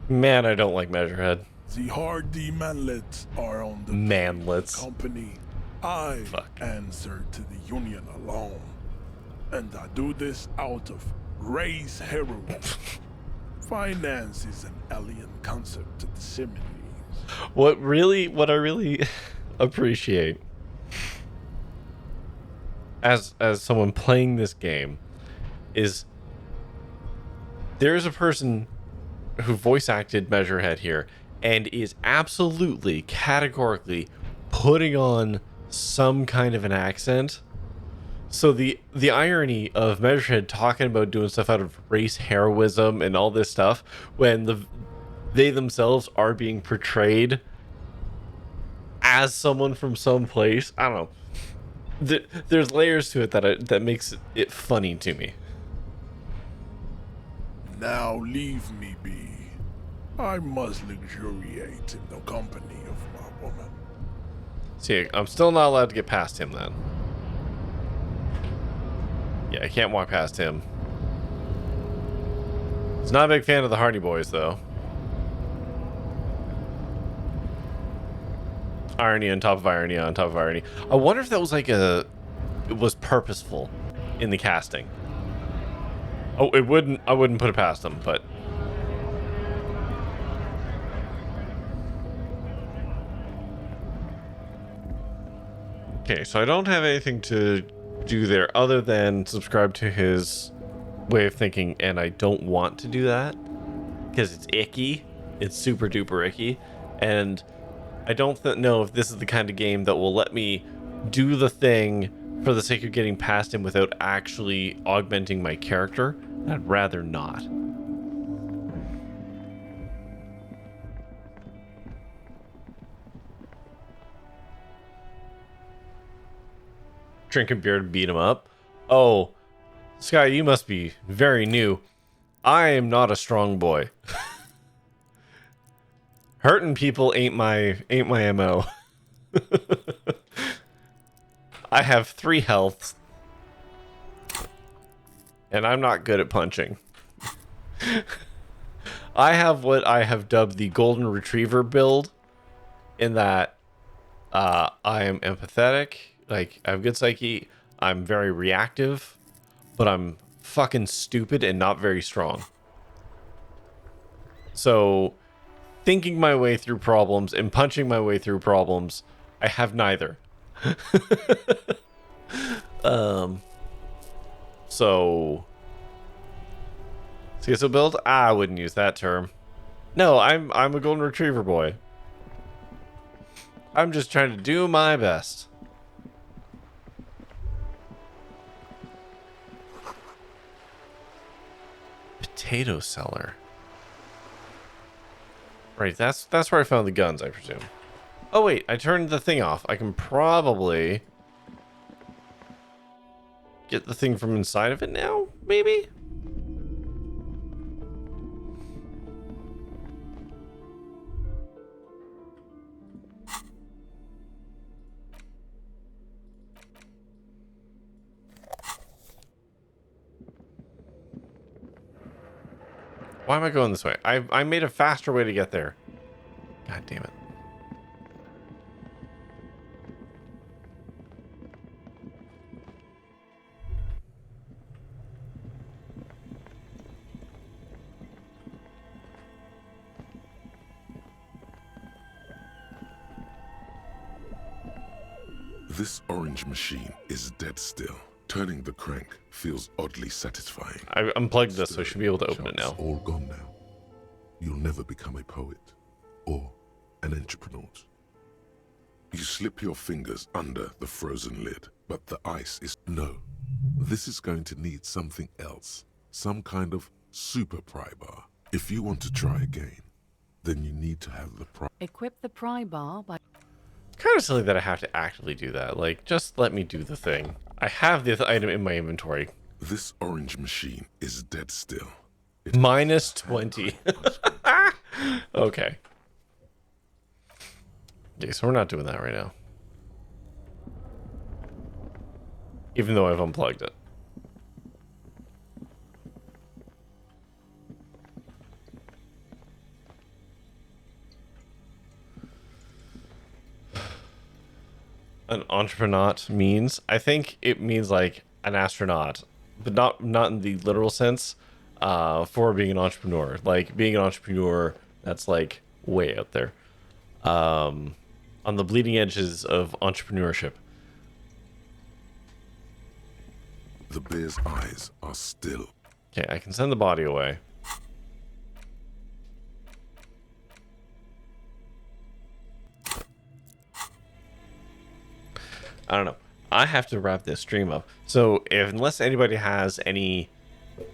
Man, I don't like Measurehead. The Hardie manlets are on the Manlets. company. I answer to the union alone. And I do this out of race heroism. Finance is an alien concept to the Similes. What I really appreciate as someone playing this game is there's a person who voice acted Measurehead here and is absolutely categorically putting on some kind of an accent. So the irony of Measurehead talking about doing stuff out of race heroism and all this stuff when they themselves are being portrayed as someone from some place. I don't know. There's layers to it that makes it funny to me. Now leave me be. I must luxuriate in the company of my woman. See, I'm still not allowed to get past him then. Yeah, I can't walk past him. He's not a big fan of the Hardie Boys, though. Irony on top of irony on top of irony. I wonder if that was like it was purposeful in the casting. Oh, I wouldn't put it past them, but okay, so I don't have anything to do there other than subscribe to his way of thinking, and I don't want to do that because it's icky. It's super duper icky, and I don't know if this is the kind of game that will let me do the thing for the sake of getting past him without actually augmenting my character, I'd rather not. Drinking beer to beat him up. Oh, Sky, you must be very new. I am not a strong boy. Hurting people ain't my MO. I have 3 health. And I'm not good at punching. I have what I have dubbed the golden retriever build, in that I am empathetic, like I have good psyche, I'm very reactive, but I'm fucking stupid and not very strong. So thinking my way through problems and punching my way through problems, I have neither. So schizo build? I wouldn't use that term. No, I'm a golden retriever boy. I'm just trying to do my best. Potato cellar. Right, that's where I found the guns, I presume. Oh wait, I turned the thing off. I can probably get the thing from inside of it now, maybe? Why am I going this way? I made a faster way to get there. God damn it. This orange machine is dead still. Turning the crank feels oddly satisfying. I unplugged this, so I should be able to open it now. All gone now. You'll never become a poet or an entrepreneur. You slip your fingers under the frozen lid, but the ice is... No. This is going to need something else. Some kind of super pry bar. If you want to try again, then you need to have the pry... Equip the pry bar by... Kind of silly that I have to actively do that. Like, just let me do the thing. I have the item in my inventory. This orange machine is dead still. Minus 20. Okay. Okay, so we're not doing that right now. Even though I've unplugged it. An entrepreneur means, I think it means like an astronaut, but not in the literal sense, for being an entrepreneur. Like being an entrepreneur, that's like way out there, on the bleeding edges of entrepreneurship. The bear's eyes are still. Okay, I can send the body away. I don't know. I have to wrap this stream up. So unless anybody has any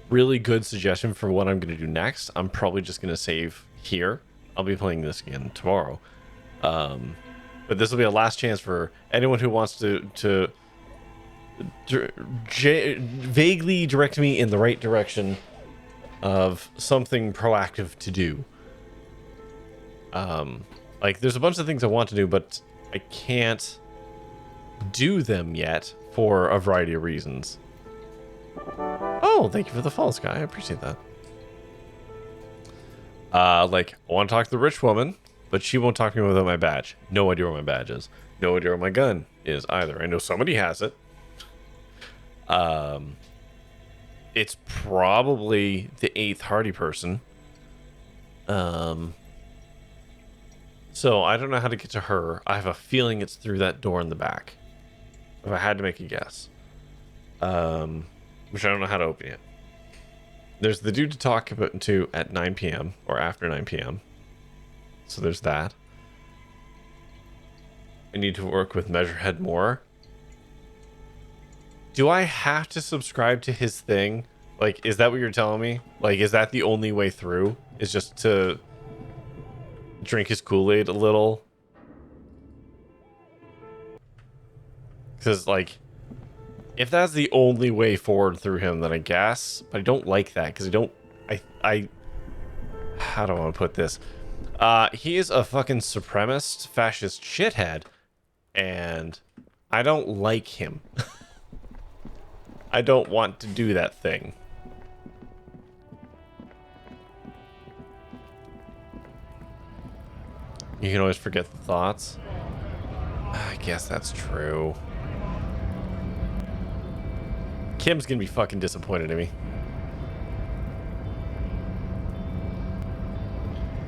really good suggestion for what I'm going to do next, I'm probably just going to save here. I'll be playing this again tomorrow. But this will be a last chance for anyone who wants to vaguely direct me in the right direction of something proactive to do. Like there's a bunch of things I want to do, but I can't do them yet for a variety of reasons. Oh, thank you for the follow, Sky. I appreciate that. Like, I want to talk to the rich woman, but she won't talk to me without my badge. No idea where my badge is. No idea where my gun is either. I know somebody has it. It's probably the 8th Hardie person. So I don't know how to get to her. I have a feeling it's through that door in the back. If I had to make a guess. Which I don't know how to open yet. There's the dude to talk to at 9 p.m. or after 9 p.m. So there's that. I need to work with Measurehead more. Do I have to subscribe to his thing? Like, is that what you're telling me? Like, is that the only way through? Is just to drink his Kool-Aid a little? Because, like, if that's the only way forward through him, then I guess. But I don't like that, because I don't... How do I want to put this? He is a fucking supremacist, fascist shithead. And I don't like him. I don't want to do that thing. You can always forget the thoughts. I guess that's true. Kim's gonna be fucking disappointed in me.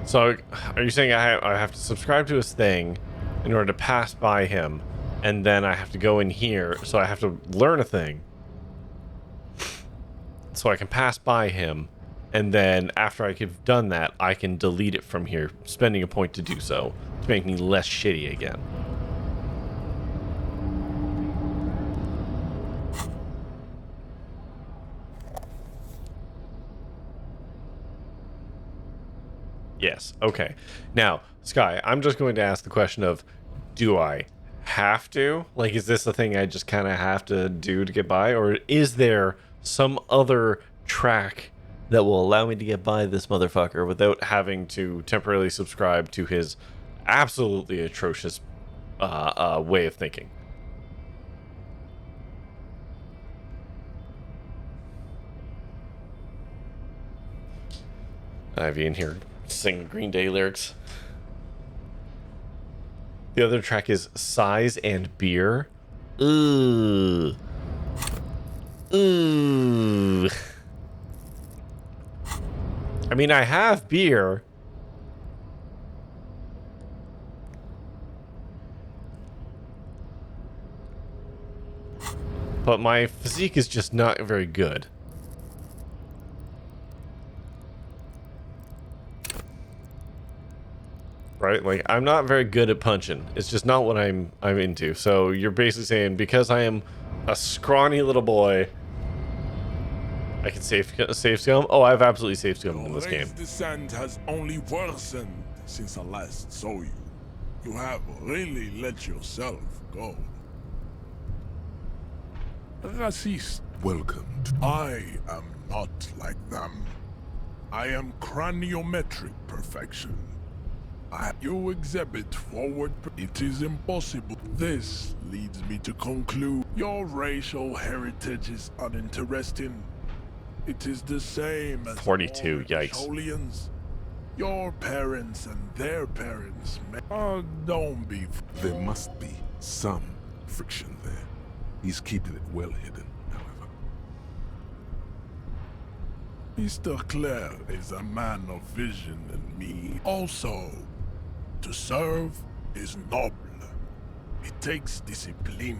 So, are you saying I have to subscribe to his thing in order to pass by him, and then I have to go in here, so I have to learn a thing, so I can pass by him, and then after I have done that, I can delete it from here, spending a point to do so, to make me less shitty again. Yes, okay. Now, Sky, I'm just going to ask the question of, do I have to? Like, is this a thing I just kind of have to do to get by? Or is there some other track that will allow me to get by this motherfucker without having to temporarily subscribe to his absolutely atrocious way of thinking? Ivy in here sing Green Day lyrics. The other track is Size and Beer. Ooh. Ooh. I mean, I have beer. But my physique is just not very good. Right? Like, I'm not very good at punching. It's just not what I'm into. So you're basically saying because I am a scrawny little boy, I can safe scum? Oh, I've absolutely safe scum in this game. Your descent has only worsened since I last saw you. You have really let yourself go. Racist. Welcome. I am not like them. I am craniometric perfection. You exhibit forward. It is impossible. This leads me to conclude your racial heritage is uninteresting. It is the same as 42, yikes. Napoleons. Your parents and their parents. Don't be. There must be some friction there. He's keeping it well hidden, however. Mr. Clare is a man of vision and me. Also, to serve is noble. It takes discipline.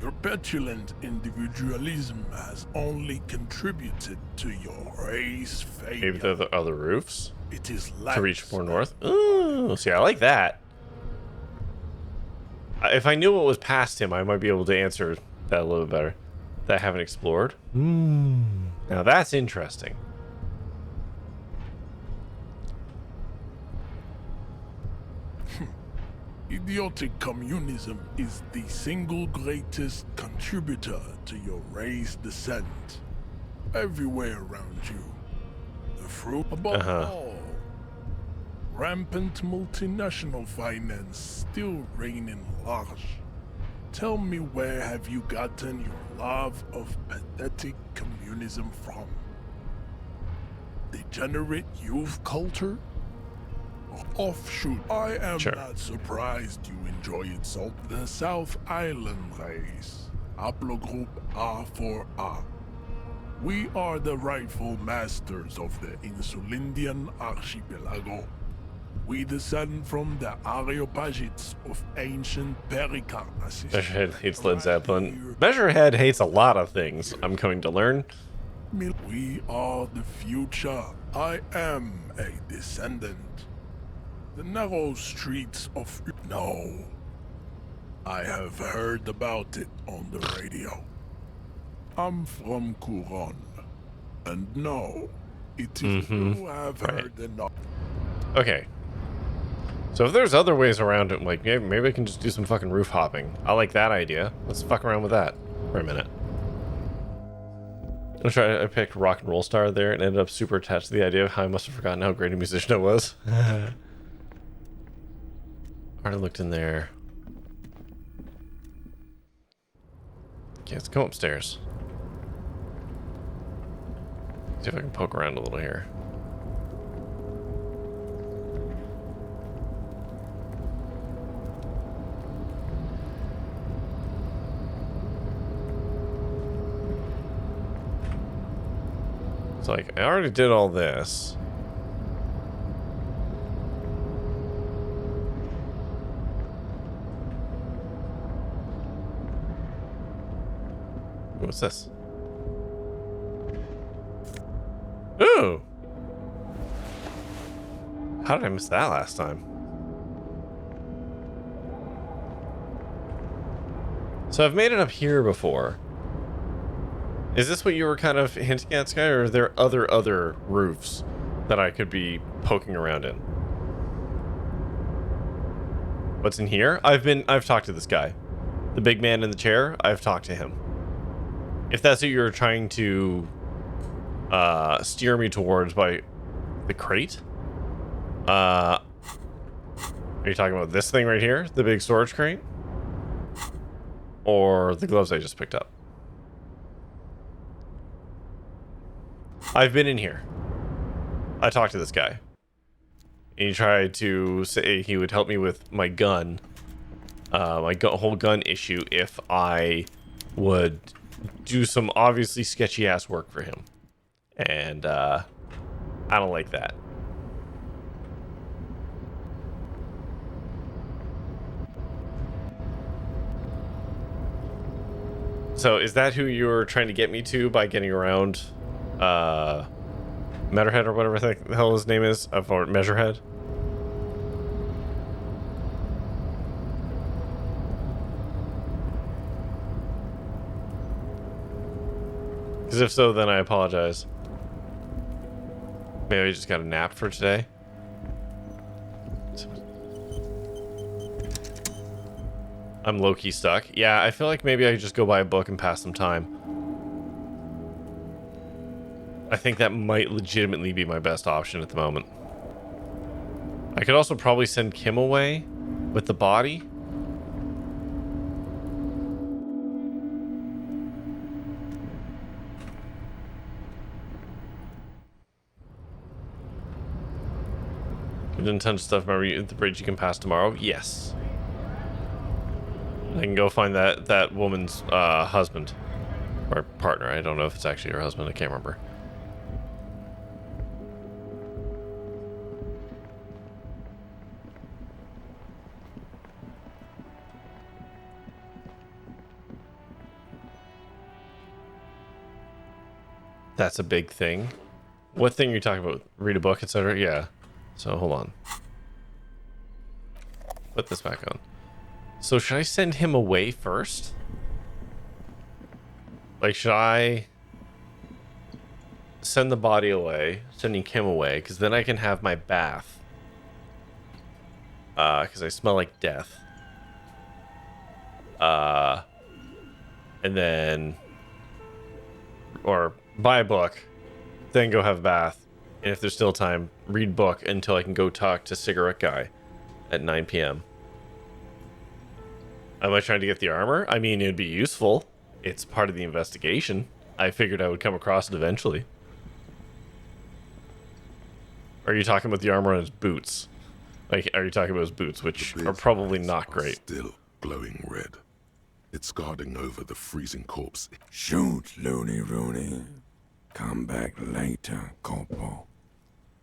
Your petulant individualism has only contributed to your race failure. Maybe there are the other roofs It is to reach more north. Ooh, see, I like that. If I knew what was past him, I might be able to answer that a little bit better. That I haven't explored. Now that's interesting. Idiotic communism is the single greatest contributor to your race descent. Everywhere around you. The fruit above all. Rampant multinational finance still reigning large. Tell me, where have you gotten your love of pathetic communism from? Degenerate youth culture? Offshoot. I am not surprised you enjoy it so. The South Island race. Haplogroup A4A. We are the rightful masters of the Insulindian archipelago. We descend from the Areopagites of ancient Perica. Measurehead hates Led Zeppelin. Measurehead hates a lot of things, I'm going to learn. We are the future. I am a descendant. The narrow streets of... No. I have heard about it on the radio. I'm from Couronne, and no, it is you have heard enough. Okay. So if there's other ways around it, like maybe I can just do some fucking roof hopping. I like that idea. Let's fuck around with that for a minute. I picked Rock and Roll Star there and ended up super attached to the idea of how I must have forgotten how great a musician I was. Already looked in there. Okay, let's go upstairs. See if I can poke around a little here. It's like, I already did all this. What's this? Ooh! How did I miss that last time? So I've made it up here before. Is this what you were kind of hinting at, Sky, or are there other roofs that I could be poking around in? What's in here? I've talked to this guy. The big man in the chair, I've talked to him. If that's what you're trying to steer me towards by the crate. Are you talking about this thing right here? The big storage crate? Or the gloves I just picked up? I've been in here. I talked to this guy. And he tried to say he would help me with my gun. Whole gun issue if I would do some obviously sketchy ass work for him. And I don't like that. So is that who you're trying to get me to by getting around Measurhead or whatever the hell his name is? Or Measurehead? Because if so, then I apologize. Maybe I just got a nap for today. I'm low-key stuck. Yeah, I feel like maybe I could just go buy a book and pass some time. I think that might legitimately be my best option at the moment. I could also probably send Kim away with the body. We did a ton of stuff. Remember the bridge you can pass tomorrow? Yes. I can go find that woman's husband. Or partner. I don't know if it's actually her husband. I can't remember. That's a big thing. What thing are you talking about? Read a book, etc.? Yeah. So, hold on. Put this back on. So, should I send him away first? Like, should I send the body away, sending Kim away, because then I can have my bath. Because I smell like death. And then... Or buy a book, then go have a bath, and if there's still time, read book until I can go talk to Cigarette Guy at 9 p.m. Am I trying to get the armor? I mean, it'd be useful. It's part of the investigation. I figured I would come across it eventually. Are you talking about the armor on his boots? Like, are you talking about his boots, which are probably not great? Still glowing red. It's guarding over the freezing corpse. Shoot, Looney Rooney. Come back later, Corporal.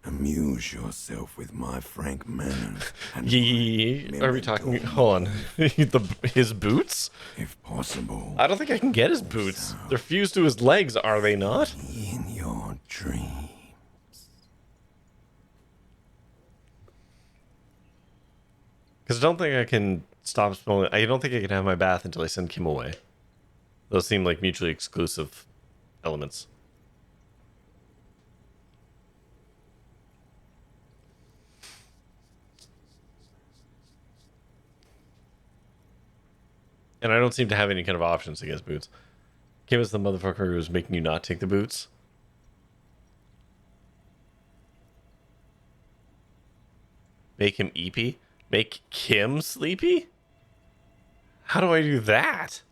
Amuse yourself with my frank manner. Are we talking? Hold on. His boots? If possible. I don't think I can get his boots. They're fused to his legs, are they not? In your dreams. Because I don't think I can stop smelling. I don't think I can have my bath until I send Kim away. Those seem like mutually exclusive elements. And I don't seem to have any kind of options against boots. Kim is the motherfucker who's making you not take the boots. Make him eepy? Make Kim sleepy? How do I do that?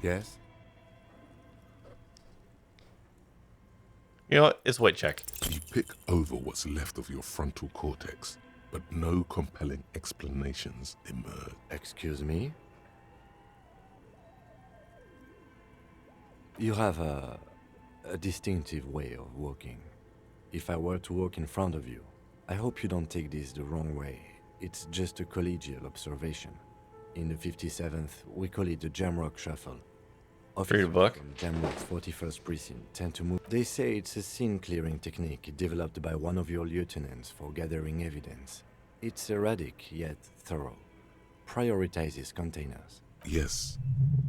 Yes? You know what? It's white check. You pick over what's left of your frontal cortex, but no compelling explanations emerge. Excuse me? You have a distinctive way of walking. If I were to walk in front of you, I hope you don't take this the wrong way. It's just a collegial observation. In the 57th, we call it the Jamrock Shuffle. Read a book. From Jamrock's 41st Precinct tend to move. They say it's a scene-clearing technique developed by one of your lieutenants for gathering evidence. It's erratic, yet thorough. Prioritizes containers. Yes,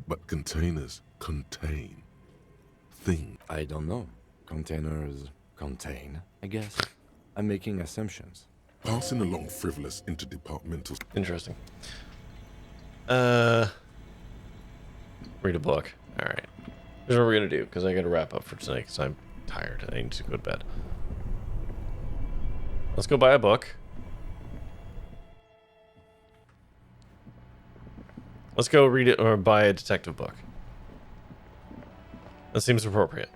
but containers contain things. I don't know. Containers contain, I guess. I'm making assumptions. Passing along frivolous interdepartmental. Interesting. Read a book. Alright. Here's what we're gonna do, because I gotta wrap up for tonight, because I'm tired and I need to go to bed. Let's go buy a book. Let's go read it or buy a detective book. That seems appropriate.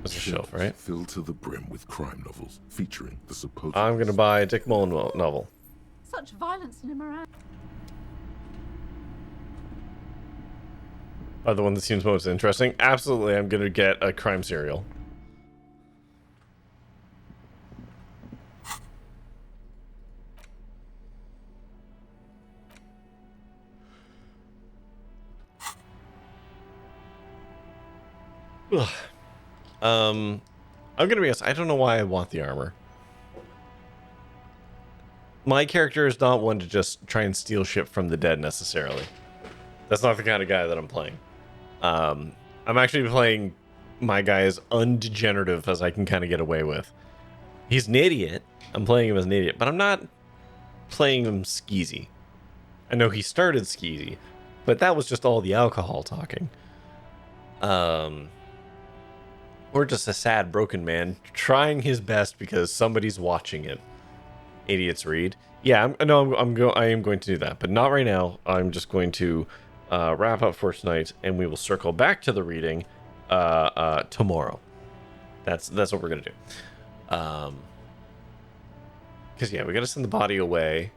That's a shelf, right? Filled to the brim with crime novels featuring the supposed. I'm gonna buy a Dick Mullen novel. Such violence and immorality. By the one that seems most interesting. Absolutely, I'm gonna get a crime serial. Ugh. I'm gonna be honest, I don't know why I want the armor. My character is not one to just try and steal shit from the dead necessarily. That's not the kind of guy that I'm playing. I'm actually playing my guy as undegenerative as I can kind of get away with. He's an idiot. I'm playing him as an idiot, but I'm not playing him skeezy. I know he started skeezy, but that was just all the alcohol talking. Or just a sad, broken man trying his best because somebody's watching him. Idiots read. Yeah, I am going to do that, but not right now. I'm just going to wrap up for tonight, and we will circle back to the reading tomorrow. That's what we're gonna do. Because yeah, we gotta send the body away.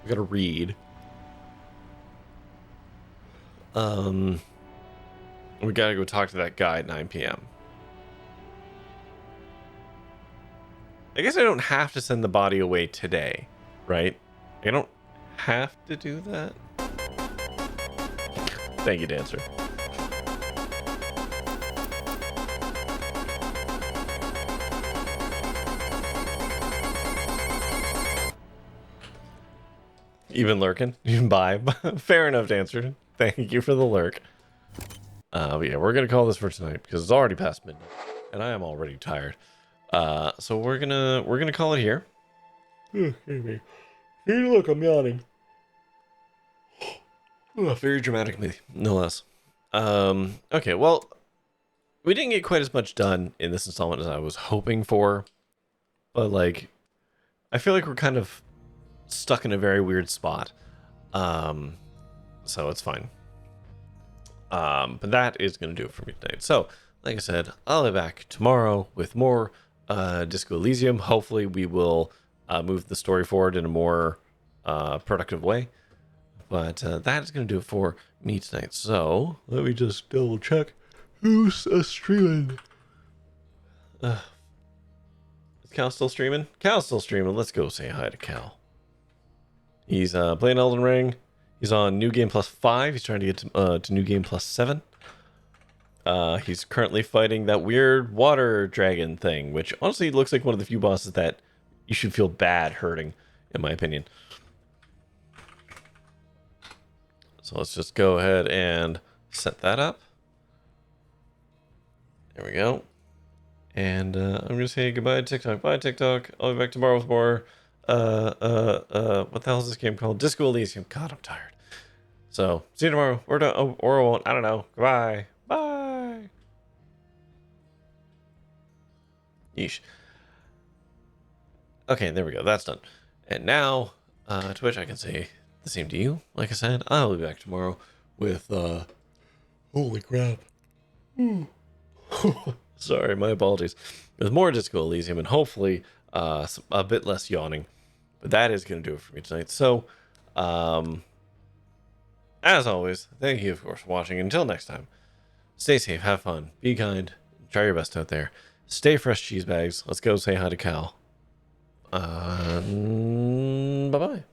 We gotta read. We gotta go talk to that guy at 9 p.m. I guess I don't have to send the body away today, right? I don't have to do that. Thank you, Dancer. Even lurking? Bye. Fair enough, Dancer. Thank you for the lurk. But yeah, we're gonna call this for tonight because it's already past midnight, and I am already tired. So we're gonna call it here. Look, I'm yawning. Very dramatically, no less. Okay, well, we didn't get quite as much done in this installment as I was hoping for, but like, I feel like we're kind of stuck in a very weird spot. So it's fine. But that is gonna do it for me tonight. So, like I said, I'll be back tomorrow with more Disco Elysium. Hopefully we will move the story forward in a more productive way. But that is going to do it for me tonight. So let me just double check who's streaming. Is Cal still streaming? Cal's still streaming. Let's go say hi to Cal. He's playing Elden Ring. He's on New Game Plus 5. He's trying to get to New Game Plus 7. He's currently fighting that weird water dragon thing, which honestly looks like one of the few bosses that you should feel bad hurting, in my opinion. So let's just go ahead and set that up. There we go. And I'm going to say goodbye to TikTok. Bye, TikTok. I'll be back tomorrow with more, what the hell is this game called? Disco Elysium. God, I'm tired. So, see you tomorrow. Or I won't. I don't know. Goodbye. Bye. Yeesh. Okay, there we go. That's done. And now, Twitch, I can say the same to you. Like I said, I'll be back tomorrow with, holy crap. Sorry, my apologies. With more Disco Elysium and hopefully a bit less yawning. But that is going to do it for me tonight. So, as always, thank you, of course, for watching. Until next time, stay safe, have fun, be kind, try your best out there. Stay fresh, cheese bags. Let's go say hi to Cal. Bye-bye.